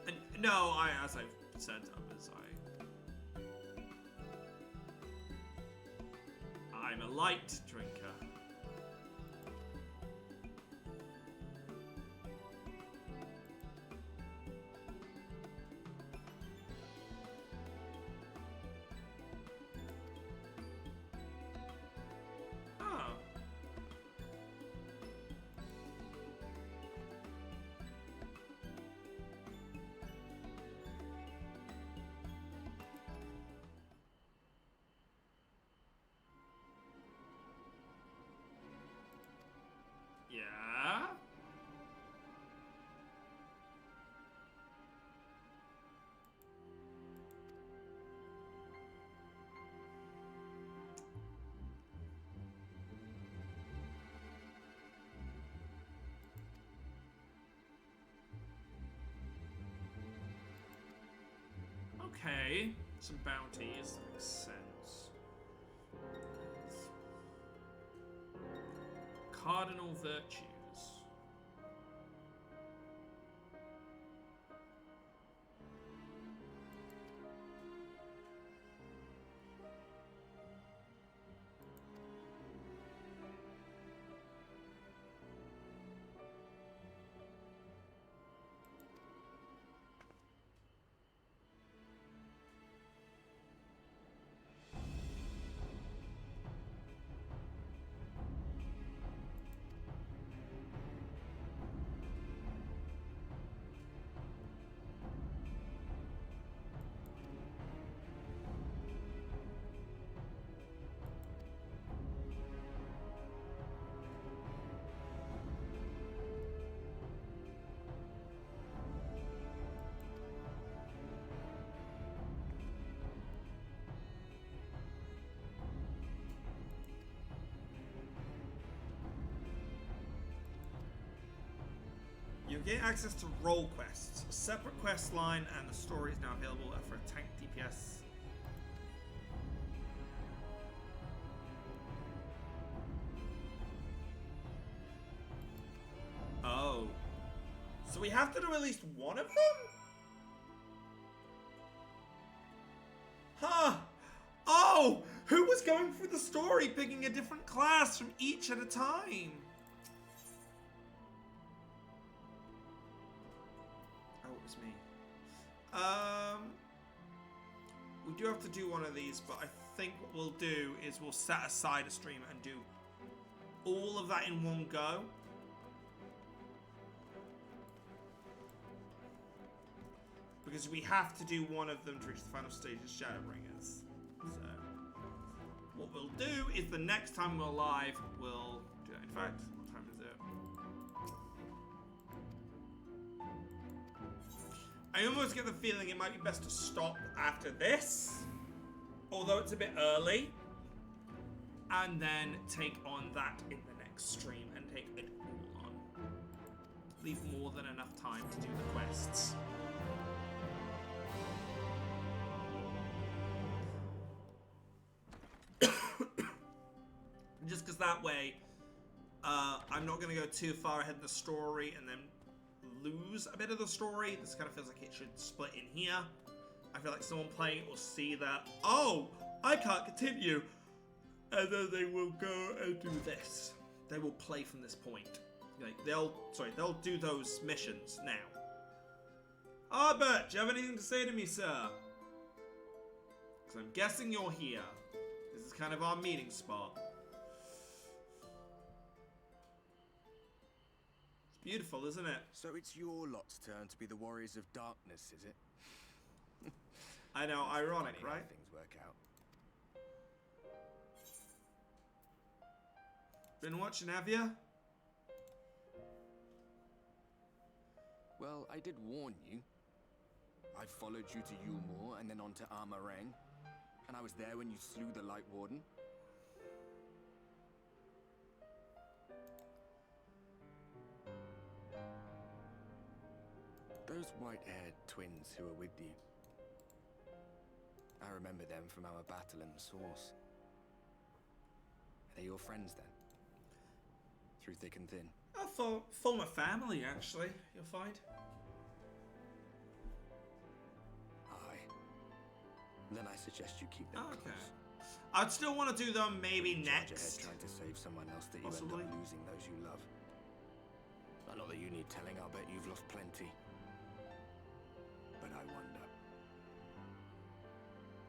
And no, as I've said, I'm a light drinker. Yeah? Okay, some bounties, that makes sense. Cardinal virtues. Gain access to role quests. A separate quest line and the story is now available for a tank DPS. Oh. So we have to do at least one of them? Huh. Oh! Who was going through the story picking a different class from each at a time? Oh, it was me. We do have to do one of these, but I think what we'll do is we'll set aside a stream and do all of that in one go. Because we have to do one of them to reach the final stage of Shadowbringers. So, what we'll do is the next time we're live, we'll do it. In fact, what time is it? I almost get the feeling it might be best to stop after this, although it's a bit early, and then take on that in the next stream and take it all on. Leave more than enough time to do the quests. Just because that way, I'm not going to go too far ahead in the story and then lose a bit of the story. This kind of feels like it should split in here. I feel like someone playing it will see that, oh, I can't continue. And then they will go and do this. They will play from this point. Like, they'll do those missions now. Albert, do you have anything to say to me, sir? Because I'm guessing you're here. This is kind of our meeting spot. Beautiful, isn't it? So it's your lot's turn to be the warriors of darkness, is it? I know, ironic, Funny how right? things work out. Been watching, have you? Well, I did warn you. I followed you to Yulmore and then on to Armareng. And I was there when you slew the Light Warden. Those white-haired twins who were with you. I remember them from our battle in the Source. Are they your friends then? Through thick and thin? Former family, actually, you'll find. Aye. Then I suggest you keep them close. I'd still want to do them maybe Charge next. ahead trying to save someone else that you Possibly. end up losing those you love. Not that you need telling, I'll bet you've lost plenty. But I wonder,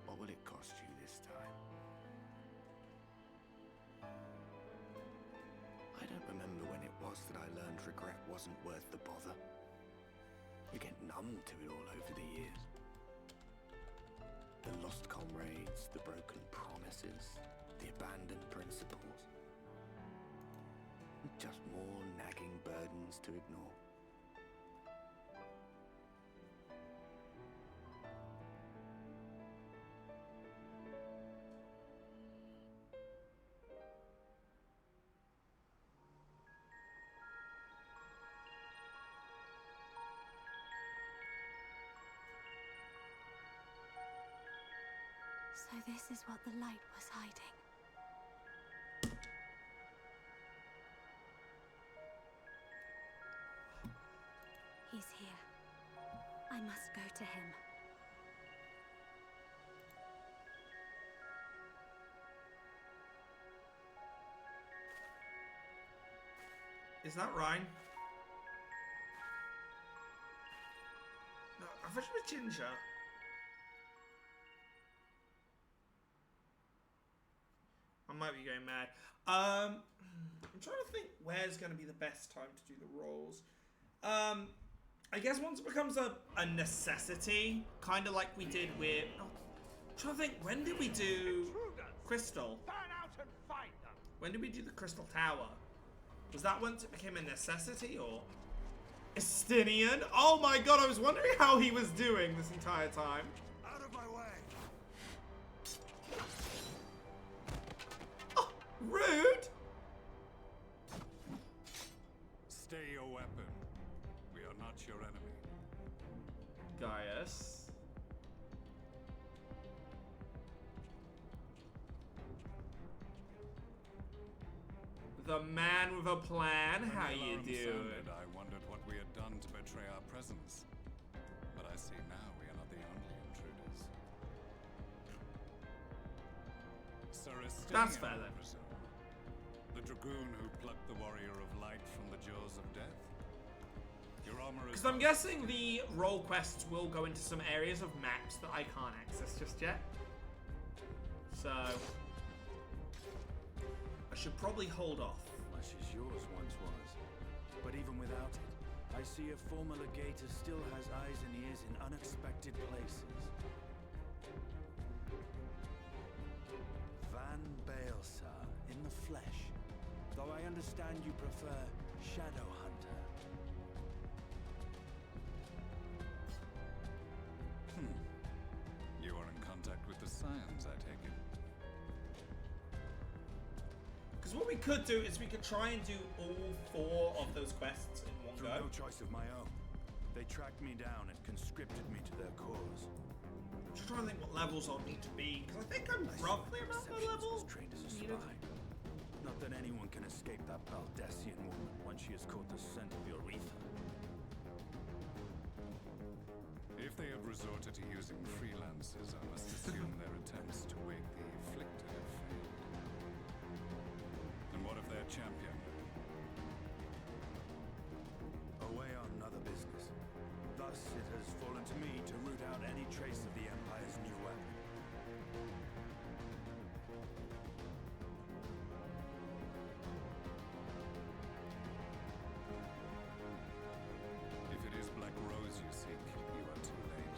what will it cost you this time? I don't remember when it was that I learned regret wasn't worth the bother. You get numb to it all over the years. The lost comrades, the broken promises, the abandoned principles. Just more nagging burdens to ignore. So this is what the light was hiding. He's here. I must go to him. Is that Ryan? No, I thought it was Ginger. I might be going mad. I'm trying to think where's going to be the best time to do the rolls. I guess once it becomes a necessity, kind of like we did with... Oh, I'm trying to think, when did we do Crystal? Burn out and find them. When did we do the Crystal Tower? Was that once it became a necessity, or... Estinian? Oh my god, I was wondering how he was doing this entire time. Out of my way. Oh, rude! Stay your weapon. We are What's your enemy? Gaius. The man with a plan. When How the you alarm doing? sounded, I wondered what we had done to betray our presence. But I see now we are not the only intruders. Circus, That's fair then. The dragoon who plucked the warrior of light from the jaws of death. Your armor is. Because I'm guessing the role quests will go into some areas of maps that I can't access just yet. So I should probably hold off. Much as yours once was. But even without it, I see a former legator still has eyes and ears in unexpected places. Van Baelsar, in the flesh. Though I understand you prefer Shadowhunter. You are in contact with the Scions, I take it. Because what we could do is we could try and do all 4 of those quests in one Through go. no choice of my own. They tracked me down and conscripted me to their cause. I'm just trying to think what levels I'll need to be. Because I think I'm roughly around the level. Was trained as a needed. spy. Not that anyone can escape that Baldessian woman once she has caught the scent of your ether. If they have resorted to using freelancers, I must assume their attempts to wake the afflicted have failed. And what of their champion? Away on another business. Thus, it has fallen to me to root out any trace of the Empire's new weapon. If it is Black Rose you seek, you are too late.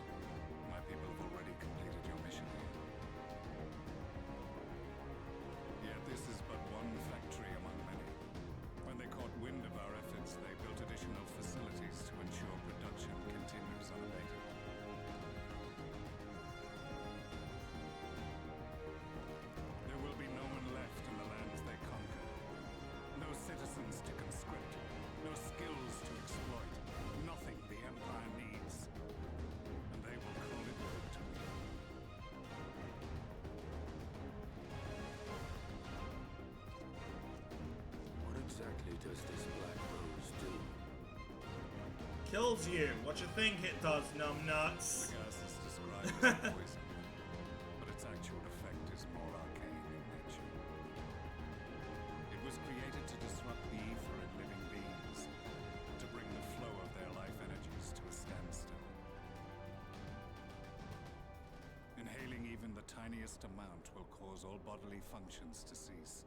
My people have already completed your mission here. Yet this is but one factory among many. When they caught wind of our efforts, they built additional facilities to ensure production continues unabated. There will be no one left in the lands they conquer. No citizens to conscript. No skills to exploit. Nothing the Empire needs. And they will call it victory. What exactly does this Black Rose do? Kills you. What you think it does, numbnuts? The gas is described as poison, but its actual effect is more arcane in nature. It was created to disrupt the ether in living beings, to bring the flow of their life energies to a standstill. Inhaling even the tiniest amount will cause all bodily functions to cease,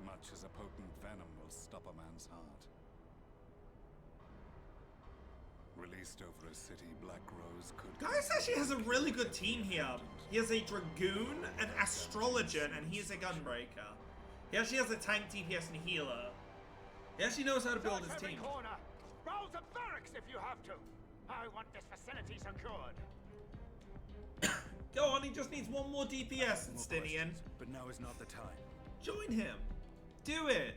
much as a potent venom will stop a man's heart. Released over a city, Black Rose could... Gaius actually has a really good team here. He has a Dragoon, an Astrologer, and he is a Gunbreaker. He actually has a tank, DPS, and healer. He actually knows how to build his team. Corner. Roll the barracks if you have to. I want this facility secured. Go on, he just needs one more DPS, More Stinian. questions, but now is not the time. Join him. Do it.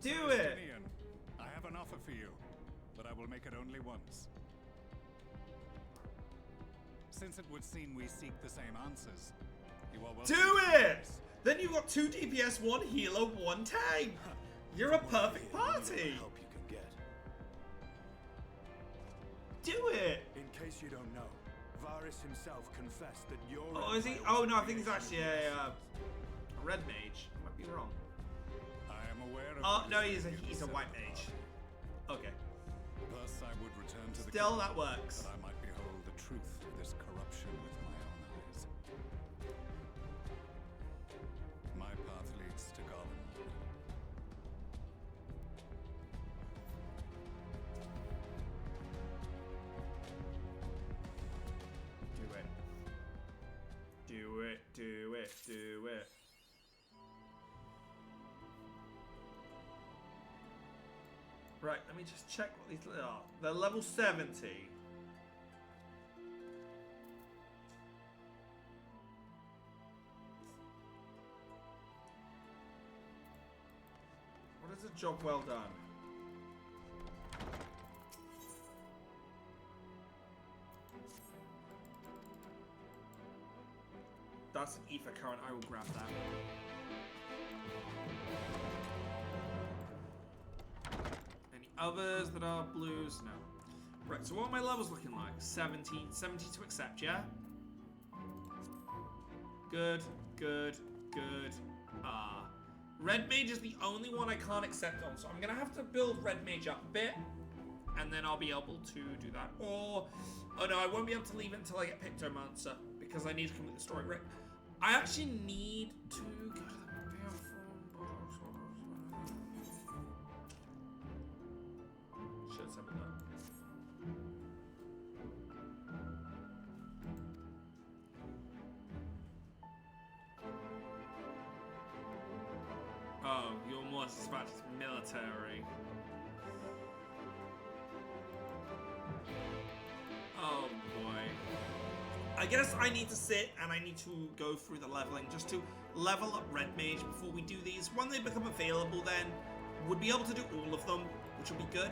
Do it. Justinian, I have an offer for you, but I will make it only once. Since it would seem we seek the same answers, you are welcome. Do it! Then you've got 2 DPS, 1 healer, 1 tank. You're a perfect party. Help you can get. Do it. In case you don't know, Varys himself confessed that your... Oh, is he? empire Oh was no, I think he's creation actually a red mage. Might be wrong. I am aware of... Oh no, the he's a mistake you white set mage. apart. Okay. Thus, I would return to the Still, kingdom, that works. that I might behold the truth of this corruption with my own eyes. My path leads to Garland. Do it. Do it. Do it. Do it. Right, let me just check what these are. They're level 70. What is a job well done? that's an ether current. I will grab that. Any others that are blues? No. Right, so what are my levels looking like? 70 to accept, yeah? Good, good, good. Red Mage is the only one I can't accept on, so I'm gonna have to build Red Mage up a bit, and then I'll be able to do that. Or, oh no, I won't be able to leave it until I get Pictomancer, because I need to complete the story. Right, I actually need to go to the Let's have a look. Oh, you're more dispatched military. Oh boy. I guess I need to sit and I need to go through the leveling just to level up Red Mage before we do these. When they become available then, we'll be able to do all of them, which will be good.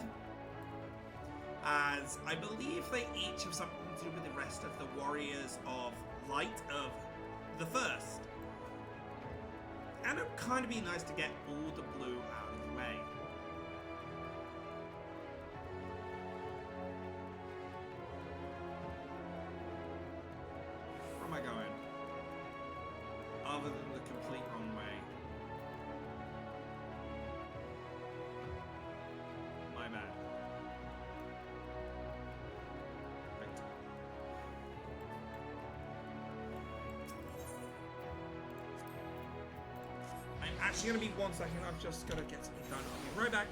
As I believe they each have something to do with the rest of the Warriors of Light of the First. And it would kind of be nice to get all the blue out of the way. Where am I going? Other than the complete wrong way. My bad. Right. I'm actually going to be 1 second. I've just got to get something done. I'll be right back.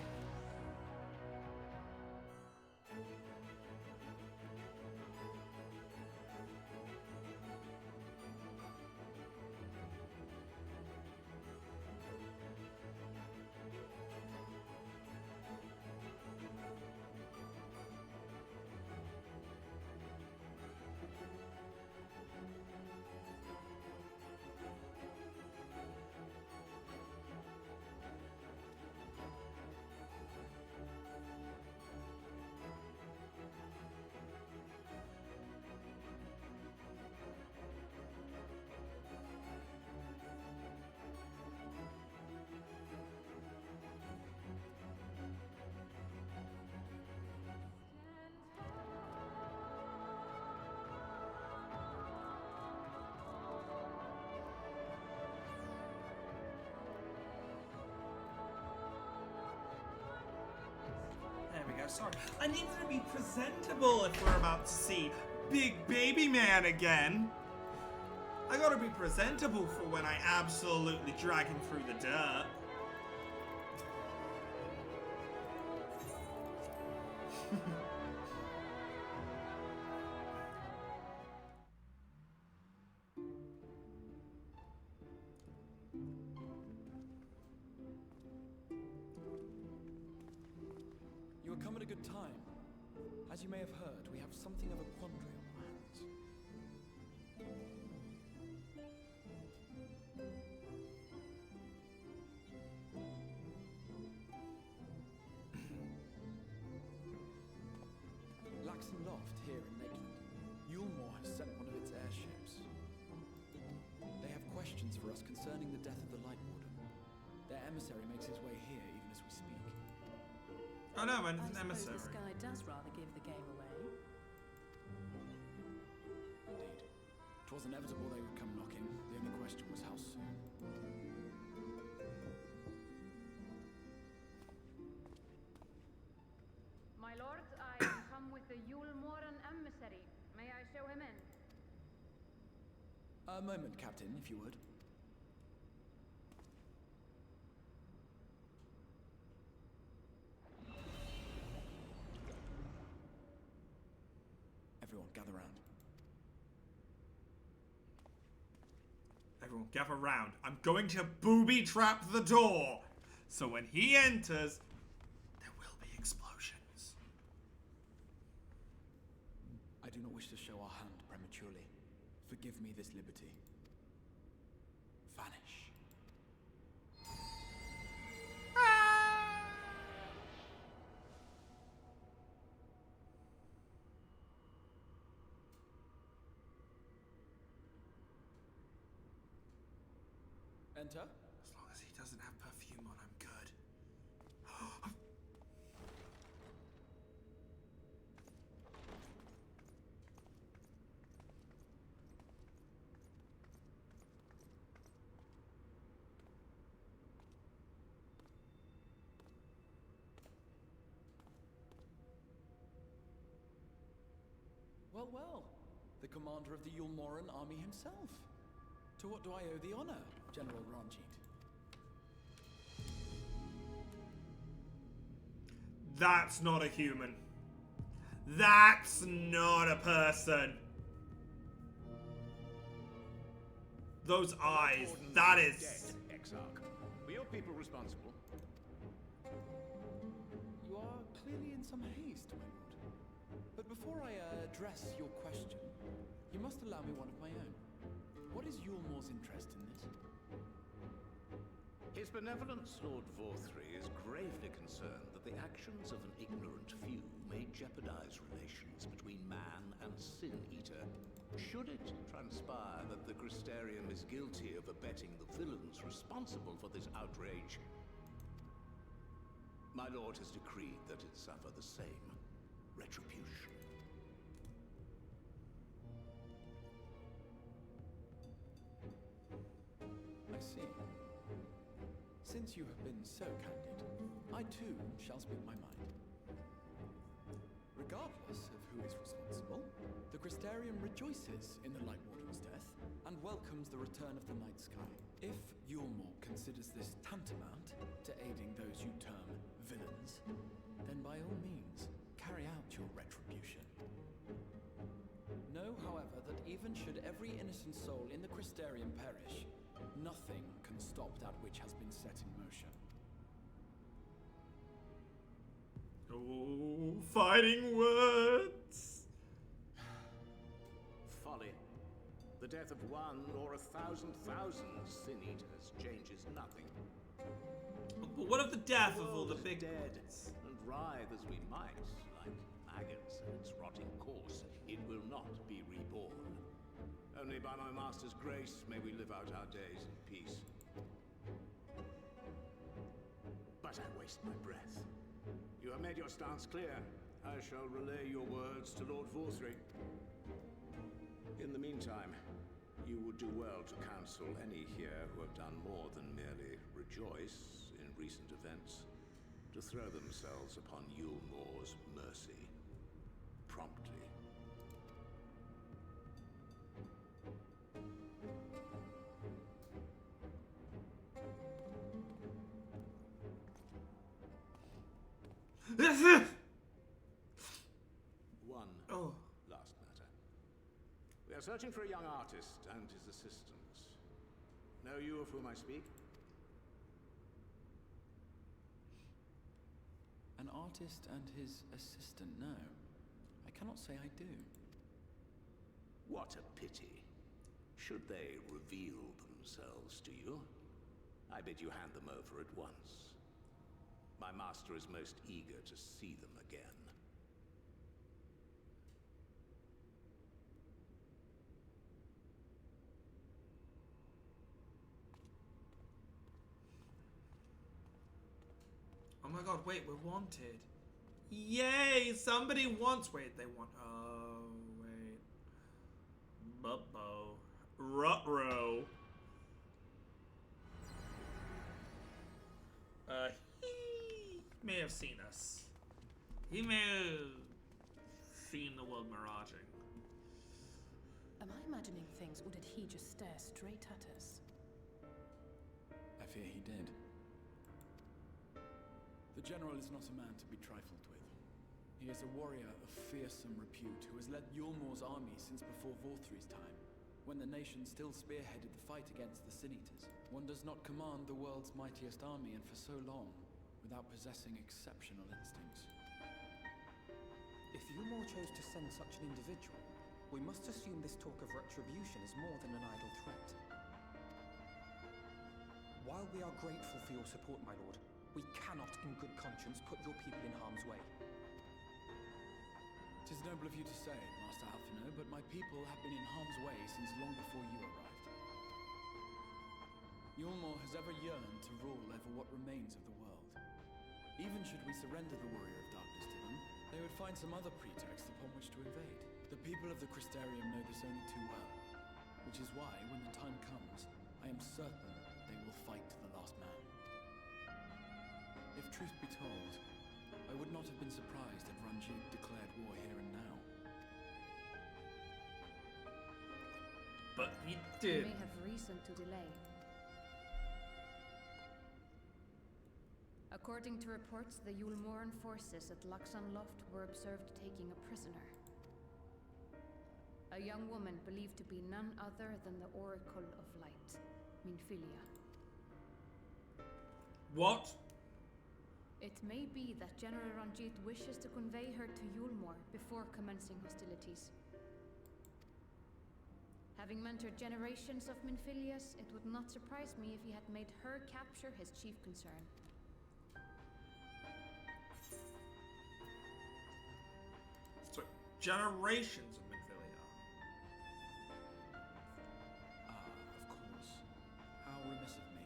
There we go, sorry. I needed to be presentable if we're about to see Big Baby Man again. I gotta be presentable for when I absolutely drag him through the dirt. You have come at a good time. As you may have heard, we have something of a quandary on our hands. Laxon Loft here in Lakeland. Yulmore has sent one of its airships. They have questions for us concerning the death of the Light Warden. Their emissary makes his way here even as we speak. Oh no, man, I it's an emissary. suppose this guy does rather give the game away. Indeed. 'Twas inevitable they would come knocking. The only question was how soon. My lord, I come with the Yulmoran emissary. May I show him in? A moment, Captain, if you would. Everyone, gather round. Everyone, gather round. I'm going to booby trap the door. So when he enters, there will be explosions. I do not wish to show our hand prematurely. Forgive me this liberty. Vanish. Enter. As long as he doesn't have perfume on, I'm good. Well, well. The commander of the Yulmoran army himself. To what do I owe the honor, General Ranjit? That's not a human. That's not a person. Those eyes, that is... Dead, Exarch. Were your people responsible? You are clearly in some haste, my lord. But before I address your question, you must allow me one of my own. What is Yulmor's interest in this? His benevolence, Lord Vorthry, is gravely concerned that the actions of an ignorant few may jeopardize relations between man and Sin Eater. Should it transpire that the Crystarium is guilty of abetting the villains responsible for this outrage, my lord has decreed that it suffer the same retribution. I see. Since you have been so candid, I too shall speak my mind. Regardless of who is responsible, the Crystarium rejoices in the Light Warden's death and welcomes the return of the night sky. If Yulmor considers this tantamount to aiding those you term villains, then by all means, carry out your retribution. Know, however, that even should every innocent soul in the Crystarium perish, nothing can stop that which has been set in motion. Oh, fighting words. Folly. The death of one or 1,000,000 Sin Eaters changes nothing. But what of the death of all the big dead ones? and writhe as we might, like maggots in its rotting corpse, it will not be reborn. Only by my master's grace may we live out our days in peace. But I waste my breath. You have made your stance clear. I shall relay your words to Lord Vorthry. In the meantime, you would do well to counsel any here who have done more than merely rejoice in recent events, to throw themselves upon Yulmor's mercy promptly. One last matter. We are searching for a young artist and his assistants. Know you of whom I speak? An artist and his assistant, no. I cannot say I do. What a pity. Should they reveal themselves to you, I bid you hand them over at once. My master is most eager to see them again. Oh my god, wait, we're wanted. Yay! Somebody wants. Wait, they want. Oh, wait. Bubbo. Ruh-roh. He may have seen us. He may have seen the world miraging. Am I imagining things, or did he just stare straight at us? I fear he did. The General is not a man to be trifled with. He is a warrior of fearsome repute who has led Yulmor's army since before Vorthry's time, when the nation still spearheaded the fight against the Sin Eaters. One does not command the world's mightiest army, and for so long, without possessing exceptional instincts. If Yulmor chose to send such an individual, we must assume this talk of retribution is more than an idle threat. While we are grateful for your support, my lord, we cannot in good conscience put your people in harm's way. It is noble of you to say, Master Alphino, but my people have been in harm's way since long before you arrived. Yulmore has ever yearned to rule over what remains of the world. Even should we surrender the Warrior of Darkness to them, they would find some other pretext upon which to invade. The people of the Crystarium know this only too well, which is why, when the time comes, I am certain they will fight to the last man. If truth be told, I would not have been surprised had Ranjit declared war here and now. But he You did. may have reason to delay. According to reports, the Yulmoran forces at Laxan Loft were observed taking a prisoner. A young woman believed to be none other than the Oracle of Light, Minfilia. What? It may be that General Ranjit wishes to convey her to Yulmore before commencing hostilities. Having mentored generations of Minfilias, it would not surprise me if he had made her capture his chief concern. So, generations of Minfilia. Of course. How remiss of me.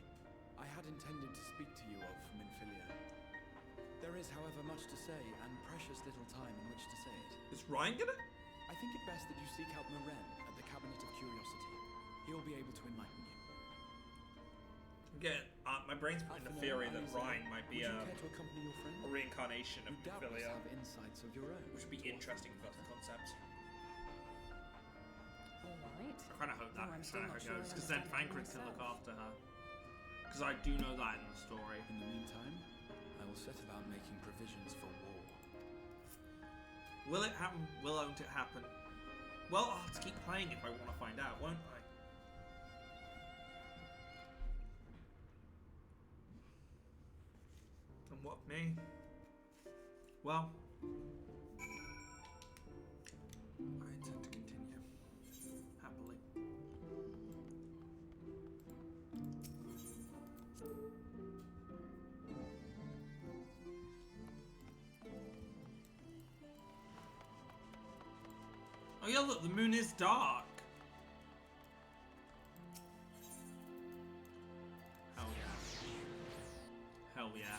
I had intended to speak to you of Minfilia. There is, however, much to say, and precious little time in which to say it. Is Ryan gonna? I think it best that you seek out Maren at the Cabinet of Curiosity. He will be able to enlighten you. Again, my brain's putting the theory that Ryan might be Would you care to accompany your friend? a reincarnation of You doubtless Minfilia, have insights of your own. which would be to offer interesting me if that's the better. concept. Alright. I kind of hope that Though I'm that's still how not it sure I goes, because then understand it Thancred can look myself. after her. Because I do know that in the story. In the meantime, I will set about making provisions for war. Will it happen? Won't it happen? Well, I'll have to keep playing if I want to find out, won't I? And what of me? Well, I intend to continue. Happily. Oh yeah, look, the moon is dark. Hell yeah. Hell yeah.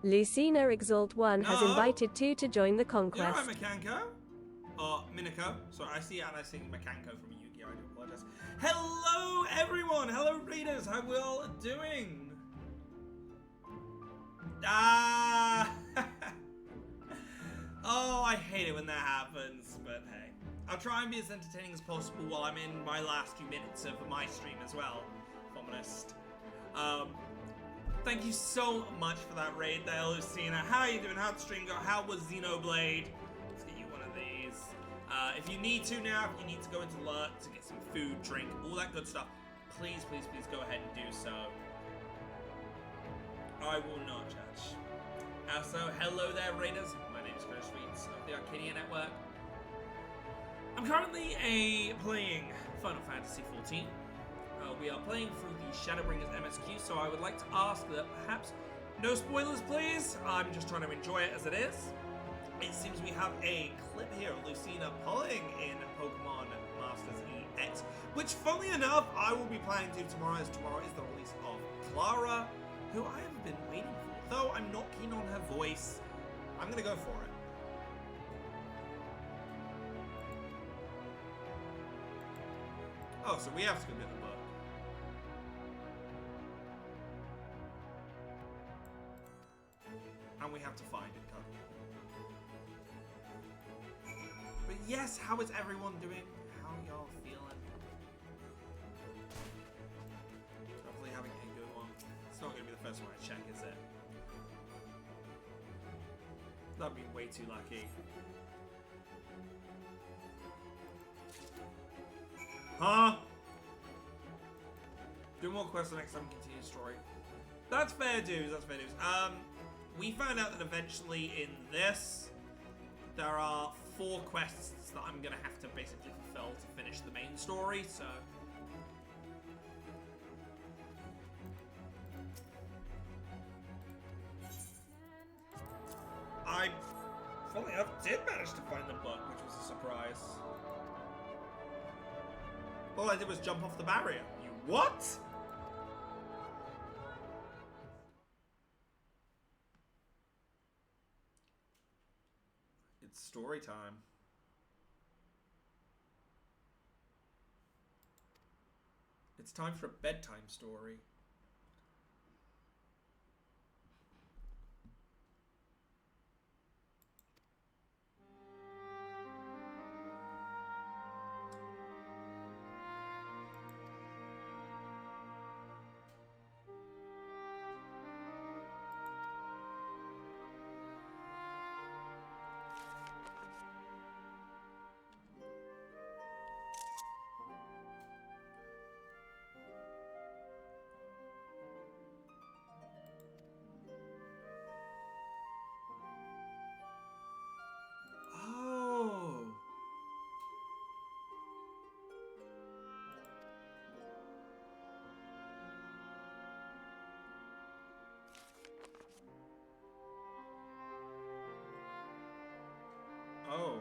Lucina Exalt 1 has No. invited 2 to join the You alright, conquest. Makanko? Or Minako? Sorry, I see and I think Makanko from Yu-Gi-Oh! I do apologize. Hello, everyone! Hello, readers! How we all doing? Ah! Oh, I hate it when that happens, but hey. I'll try and be as entertaining as possible while I'm in my last few minutes of my stream as well, if I'm honest. Thank you so much for that raid there, Lucina. How are you doing? How'd the stream go? How was Xenoblade? Let's get you one of these. If you need to now, if you need to go into Lurk to get some food, drink, all that good stuff, please, please, please go ahead and do so. I will not judge. Also, hello there, raiders. My name is Chris Sweets of the Arcadia Network. I'm currently playing Final Fantasy XIV. We are playing through the Shadowbringers MSQ, so I would like to ask that perhaps no spoilers, please. I'm just trying to enjoy it as it is. It seems we have a clip here of Lucina pulling in Pokemon Masters EX, which, funnily enough, I will be planning to do tomorrow, as tomorrow is the release of Clara, who I have been waiting for. Though I'm not keen on her voice, I'm going to go for it. Oh, so we have to go get the book. And we have to find it, can't we? But yes, how is everyone doing? How y'all feeling? Hopefully having a good one. It's not going to be the first one I check, is it? That'd be way too lucky. Huh? Do more quests the next time, continue the story. That's fair dues, that's fair dues. We found out that eventually in this, there are 4 quests that I'm gonna have to basically fulfill to finish the main story, so... I, funnily enough, did manage to find the book, which was a surprise. All I did was jump off the barrier. You what? It's story time. It's time for a bedtime story. Oh.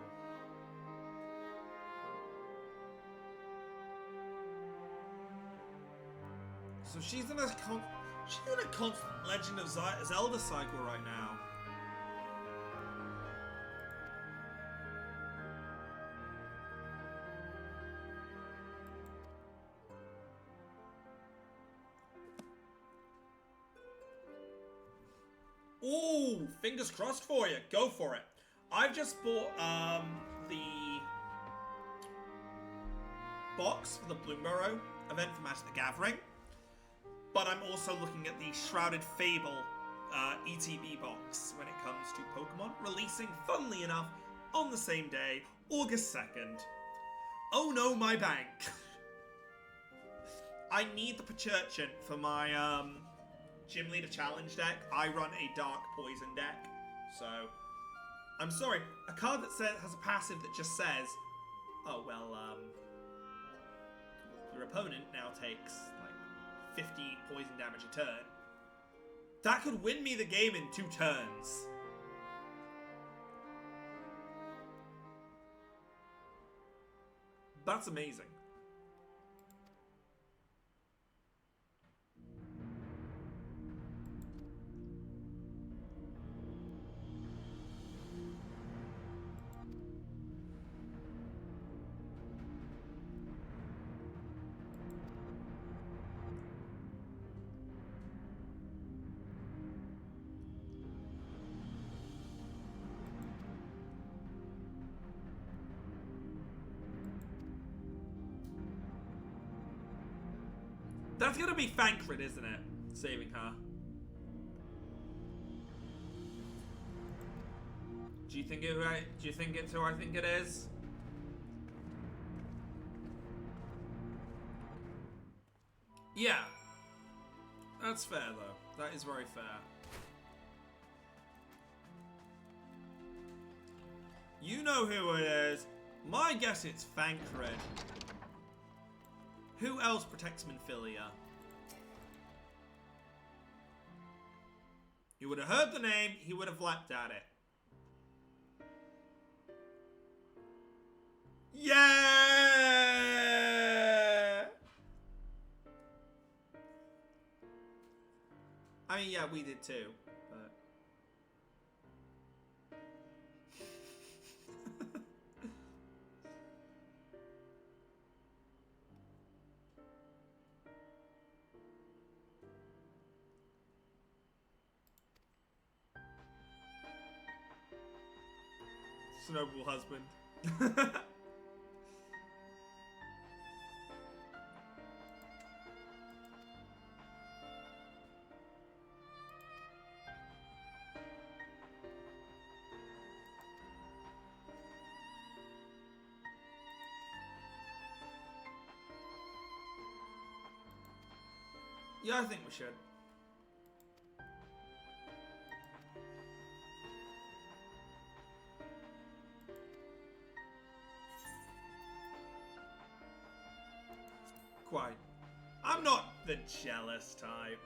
So she's in a constant Legend of Zelda cycle right now. Ooh, fingers crossed for you. Go for it. I've just bought the box for the Bloomborough event for Magic the Gathering, but I'm also looking at the Shrouded Fable ETB box when it comes to Pokemon, releasing, funnily enough, on the same day, August 2nd. Oh no, my bank. I need the Pachurchin for my Gym Leader Challenge deck. I run a Dark Poison deck, so... I'm sorry, a card that has a passive that just says, oh, well, your opponent now takes, like, 50 poison damage a turn. That could win me the game in 2 turns. That's amazing. That's gonna be Fankred, isn't it? Saving her. Do you think it's who I think it is? Yeah. That's fair though. That is very fair. You know who it is. My guess it's Fankred. Who else protects Minfilia? He would have heard the name, he would have leapt at it. Yeah! I mean, yeah, we did too, but... Noble husband. Yeah, I think we should. Quite. I'm not the jealous type.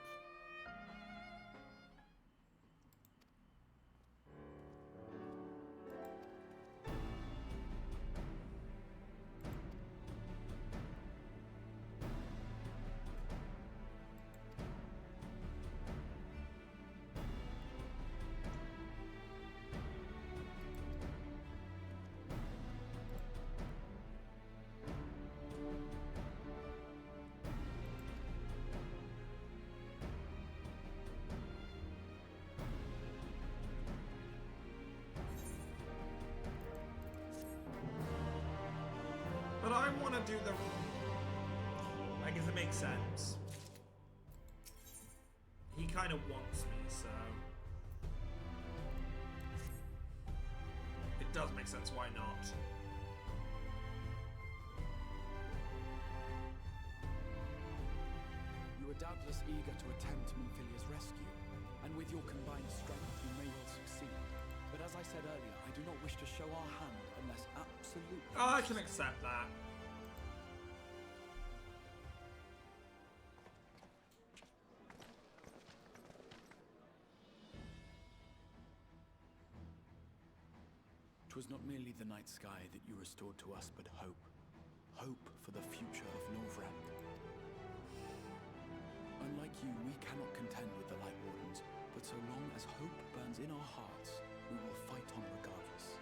But I want to do the... I guess it makes sense. He kind of wants me, so... It does make sense, why not? You are doubtless eager to attempt Minfilia's rescue, and with your combined strength you may well succeed. But as I said earlier, I do not wish to show our hand unless absolutely... Oh, I can accept that. Twas not merely the night sky that you restored to us, but hope. Hope for the future of Norvrand. Unlike you, we cannot contend with the Light Wardens, but so long as hope burns in our hearts, we will fight on regardless.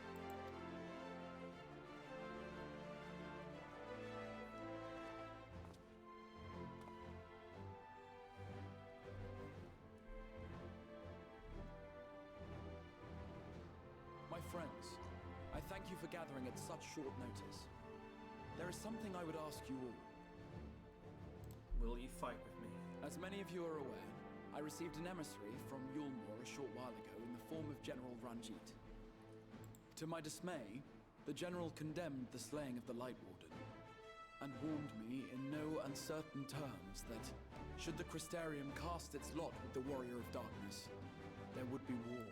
My friends, I thank you for gathering at such short notice. There is something I would ask you all. Will you fight with me? As many of you are aware, I received an emissary from Yulmore a short while ago in the form of General Ranjit. To my dismay, the General condemned the slaying of the Light Warden, and warned me in no uncertain terms that, should the Crystarium cast its lot with the Warrior of Darkness, there would be war.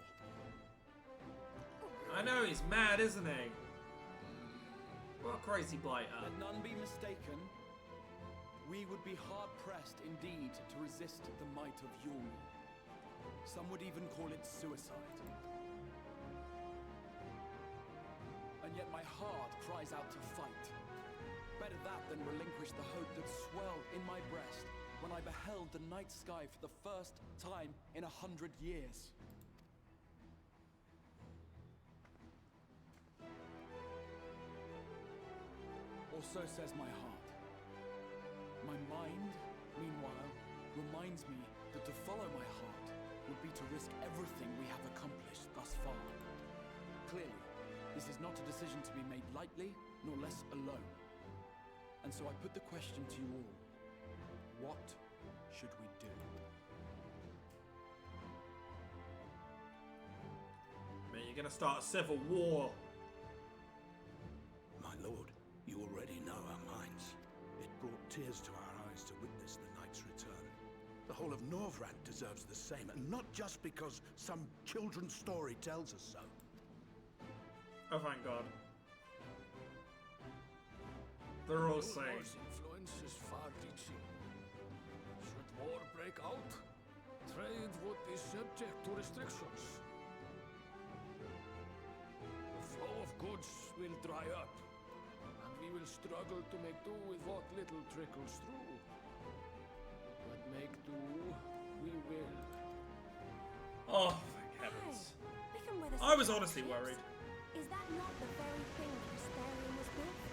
I know, he's mad, isn't he? What a crazy blighter. Let none be mistaken. We would be hard-pressed indeed to resist the might of Yulmore. Some would even call it suicide. And yet my heart cries out to fight. Better that than relinquish the hope that swelled in my breast when I beheld the night sky for the first time in 100 years. Or so says my heart. My mind, meanwhile, reminds me that to follow my heart would be to risk everything we have accomplished thus far. Clearly, this is not a decision to be made lightly, nor less alone. And so I put the question to you all. What should we do? Man, you're gonna start a civil war. My lord, you already know our minds. It brought tears to our eyes to witness the knight's return. The whole of Norvrand deserves the same, and not just because some children's story tells us so. Oh, thank God. They're all saying. Yulmore's influence is far-reaching. Should war break out, trade would be subject to restrictions. The flow of goods will dry up, and we will struggle to make do with what little trickles through. But make do, we will. Oh, thank heavens. Hey, we can weather I was such honestly hardships. worried. Is that not the very thing Crystarium was built for?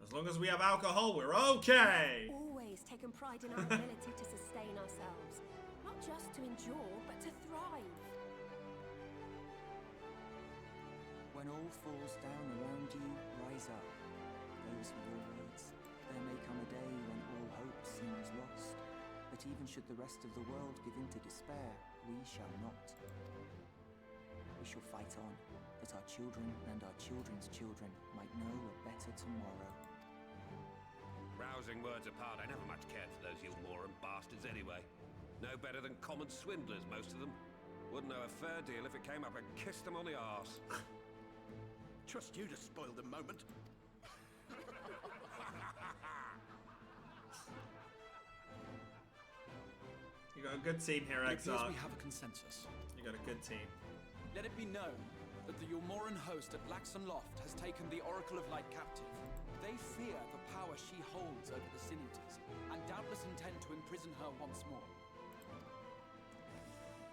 As long as we have alcohol, we're okay. Always taken pride in our ability to sustain ourselves. Not just to endure, but to thrive. When all falls down around you, rise up. Those were your words. There may come a day when all hope seems lost. But even should the rest of the world give in to despair, we shall not. We shall fight on, that our children and our children's children might know a better tomorrow. Rousing words apart, I never much cared for those Yulmoran bastards anyway. No better than common swindlers, most of them. Wouldn't know a fair deal if it came up and kissed them on the arse. Trust you to spoil the moment. You got a good team here, It appears Exarch. we have a consensus. You got a good team. Let it be known that the Yulmoran host at Blackson Loft has taken the Oracle of Light captive. They fear the power she holds over the Sin Eaters, and doubtless intend to imprison her once more.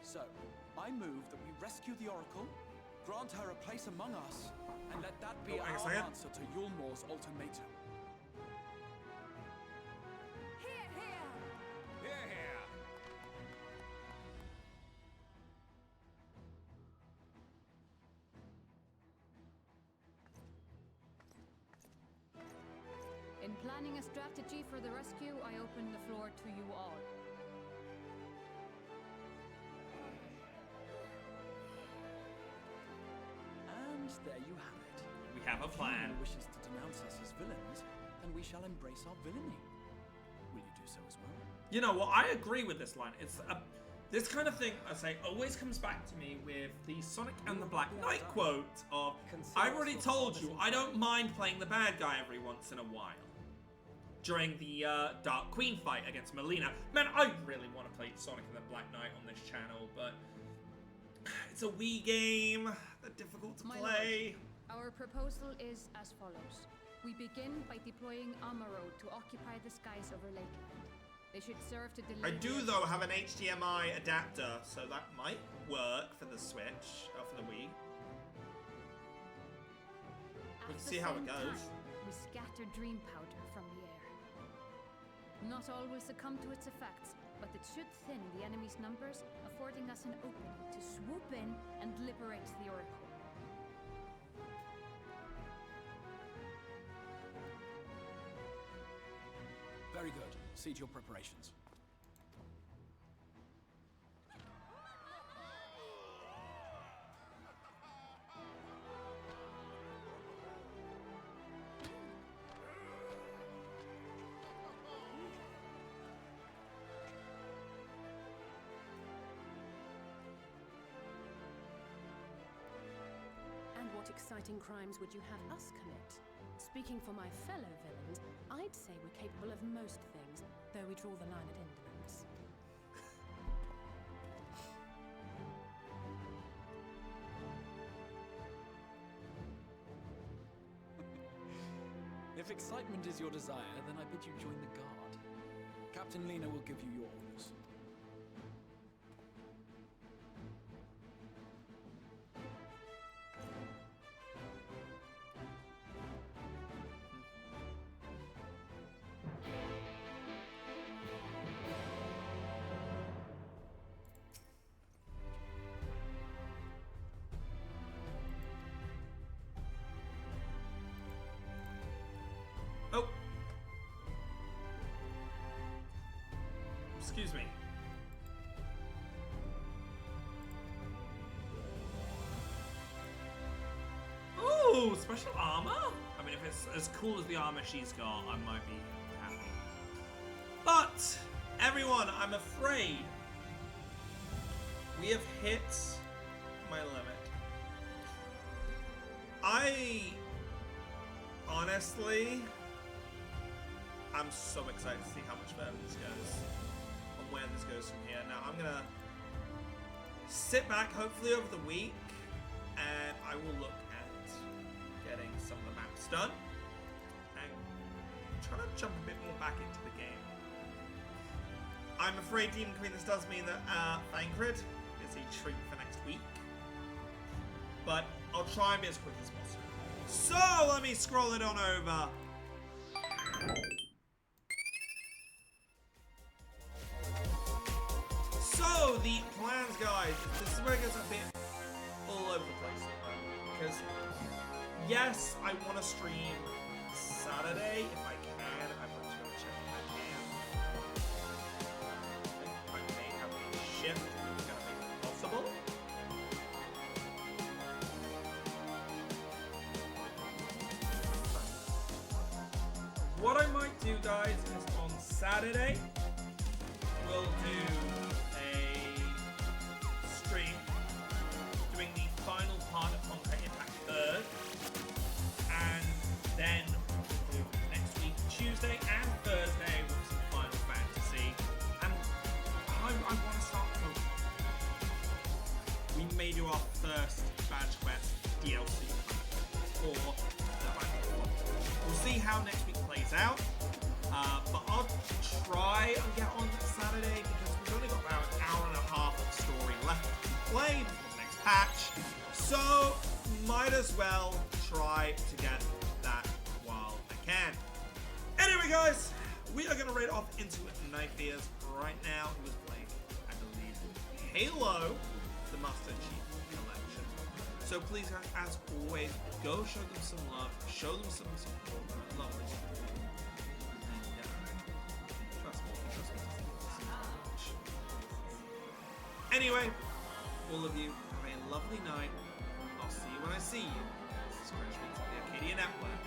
So, I move that we rescue the Oracle, grant her a place among us, and let that be our answer to Yulmor's ultimatum. Hear, hear! Hear, hear! In planning a strategy for the rescue, I open the floor to you all. And there you have it. We have a plan. If anyone wishes to denounce us as villains, then we shall embrace our villainy. Will you do so as well? You know what? I agree with this line. It's this kind of thing, I say, always comes back to me with the Sonic and the Black Knight quote of, I've already told you, I don't mind playing the bad guy every once in a while. During the Dark Queen fight against Melina. Man, I really want to play Sonic and the Black Knight on this channel, but it's a Wii game. They're difficult to play. Lord, our proposal is as follows. We begin by deploying Amaro to occupy the skies over Lakeland. They should serve to delay... I do, though, have an HDMI adapter, so that might work for the Switch, or for the Wii. We can see how it goes. We scatter dream powder from the air. Not all will succumb to its effects, but it should thin the enemy's numbers, affording us an opening to swoop in and liberate the Oracle. Very good. See to your preparations. And what exciting crimes would you have us commit? Speaking for my fellow villains, I'd say we're capable of most things, though we draw the line at indolence. If excitement is your desire, then I bid you join the guard. Captain Lena will give you your orders. Oh. Excuse me. Ooh, special armor? I mean, if it's as cool as the armor she's got, I might be happy. But, everyone, I'm afraid we have hit my limit. Honestly, I'm so excited to see how much further this goes and where this goes from here. Now, I'm gonna sit back, hopefully over the week, and I will look at getting some of the maps done and try to jump a bit more back into the game. I'm afraid, Demon Queen, this does mean that Thancred is a treat for next week, but I'll try and be as quick as possible. So, let me scroll it on over. So, the plans, guys. This is where it gets a bit all over the place. Because, yes, I want to stream Saturday if I can. I'm going to check if I can. I may have a shift that's going to make it possible. What I might do do, guys, is on Saturday, we'll do a stream doing the final part of Honkai Impact Third, and then we'll do next week Tuesday and Thursday with some Final Fantasy, and I want to start cooking. We may do our first Badge Quest DLC for the Final. We'll see how next week plays out, but I'll try and get on Saturday because we've only got about an hour and a half of story left to play before the next patch, so might as well try to get that while I can. Anyway, guys, we are going to raid off into Night Fears right now. He was playing, I believe, Halo, the Master Chief Collection. So please, guys, as always, go show them some love, show them some support. I love this. And trust me, so much. Anyway, all of you have a lovely night. I'll see you when I see you. This is Fresh Meats on the Arcadia Network.